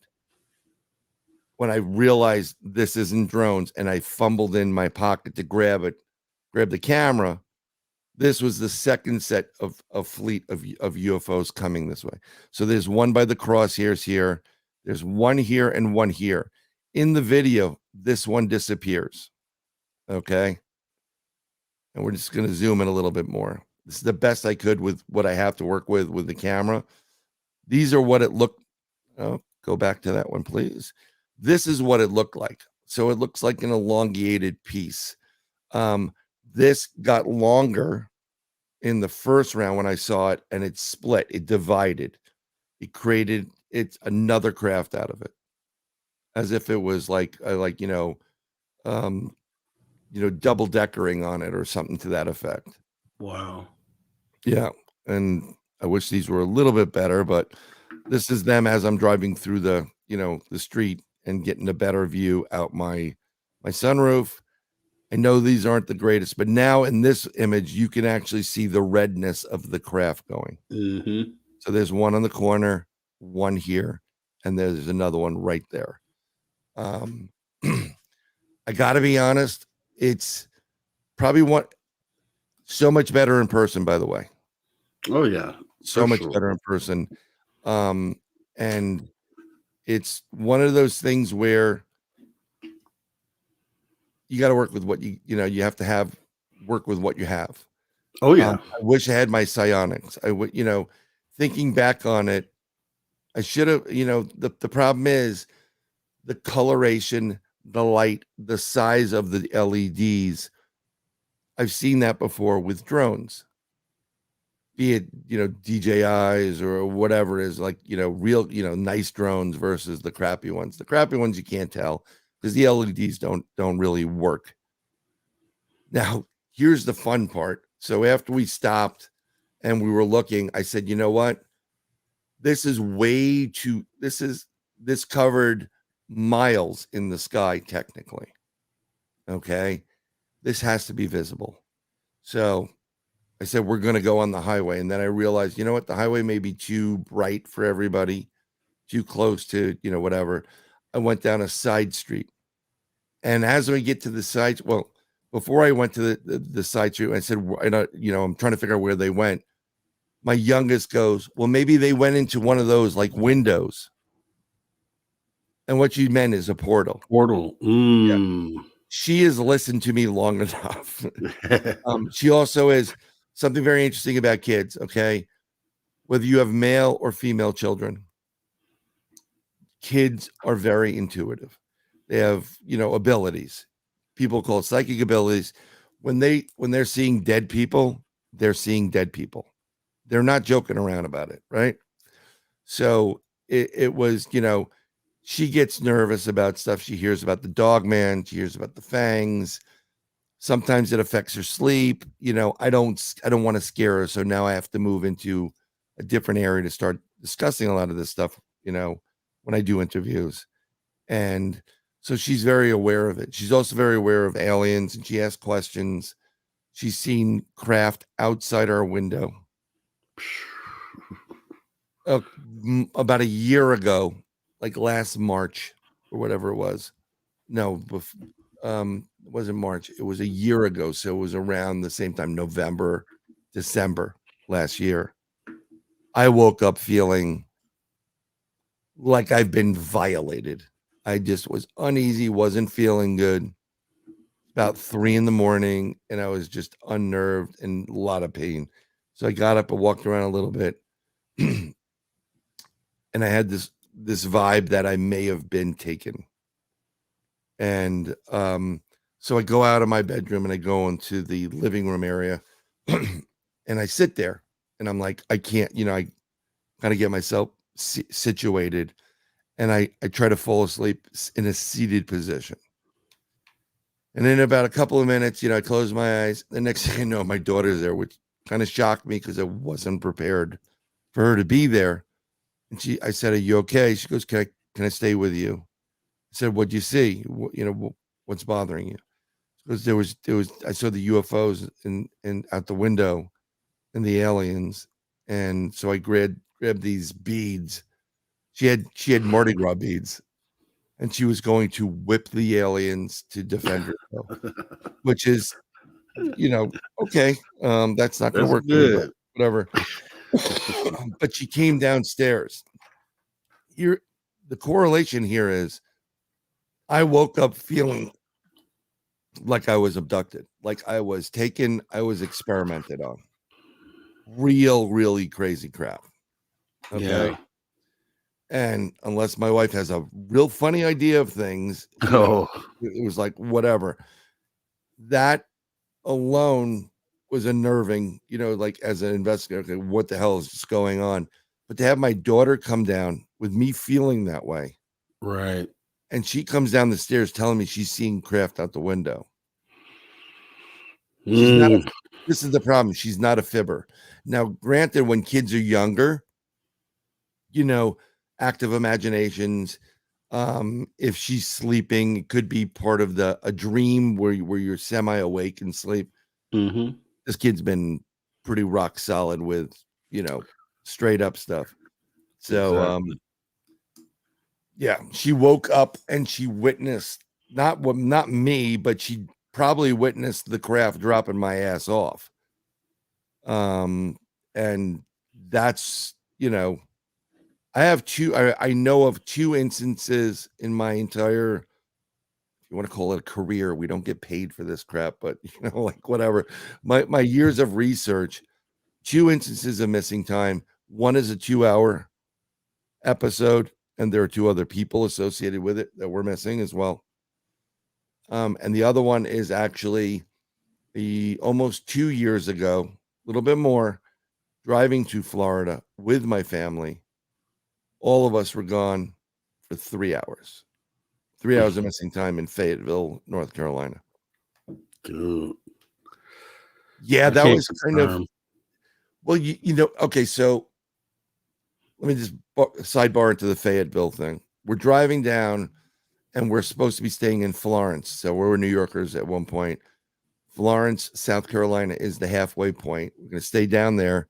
When I realized this isn't drones, and I fumbled in my pocket to grab the camera, this was the second set of fleet of UFOs coming this way. So there's one by the crosshairs here. There's one here and one here. In the video, this one disappears. Okay. And we're just going to zoom in a little bit more. This is the best I could with what I have to work with the camera. These are what it looked. Oh, go back to that one, please. This is what it looked like. So it looks like an elongated piece. This got longer in the first round when I saw it, and it split. It divided. It created another craft out of it, as if it was double deckering on it or something to that effect. Wow. Yeah. And I wish these were a little bit better, but this is them as I'm driving through the street and getting a better view out my sunroof. I know these aren't the greatest, but now in this image, you can actually see the redness of the craft going. Mm-hmm. So there's one on the corner, one here, and there's another one right there. I got to be honest, it's probably so much better in person, by the way. Oh, yeah. So much better in person. And it's one of those things where you got to work with what you have to work with what you have. Oh, yeah. I wish I had my psionics. I would, thinking back on it, I should have, the problem is the coloration, the light, the size of the LEDs. I've seen that before with drones, be it, DJIs or whatever it is, like, real, nice drones versus the crappy ones. The crappy ones, you can't tell because the LEDs don't really work. Now, here's the fun part. So after we stopped and we were looking, I said, you know what? This covered miles in the sky, technically. Okay. This has to be visible. So I said, we're going to go on the highway. And then I realized, you know what? The highway may be too bright for everybody, too close to, whatever. I went down a side street. And as we get to the side, well, before I went to the side street, I said, I'm trying to figure out where they went. My youngest goes, well, maybe they went into one of those like windows. And what you meant is a portal. Portal. Mm. Yeah. She has listened to me long enough. She also is something very interesting about kids. Okay. Whether you have male or female children, kids are very intuitive. They have, abilities. People call it psychic abilities. When they're seeing dead people, they're seeing dead people. They're not joking around about it. Right. So it was, she gets nervous about stuff. She hears about the dog man. She hears about the fangs. Sometimes it affects her sleep. I don't want to scare her. So now I have to move into a different area to start discussing a lot of this stuff, when I do interviews. And so she's very aware of it. She's also very aware of aliens, and she asks questions. She's seen craft outside our window. About a year ago, like last March or whatever it was. No, it wasn't March. It was a year ago. So it was around the same time, November, December last year. I woke up feeling like I've been violated. I just was uneasy, wasn't feeling good. About 3 a.m, and I was just unnerved and a lot of pain. So I got up and walked around a little bit. And I had this vibe that I may have been taken. And so I go out of my bedroom and I go into the living room area and I sit there and I'm like, I can't, I kind of get myself situated. and I try to fall asleep in a seated position. And in about a couple of minutes, I close my eyes. The next thing I know, my daughter's there, which kind of shocked me because I wasn't prepared for her to be there. And I said, "Are you okay?" She goes, "Can I stay with you?" I said, "What'd you see? What's bothering you?" Because there was I saw the UFOs in out the window and the aliens. And so I grabbed these beads. She had Mardi Gras beads, and she was going to whip the aliens to defend herself, which is, okay. That's not going to That's work for me, but good. whatever. But she came downstairs. Here, the correlation here is I woke up feeling like I was abducted, like I was taken, I was experimented on. Really crazy crap. Okay. Yeah. And unless my wife has a real funny idea of things, Oh, it was like, whatever. That alone was unnerving, like as an investigator, okay, what the hell is going on? But to have my daughter come down with me feeling that way, right. and she comes down the stairs telling me she's seeing craft out the window. She's not Mm. this is the problem. She's not a fibber. Now, granted, when kids are younger, active imaginations. If she's sleeping, it could be part of a dream where you're semi-awake and sleep. Mm-hmm. This kid's been pretty rock solid with, straight up stuff. So, Exactly. yeah, she woke up and she witnessed not me, but she probably witnessed the craft dropping my ass off. And that's, I have I know of two instances in my entire, if you want to call it a career, we don't get paid for this crap, but like whatever. My years of research, two instances of missing time. One is a 2-hour episode, and there are two other people associated with it that were missing as well. And the other one is actually almost 2 years ago, a little bit more, driving to Florida with my family. All of us were gone for 3 hours. 3 hours of missing time in Fayetteville, North Carolina. Dude. Yeah, I that can't was kind of, confirm. well, okay, so let me just sidebar into the Fayetteville thing. We're driving down and we're supposed to be staying in Florence. So we were New Yorkers at one point. Florence, South Carolina is the halfway point. We're going to stay down there.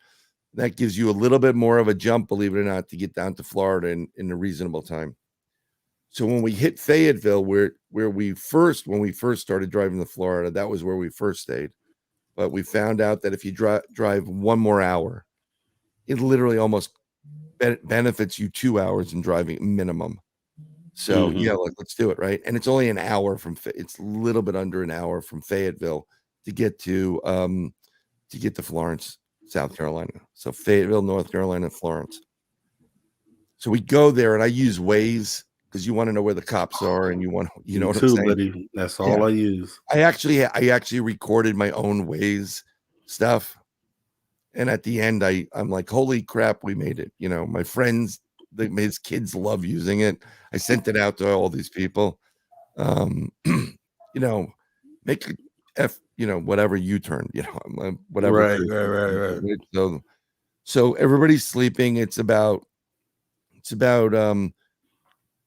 That gives you a little bit more of a jump, believe it or not, to get down to Florida in a reasonable time. So when we hit Fayetteville, when we first started driving to Florida, that was where we first stayed. But we found out that if you drive one more hour, it literally almost benefits you 2 hours in driving minimum. So yeah, let's do it, right? And it's only an hour it's a little bit under an hour from Fayetteville to get to Florence, South Carolina. So Fayetteville, North Carolina, Florence. So we go there, and I use Waze because you want to know where the cops are, and you know what I'm saying, buddy. That's all I use. I actually recorded my own Waze stuff, and at the end, I'm like, holy crap, we made it! My friends, his kids love using it. I sent it out to all these people. Make whatever U-turn, whatever. Right. So everybody's sleeping. It's about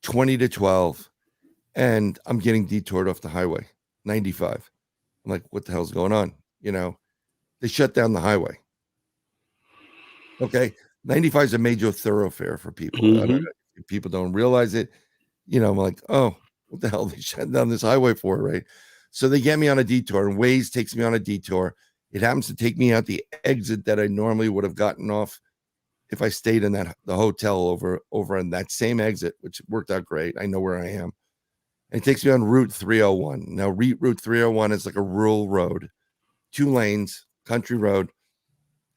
20 to 12, and I'm getting detoured off the highway 95. I'm like, what the hell's going on? They shut down the highway. Okay, 95 is a major thoroughfare for people. I don't know if people don't realize it. I'm like, oh, what the hell? They shut down this highway for, right? So they get me on a detour, and Waze takes me on a detour. It happens to take me out the exit that I normally would have gotten off if I stayed in the hotel over on that same exit, which worked out great. I know where I am. And it takes me on Route 301. Now, Route 301 is like a rural road, 2 lanes, country road,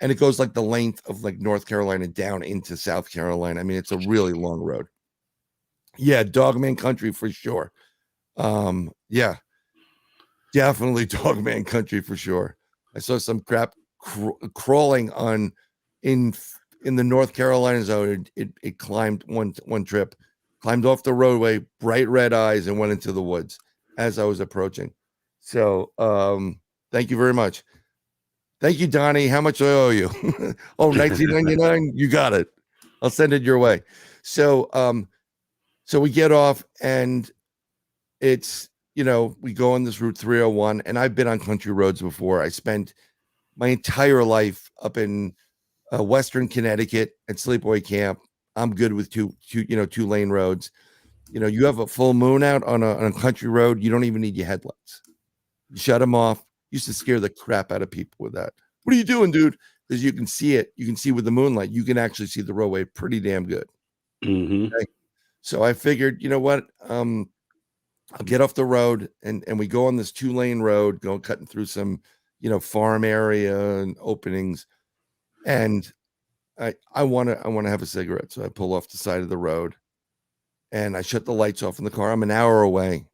and it goes like the length of like North Carolina down into South Carolina. I mean, it's a really long road. Yeah, dogman country for sure. Yeah, definitely dogman country for sure. I saw some crap crawling in the North Carolina zone. It climbed one trip, climbed off the roadway, bright red eyes, and went into the woods as I was approaching. So thank you very much. Thank you, Donnie. How much I owe you? Oh, $19.99. You got it. I'll send it your way. So so we get off, and it's, we go on this Route 301, and I've been on country roads before. I spent my entire life up in Western Connecticut at Sleepaway Camp. I'm good with two lane roads. You have a full moon out on a country road, you don't even need your headlights. You shut them off. Used to scare the crap out of people with that. What are you doing, dude? Because you can see it. You can see with the moonlight. You can actually see the roadway pretty damn good. Mm-hmm. Okay? So I figured, you know what? I'll get off the road, and we go on this 2-lane road, cutting through some, farm area and openings. And I want to have a cigarette. So I pull off the side of the road, and I shut the lights off in the car. I'm an hour away.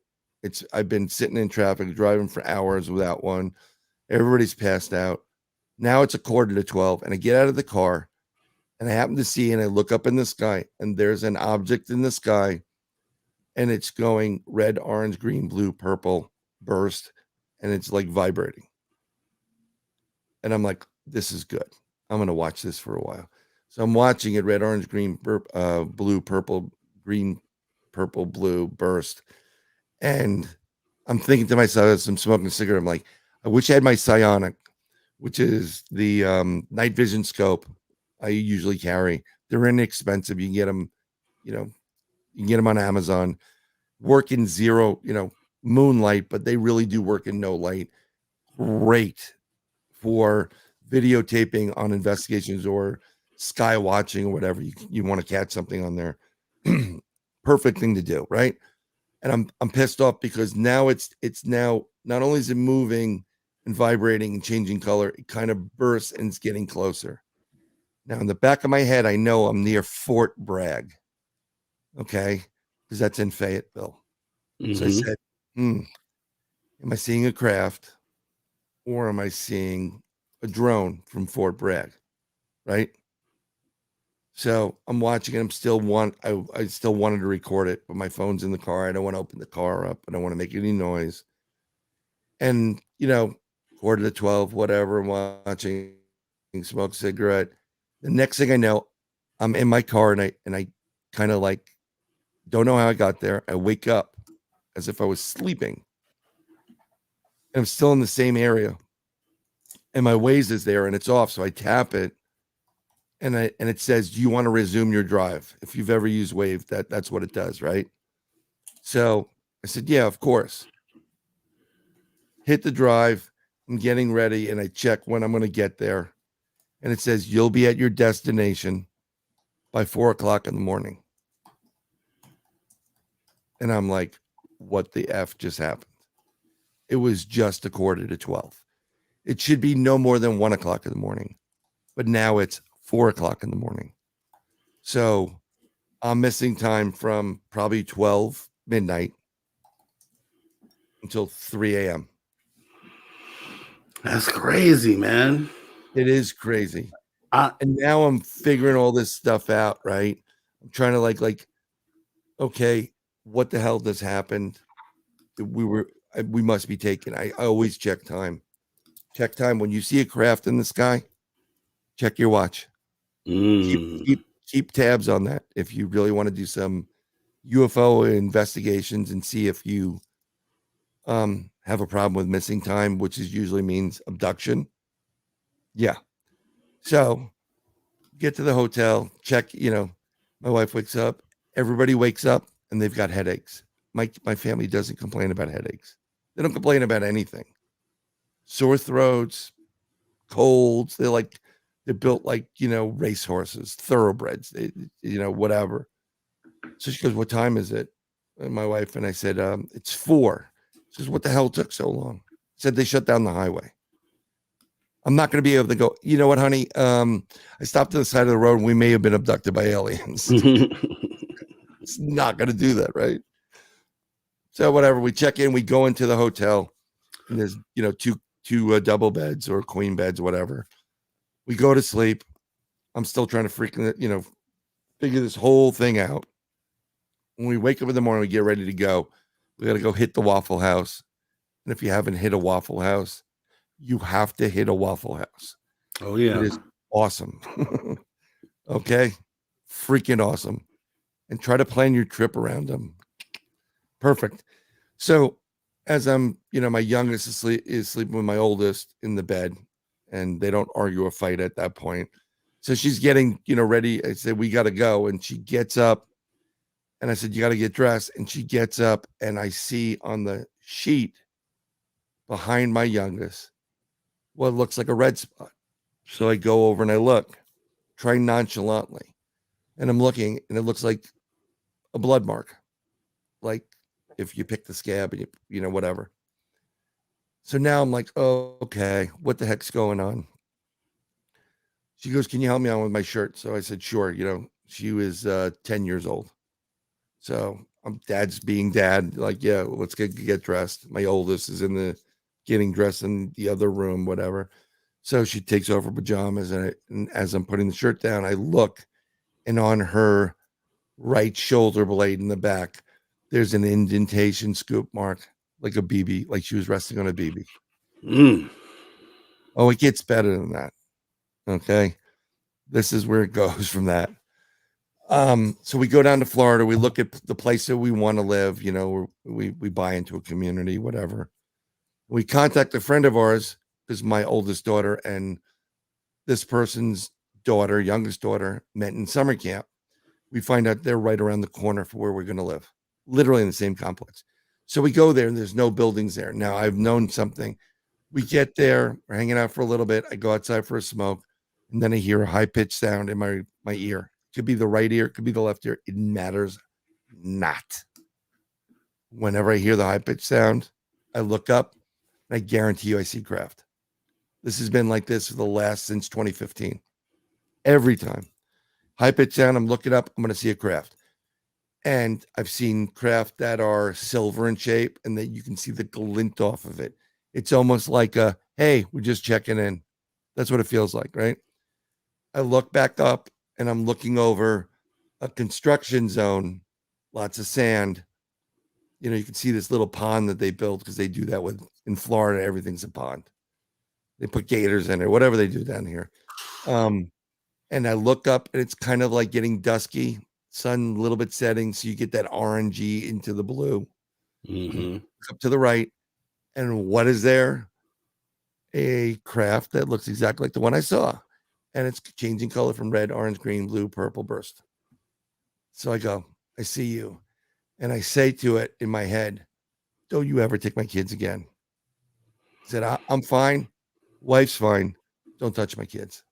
I've been sitting in traffic, driving for hours without one. Everybody's passed out. Now it's 11:45, and I get out of the car, and I happen to see, and I look up in the sky, and there's an object in the sky, and it's going red, orange, green, blue, purple, burst, and it's like vibrating. And I'm like, this is good. I'm going to watch this for a while. So I'm watching it, red, orange, green, blue, purple, green, purple, blue, burst. And I'm thinking to myself, as I'm smoking a cigarette, I'm like, I wish I had my psionic, which is the night vision scope I usually carry. They're inexpensive. You can get them, you can get them on Amazon. Work in zero, moonlight, but they really do work in no light. Great for videotaping on investigations or sky watching or whatever. You want to catch something on there. Perfect thing to do, right? And I'm pissed off because now it's now not only is it moving and vibrating and changing color, it kind of bursts and it's getting closer. Now in the back of my head, I know I'm near Fort Bragg. Okay, because that's in Fayetteville. Mm-hmm. So I said, am I seeing a craft, or am I seeing a drone from Fort Bragg? Right. So I'm watching it. I still wanted to record it, but my phone's in the car. I don't want to open the car up. I don't want to make any noise. And 11:45, whatever, I'm watching, smoke a cigarette. The next thing I know, I'm in my car, and I kind of like don't know how I got there. I wake up as if I was sleeping. And I'm still in the same area. And my Waze is there and it's off. So I tap it, and it says, do you want to resume your drive? If you've ever used Wave, that's what it does, right? So I said, yeah, of course. Hit the drive. I'm getting ready, and I check when I'm going to get there. And it says, you'll be at your destination by 4:00 in the morning. And I'm like, what the F just happened? It was just 11:45. It should be no more than 1:00 in the morning, but now it's 4:00 in the morning. So I'm missing time from probably 12 midnight until 3 a.m. That's crazy, man. It is crazy. And now I'm figuring all this stuff out, right? I'm trying to like, okay, what the hell just happened? We must be taken. I always check time. Check time. When you see a craft in the sky, check your watch. Keep tabs on that if you really want to do some UFO investigations and see if you have a problem with missing time, which usually means abduction. Yeah. So get to the hotel, check, my wife wakes up, everybody wakes up, and they've got headaches. My family doesn't complain about headaches. They don't complain about anything. Sore throats, colds. They're built like, racehorses, thoroughbreds, whatever. So she goes, what time is it? And my wife and I said, it's 4. She says, what the hell took so long? Said they shut down the highway. I'm not going to be able to go, you know what, honey? I stopped to the side of the road and we may have been abducted by aliens. It's not going to do that, right? So whatever, we check in, we go into the hotel, and there's, two double beds or queen beds, whatever. We go to sleep. I'm still trying to figure this whole thing out. when we wake up in the morning, we get ready to go. We got to go hit the Waffle House. And if you haven't hit a Waffle House, you have to hit a Waffle House. Oh, It yeah. is awesome. Okay. Freaking awesome. And try to plan your trip around them. Perfect. So as I'm, my youngest is sleeping with my oldest in the bed, and they don't argue or fight at that point. So she's getting, ready. I said, we got to go. And she gets up, and I said, you got to get dressed. And she gets up, and I see on the sheet behind my youngest what looks like a red spot. So I go over and I look, try nonchalantly, and I'm looking, and it looks like a blood mark, like if you pick the scab and whatever. So now I'm like, oh, okay, what the heck's going on? She goes, can you help me out with my shirt? So I said, sure. She was 10 years old. So dad's being dad, like, yeah, let's get dressed. My oldest is getting dressed in the other room, whatever. So she takes off her pajamas, and as I'm putting the shirt down, I look, and on her right shoulder blade in the back, there's an indentation scoop mark, like a BB, like she was resting on a BB. Oh, it gets better than that. Okay. This is where it goes from that. So we go down to Florida. We look at the place that we want to live. We buy into a community, whatever. We contact a friend of ours, because my oldest daughter and this person's daughter, youngest daughter, met in summer camp. We find out they're right around the corner for where we're going to live, literally in the same complex. So we go there, and there's no buildings there. Now, I've known something. We get there, we're hanging out for a little bit. I go outside for a smoke, and then I hear a high-pitched sound in my ear. It could be the right ear, it could be the left ear. It matters not. Whenever I hear the high-pitched sound, I look up, and I guarantee you I see craft. This has been like this since 2015. Every time. High-pitched sound, I'm looking up, I'm going to see a craft. And I've seen craft that are silver in shape, and that you can see the glint off of it. It's almost like hey, we're just checking in. That's what it feels like, right? I look back up, and I'm looking over a construction zone, lots of sand. You can see this little pond that they built, because they do that in Florida. Everything's a pond. They put gators in it, whatever they do down here. And I look up, and it's kind of like getting dusky, sun a little bit setting, so you get that orangey into the blue. Up to the right, and what is there? A craft that looks exactly like the one I saw, and it's changing color from red, orange, green, blue, purple burst. So I go, I see you, and I say to it in my head, don't you ever take my kids again. I said, I'm fine. Wife's fine. Don't touch my kids.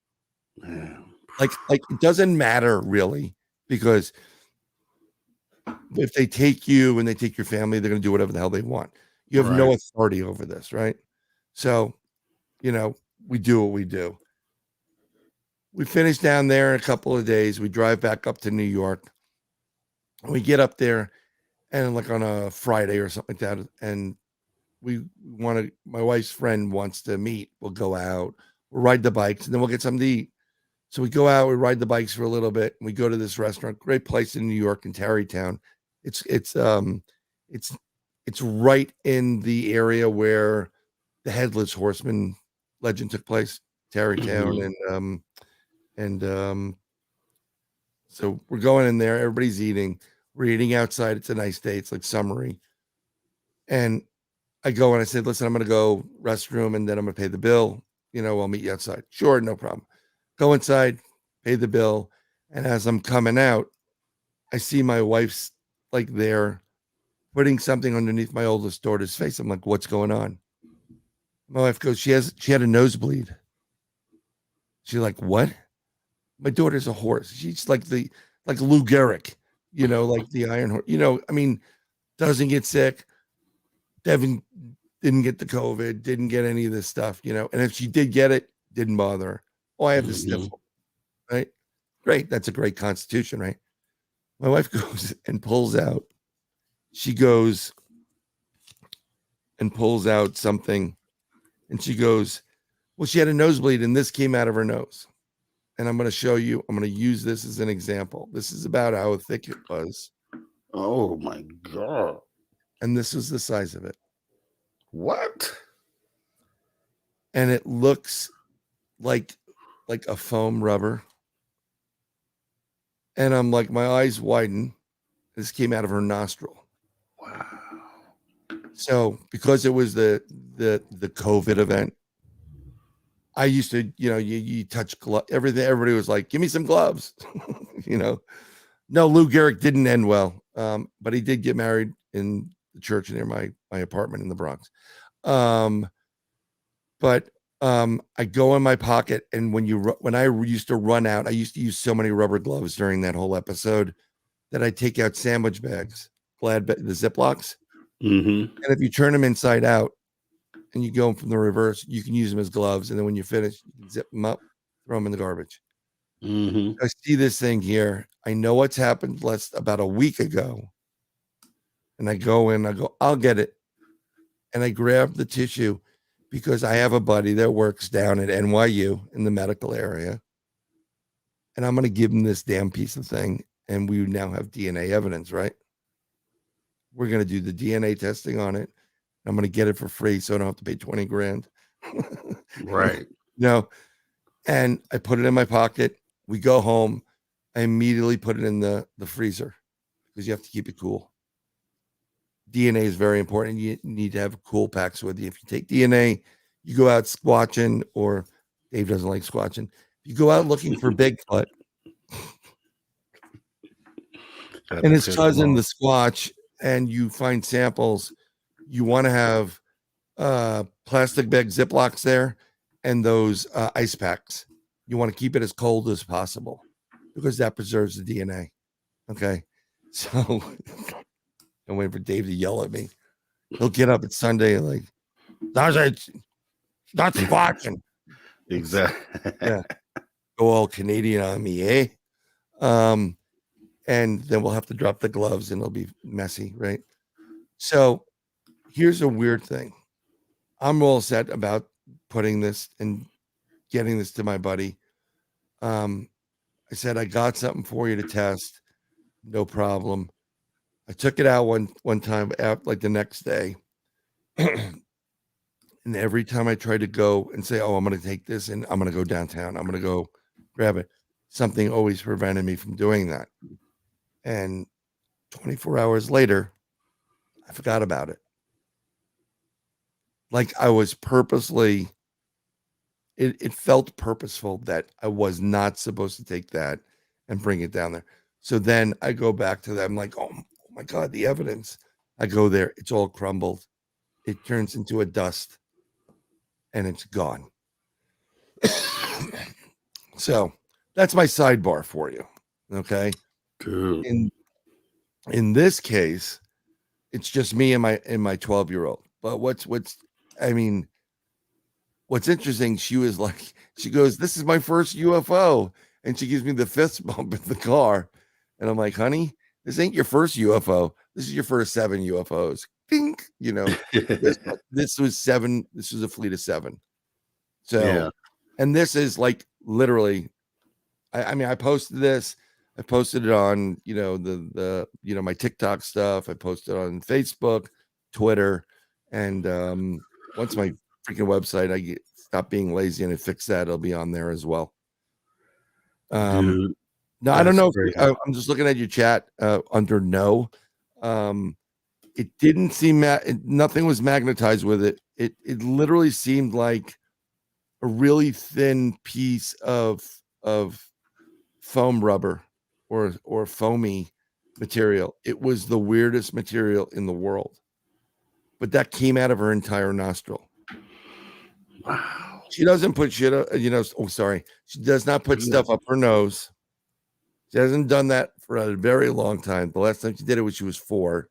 Like it doesn't matter really, because if they take you and they take your family, they're going to do whatever the hell they want. You have no authority over this, right? So, we do what we do. We finish down there in a couple of days. We drive back up to New York. We get up there, and like on a Friday or something like that, and my wife's friend wants to meet. We'll go out, we'll ride the bikes, and then we'll get something to eat. So we go out, we ride the bikes for a little bit, and we go to this restaurant, great place in New York, in Tarrytown. It's right in the area where the Headless Horseman legend took place, Tarrytown, and so we're going in there. Everybody's eating. We're eating outside. It's a nice day. It's like summery, and I go and I said, listen, I'm going to go restroom, and then I'm going to pay the bill. I'll meet you outside. Sure, no problem. Go inside, pay the bill. And as I'm coming out, I see my wife's like there putting something underneath my oldest daughter's face. I'm like, what's going on? My wife goes, she had a nosebleed. She's like, what? My daughter's a horse. She's like Lou Gehrig, like the Iron Horse, doesn't get sick. Devin didn't get the COVID, didn't get any of this stuff, and if she did get it, didn't bother her. Oh, I have the sniffle, right? Great. That's a great constitution, right? My wife goes and pulls out. She goes and pulls out something, and she goes, well, she had a nosebleed, and this came out of her nose. And I'm going to show you, I'm going to use this as an example. This is about how thick it was. Oh my God. And this is the size of it. What? And it looks like a foam rubber. And I'm like, my eyes widen. This came out of her nostril. Wow. So because it was the COVID event, I used to, you touch everything. Everybody was like, give me some gloves. No, Lou Gehrig didn't end well. But he did get married in the church near my apartment in the Bronx. But I go in my pocket, and when I used to run out, I used to use so many rubber gloves during that whole episode that I take out sandwich bags, the Ziplocs. Mm-hmm. And if you turn them inside out and you go from the reverse, you can use them as gloves. And then when you finish, you can zip them up, throw them in the garbage. Mm-hmm. I see this thing here. I know what's happened about a week ago. And I go in, I go, I'll get it. And I grab the tissue because I have a buddy that works down at NYU in the medical area. And I'm going to give him this damn piece of thing. And we now have DNA evidence, right? We're going to do the DNA testing on it. I'm going to get it for free so I don't have to pay 20 grand. Right. And I put it in my pocket. We go home. I immediately put it in the freezer because you have to keep it cool. DNA is very important. You need to have cool packs with you. If you take DNA, you go out squatching, or Dave doesn't like squatching. If you go out looking for Bigfoot and his cousin, the Squatch, and you find samples, you want to have plastic bag Ziplocs there and those ice packs. You want to keep it as cold as possible because that preserves the DNA. Okay. So I'm waiting for Dave to yell at me. He'll get up at Sunday like, that's not squatching. Exactly. Yeah. Go all Canadian on me, eh? And then we'll have to drop the gloves and it'll be messy, right? So here's a weird thing. I'm all set about putting this and getting this to my buddy. I said, I got something for you to test. No problem. I took it out one time like the next day. And every time I tried to go and say, oh, I'm going to take this and I'm going to go downtown, I'm going to go grab it, something always prevented me from doing that. And 24 hours later, I forgot about it. Like I was purposely, it felt purposeful that I was not supposed to take that and bring it down there. So then I go back to them like, oh my God, the evidence. I go there, it's all crumbled. It turns into a dust and it's gone. So that's my sidebar for you. Okay. Dude. In this case, it's just me and my 12-year-old. But what's interesting, she goes, this is my first UFO. And she gives me the fist bump in the car. And I'm like, honey, this ain't your first UFO. This is your first 7 UFOs. Dink, this was 7. This was a fleet of 7. So, yeah. And this is like literally, I posted this. I posted it on, my TikTok stuff. I posted it on Facebook, Twitter, and once my freaking website, I stop being lazy and I fix that, it'll be on there as well. Dude, no, I don't know. I'm just looking at your chat under no. It didn't seem nothing was magnetized with it. It literally seemed like a really thin piece of foam rubber or foamy material. It was the weirdest material in the world, but that came out of her entire nostril. Wow. She doesn't put shit up, she does not put stuff up her nose. She hasn't done that for a very long time. The last time she did it was she was 4.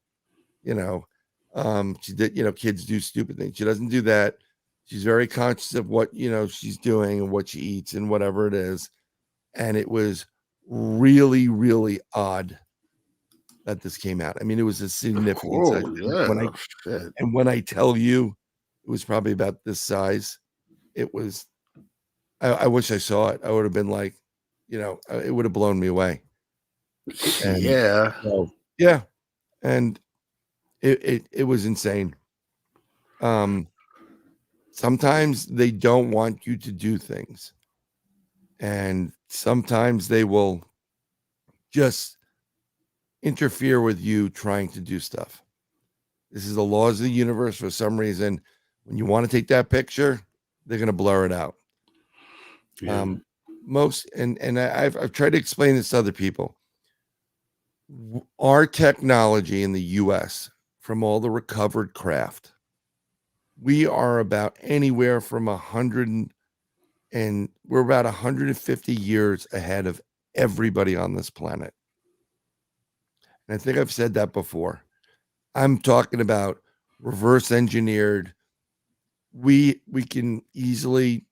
She did, kids do stupid things. She doesn't do that. She's very conscious of what, she's doing and what she eats and whatever it is. And it was really, really odd that this came out. I mean, it was a significant size. Yeah. When I tell you it was probably about this size, it was, I wish I saw it. I would have been like, it would have blown me away. And yeah. So, yeah. and it was insane. Sometimes they don't want you to do things, and sometimes they will just interfere with you trying to do stuff. This is the laws of the universe. For some reason, when you want to take that picture, they're going to blur it out. Yeah. I've tried to explain this to other people. Our technology in the U.S. from all the recovered craft, we are about anywhere from 100 and we're about 150 years ahead of everybody on this planet. And I think I've said that before. I'm talking about reverse engineered. We can easily,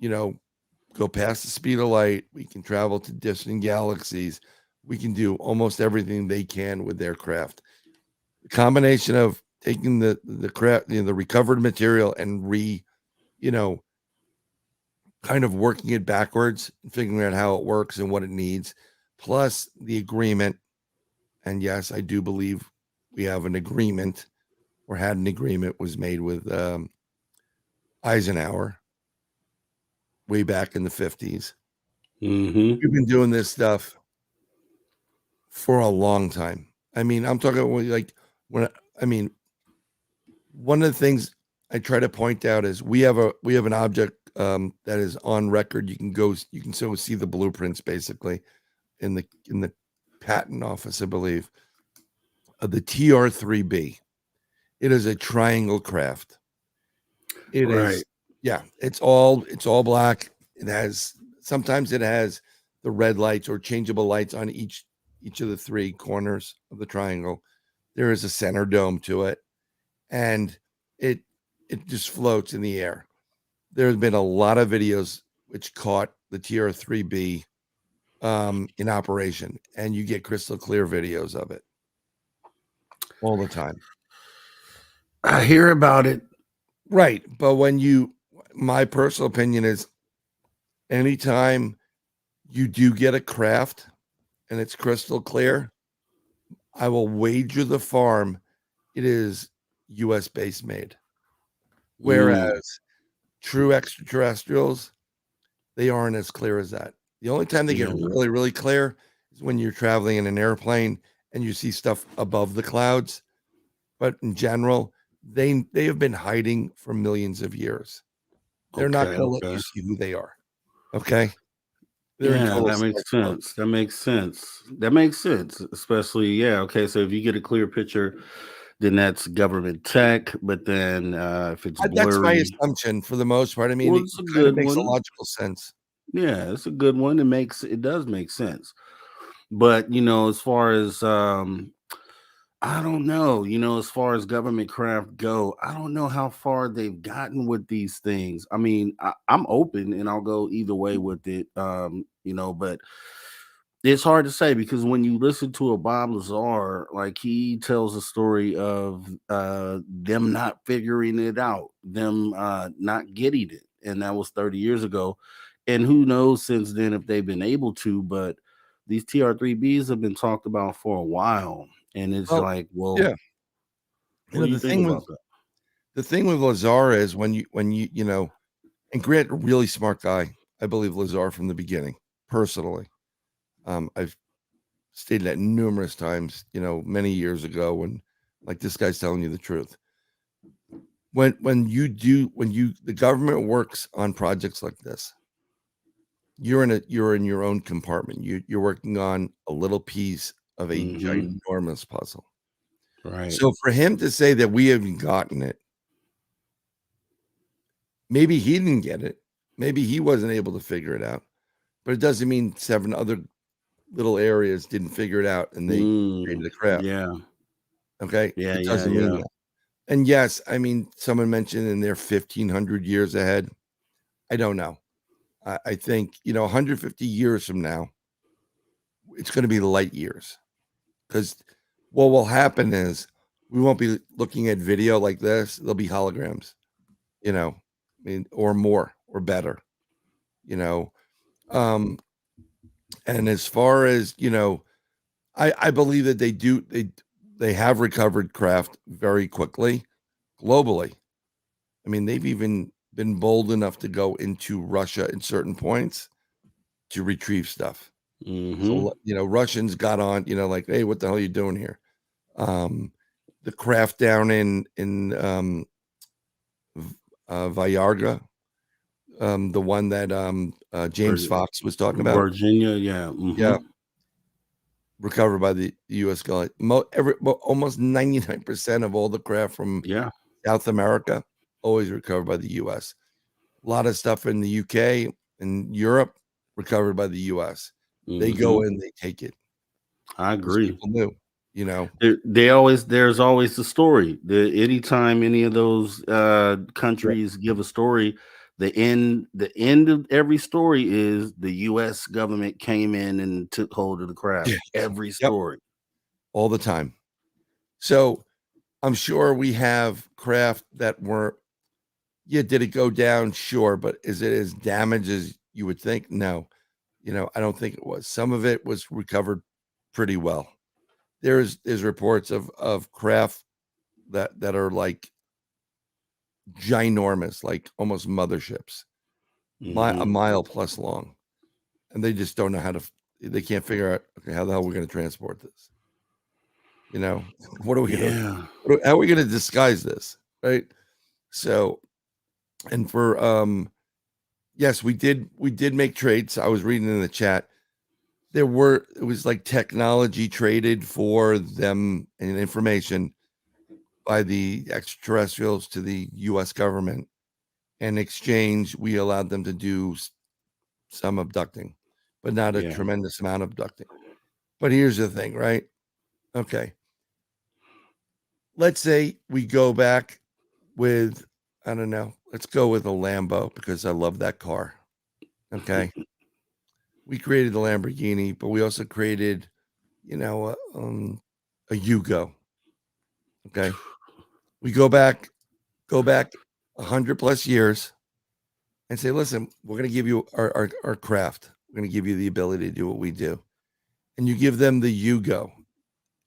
go past the speed of light. We can travel to distant galaxies. We can do almost everything they can with their craft. The combination of taking the craft, the recovered material and kind of working it backwards and figuring out how it works and what it needs, plus the agreement. And yes, I do believe we have an agreement or had an agreement was made with Eisenhower way back in the 50s. Mm-hmm. We've been doing this stuff for a long time. I mean, I'm talking like one of the things I try to point out is we have an object that is on record. You can still see the blueprints basically in the patent office, I believe, of the TR-3B. It is a triangle craft. It is, yeah, it's all black. Sometimes it has the red lights or changeable lights on each of the three corners of the triangle. There is a center dome to it, and it just floats in the air. There's been a lot of videos which caught the TR-3B in operation, and you get crystal clear videos of it all the time. I hear about it. Right. But my personal opinion is anytime you do get a craft and it's crystal clear, I will wager the farm it is US based made. Whereas true extraterrestrials, they aren't as clear as that. The only time they get really, really clear is when you're traveling in an airplane and you see stuff above the clouds. But in general, they have been hiding for millions of years. They're not going to let you see who they are. Okay. That makes sense. That makes sense. Especially, yeah. Okay. So if you get a clear picture, then that's government tech. But then if it's blurry, that's my assumption for the most part. I mean, well, it's it a kind of good makes a one. logical sense. Yeah, it's a good one. It does make sense. But as far as I don't know, as far as government craft go, I don't know how far they've gotten with these things. I mean, I'm open and I'll go either way with it. But it's hard to say because when you listen to a Bob Lazar, like he tells a story of them not figuring it out, them not getting it, and that was 30 years ago. And who knows since then if they've been able to, but these TR-3Bs have been talked about for a while. And it's yeah. What do you think about that? The thing with Lazar is when you and Grant, a really smart guy. I believe Lazar from the beginning, personally. I've stated that numerous times, many years ago when like this guy's telling you the truth. When the government works on projects like this, you're in your own compartment. You're working on a little piece of a ginormous puzzle. Right. So for him to say that we haven't gotten it, maybe he didn't get it. Maybe he wasn't able to figure it out. But it doesn't mean 7 other little areas didn't figure it out and they created the craft. Yeah. Okay. Yeah. It doesn't mean that. And yes, I mean, someone mentioned in they're 1,500 years ahead. I don't know. I think, 150 years from now, it's going to be light years. Because what will happen is we won't be looking at video like this. There'll be holograms, or more or better, and as far as, I believe that they have recovered craft very quickly globally. I mean, they've even been bold enough to go into Russia at certain points to retrieve stuff. Mhm. So, Russians got on, like, hey, what the hell are you doing here? The craft down in Viagra, the one that James Fox was talking about. Virginia, yeah. Yeah. Recovered by the U.S. Gulf. Almost 99% of all the craft from South America always recovered by the U.S. A lot of stuff in the UK and Europe recovered by the U.S. They go in, they take it. I agree. People knew, there's always the story. Anytime any of those countries give a story, the end of every story is the U.S. government came in and took hold of the craft. Every story, all the time. So I'm sure we have craft that were, did it go down? Sure, but is it as damaged as you would think? No, I don't think it was. Some of it was recovered pretty well. There's reports of craft that are like ginormous, like almost motherships, a mile plus long, and they just don't know how to. They can't figure out, okay, how the hell we're going to transport this. What are we going to? How are we going to disguise this, right? So, and for yes, we did make trades. I was reading in the chat. It was like technology traded for them and information by the extraterrestrials to the U.S. government. In exchange, we allowed them to do some abducting, but not a tremendous amount of abducting. But here's the thing, right? Okay. Let's say we go back with, I don't know, let's go with a Lambo because I love that car. Okay. We created the Lamborghini, but we also created, a Yugo. Okay. We go back 100 plus years and say, listen, we're going to give you our craft. We're going to give you the ability to do what we do. And you give them the Yugo.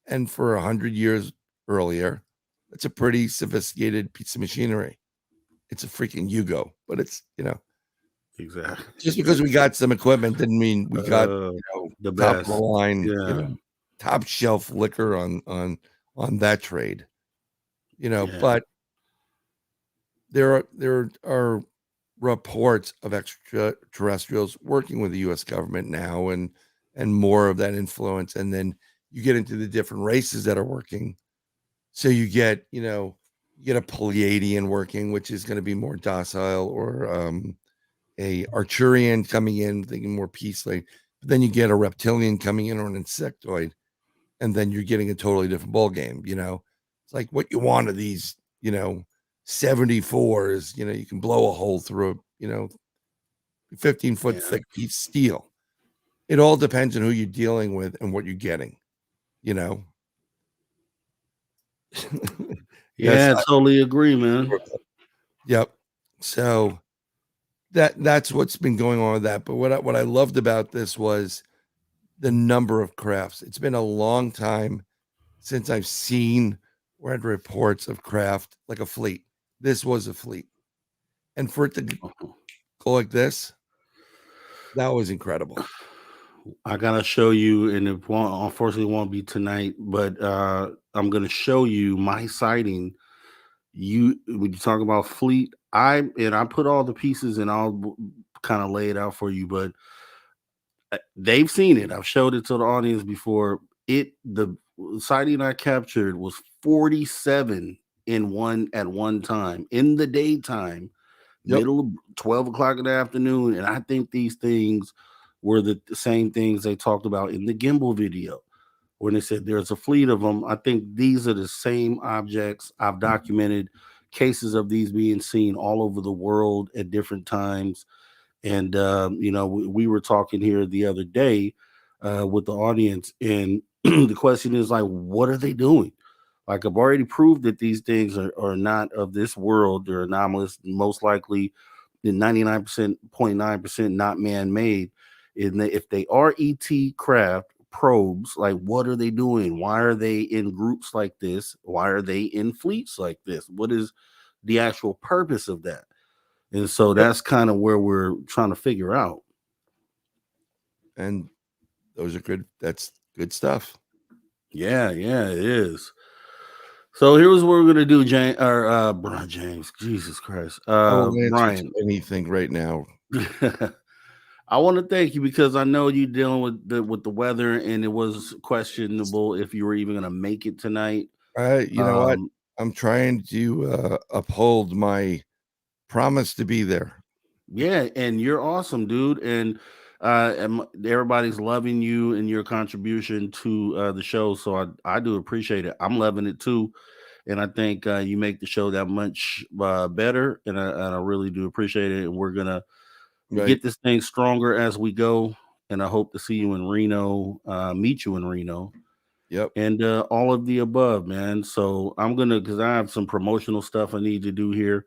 And for 100 years earlier, it's a pretty sophisticated piece of machinery. It's a freaking Yugo, but it's, exactly. Just because we got some equipment didn't mean we got the top best. of the line, top shelf liquor on that trade. But there are reports of extraterrestrials working with the U.S. government now, and more of that influence. And then you get into the different races that are working. So you get a Pleiadian working, which is going to be more docile, or a Arcturian coming in thinking more peacefully. But then you get a reptilian coming in, or an insectoid, and then you're getting a totally different ball game. It's like what you want of these 74s, you can blow a hole through 15-foot thick piece of steel. It all depends on who you're dealing with and what you're getting. I totally agree, man. Yep. So that's what's been going on with that. But what I loved about this was the number of crafts. It's been a long time since I've seen or had reports of craft like a fleet. This was a fleet. And for it to go like this, that was incredible. I gotta show you, and it unfortunately won't be tonight, but I'm gonna show you my sighting. When you talk about fleet, I put all the pieces and I'll kind of lay it out for you, but they've seen it. I've showed it to the audience before. The sighting I captured was 47 at one time in the daytime, middle of 12 o'clock in the afternoon. And I think these things were the same things they talked about in the gimbal video when they said there's a fleet of them. I think these are the same objects. I've documented cases of these being seen all over the world at different times. And, we were talking here the other day with the audience, and the question is like, what are they doing? Like, I've already proved that these things are not of this world. They're anomalous, most likely 99.9% not man-made. And if they are ET craft, probes. Like, what are they doing? Why are they in groups like this? Why are they in fleets like this? What is the actual purpose of that? And so Yep. that's kind of where we're trying to figure out. And those are good. That's good stuff. Yeah, it is. So here's what we're gonna do, James or Brian James. Jesus Christ. I will answer to Brian. anything right now. I want to thank you because I know you're dealing with the weather, and it was questionable if you were even gonna make it tonight. You know what? I'm trying to uphold my promise to be there. Yeah, and you're awesome, dude. And everybody's loving you and your contribution to the show. So I do appreciate it. I'm loving it too. And I think you make the show that much better. And I really do appreciate it. And we're going to get this thing stronger as we go. And I hope to see you in Reno, meet you in Reno. Yep. And all of the above, man. So I'm going to, because I have some promotional stuff I need to do here.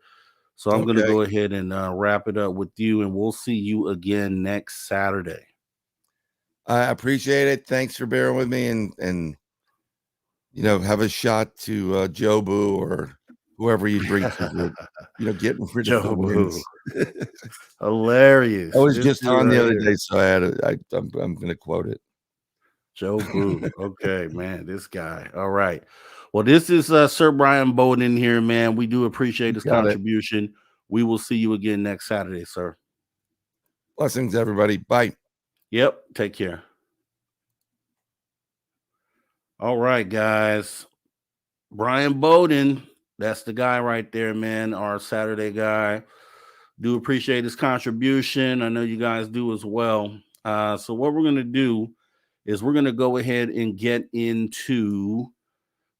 So I'm going to go ahead and wrap it up with you, and we'll see you again next Saturday. I appreciate it. Thanks for bearing with me, and have a shot to Joe Boo or whoever you bring to getting rid of the wins. Hilarious. I was just on the other day, so I'm going to quote it. Joe Boo. Okay, man, this guy. All right. Well, this is Sir Brian Bowden here, man. We do appreciate his contribution. We will see you again next Saturday, sir. Blessings, everybody. Bye. Yep. Take care. All right, guys. Brian Bowden. That's the guy right there, man. Our Saturday guy. Do appreciate his contribution. I know you guys do as well. So what we're going to do is we're going to go ahead and get into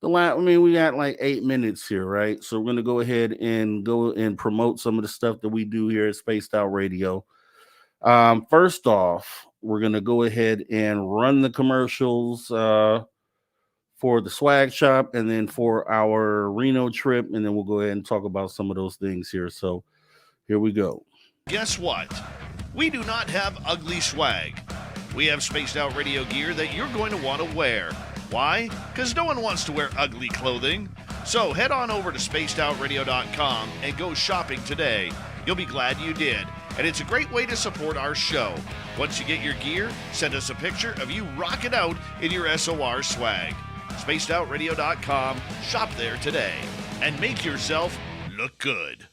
the last. I mean, we got like 8 minutes here, right? So we're going to go ahead and go and promote some of the stuff that we do here at Spaced Out Radio. First off, we're going to go ahead and run the commercials for the swag shop and then for our Reno trip. And then we'll go ahead and talk about some of those things here. So here we go. Guess what? We do not have ugly swag. We have Spaced Out Radio gear that you're going to want to wear. Why? Because no one wants to wear ugly clothing. So head on over to spacedoutradio.com and go shopping today. You'll be glad you did. And it's a great way to support our show. Once you get your gear, send us a picture of you rocking out in your S.O.R. swag. spacedoutradio.com. Shop there today and make yourself look good.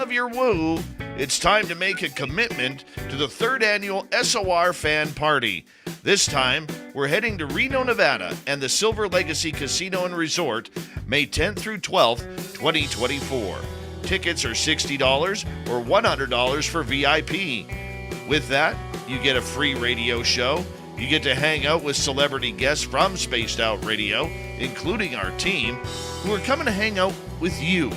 Of your woo, it's time to make a commitment to the 3rd annual S.O.R. Fan Party. This time, we're heading to Reno, Nevada and the Silver Legacy Casino and Resort, May 10th through 12th, 2024. Tickets are $60 or $100 for VIP. With that, you get a free radio show. You get to hang out with celebrity guests from Spaced Out Radio, including our team, who are coming to hang out with you.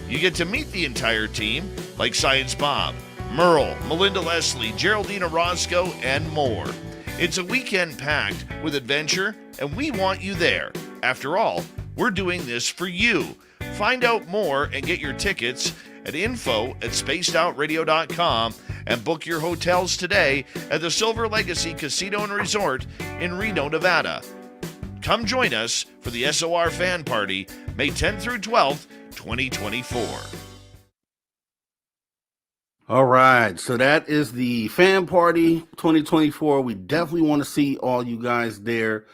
You get to meet the entire team, like Science Bob, Merle, Melinda Leslie, Geraldine Orozco, and more. It's a weekend packed with adventure, and we want you there. After all, we're doing this for you. Find out more and get your tickets at info@spacedoutradio.com and book your hotels today at the Silver Legacy Casino and Resort in Reno, Nevada. Come join us for the S.O.R. Fan Party, May 10th through 12th, 2024. All right, so that is the Fan Party 2024. We definitely want to see all you guys there.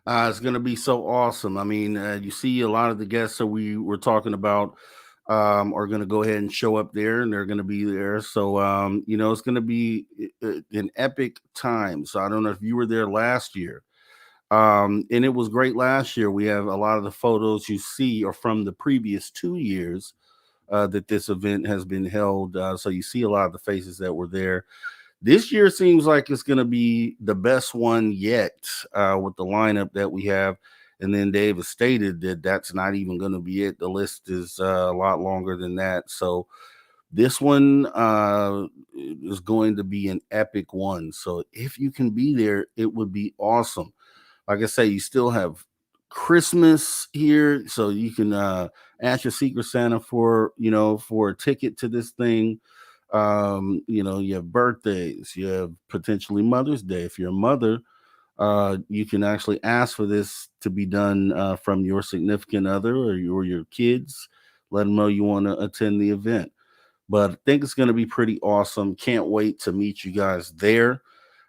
It's going to be so awesome. I mean, you see a lot of the guests that we were talking about are going to go ahead and show up there, and they're going to be there. So, it's going to be an epic time. So I don't know if you were there last year. And it was great last year. We have a lot of the photos you see are from the previous 2 years that this event has been held. So you see a lot of the faces that were there. This year seems like it's going to be the best one yet with the lineup that we have. And then Dave has stated that that's not even going to be it. The list is a lot longer than that. So this one is going to be an epic one. So if you can be there, it would be awesome. Like I say, you still have Christmas here, so you can ask your Secret Santa for a ticket to this thing. You have birthdays, you have potentially Mother's Day. If you're a mother, You can actually ask for this to be done from your significant other or your kids. Let them know you want to attend the event. But I think it's going to be pretty awesome. Can't wait to meet you guys there.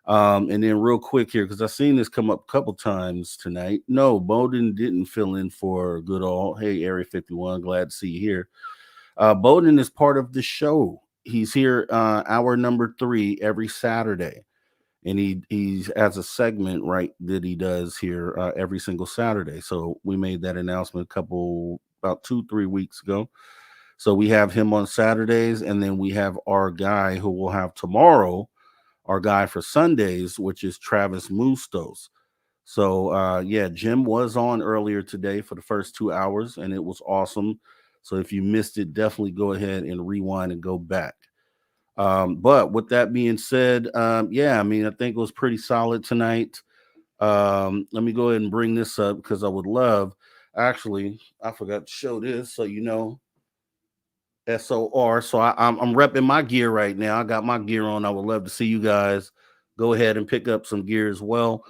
And then real quick here, because I've seen this come up a couple times tonight. No, Bowden didn't fill in for Goodall. Hey, Area 51, glad to see you here. Bowden is part of the show. He's here hour number 3 every Saturday. And he has a segment, right, that he does here every single Saturday. So we made that announcement about 2-3 weeks ago. So we have him on Saturdays, and then we have our guy who we'll have tomorrow, our guy for Sundays, which is Travis Mustos. So yeah, Jim was on earlier today for the first 2 hours, and it was awesome. So if you missed it, definitely go ahead and rewind and go back. But with that being said, yeah, I mean, I think it was pretty solid tonight. Let me go ahead and bring this up because I would love, actually, I forgot to show this, so you know, S.O.R. So I'm repping my gear right now. I got my gear on. I would love to see you guys go ahead and pick up some gear as well.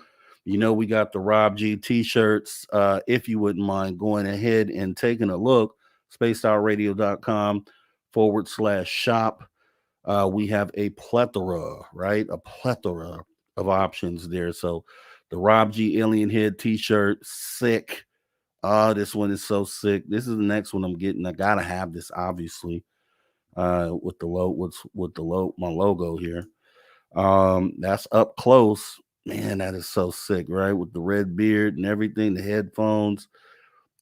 You know, we got the Rob G t-shirts. If you wouldn't mind going ahead and taking a look, spacedoutradio.com/shop. We have a plethora, right? A plethora of options there. So the Rob G Alien Head t-shirt, sick. This one is so sick. This is the next one I'm getting. I gotta have this, obviously. With the my logo here. That's up close. Man, that is so sick, right? With the red beard and everything, the headphones.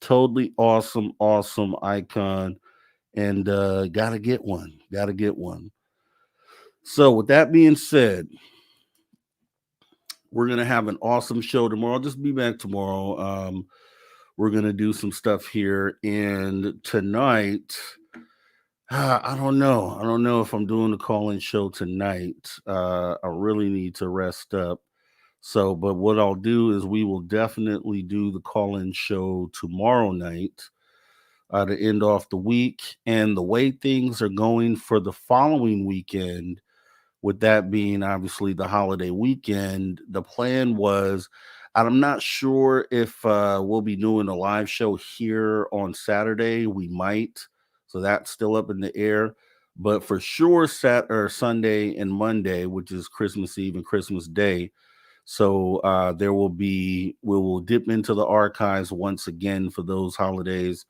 Totally awesome, awesome icon. And gotta get one. Gotta get one. So with that being said, we're gonna have an awesome show tomorrow. Just be back tomorrow. We're gonna do some stuff here, and tonight, I don't know. I don't know if I'm doing the call-in show tonight. I really need to rest up. So, but what I'll do is we will definitely do the call-in show tomorrow night to end off the week, and the way things are going for the following weekend. With that being obviously the holiday weekend, the plan was, I'm not sure if we'll be doing a live show here on Saturday. We might, so that's still up in the air. But for sure, Sunday and Monday, which is Christmas Eve and Christmas Day. So we will dip into the archives once again for those holidays,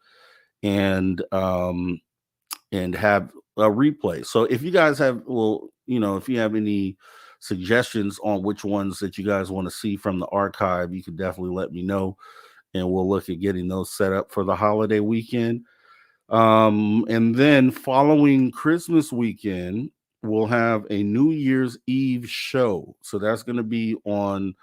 and have a replay. So if you guys have, if you have any suggestions on which ones that you guys want to see from the archive, you can definitely let me know, and we'll look at getting those set up for the holiday weekend. And then following Christmas weekend, we'll have a New Year's Eve show. So that's going to be on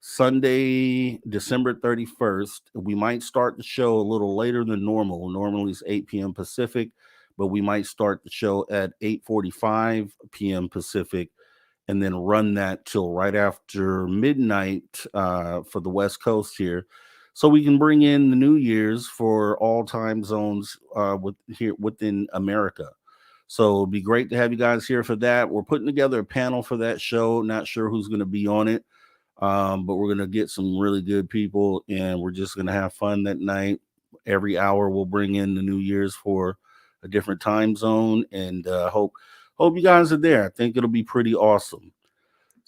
Sunday, December 31st. We might start the show a little later than normal. Normally it's 8 p.m. Pacific, but we might start the show at 8:45 p.m. Pacific and then run that till right after midnight for the West Coast here. So we can bring in the New Year's for all time zones within America. So it'd be great to have you guys here for that. We're putting together a panel for that show. Not sure who's going to be on it. But we're going to get some really good people, and we're just going to have fun that night. Every hour we'll bring in the New Year's for a different time zone, and hope you guys are there. I think it'll be pretty awesome.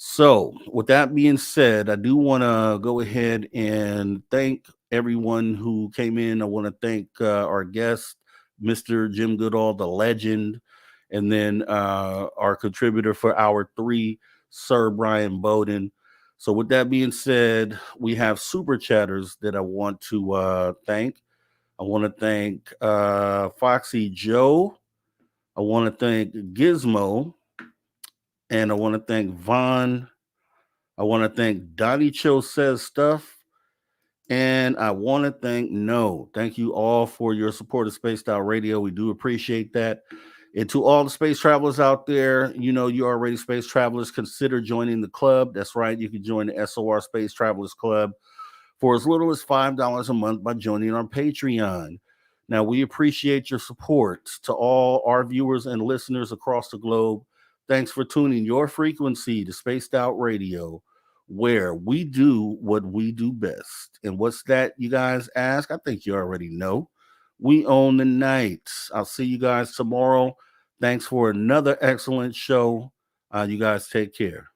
So with that being said, I do want to go ahead and thank everyone who came in. I want to thank our guest, Mr. Jim Goodall, the legend, and then our contributor for hour 3, Sir Brian Bowden. So with that being said, we have super chatters that I want to thank. I want to thank Foxy Joe. I want to thank Gizmo. And I want to thank Vaughn. I want to thank Donnie Cho Says Stuff. And I want to thank No. Thank you all for your support of Spaced Out Radio. We do appreciate that. And to all the space travelers out there, you're already space travelers. Consider joining the club. That's right. You can join the S.O.R. Space Travelers Club for as little as $5 a month by joining our Patreon. Now, we appreciate your support. To all our viewers and listeners across the globe, thanks for tuning your frequency to Spaced Out Radio. where we do what we do best. And what's that, you guys ask? I think you already know. We own the night. I'll see you guys tomorrow. Thanks for another excellent show. You guys take care.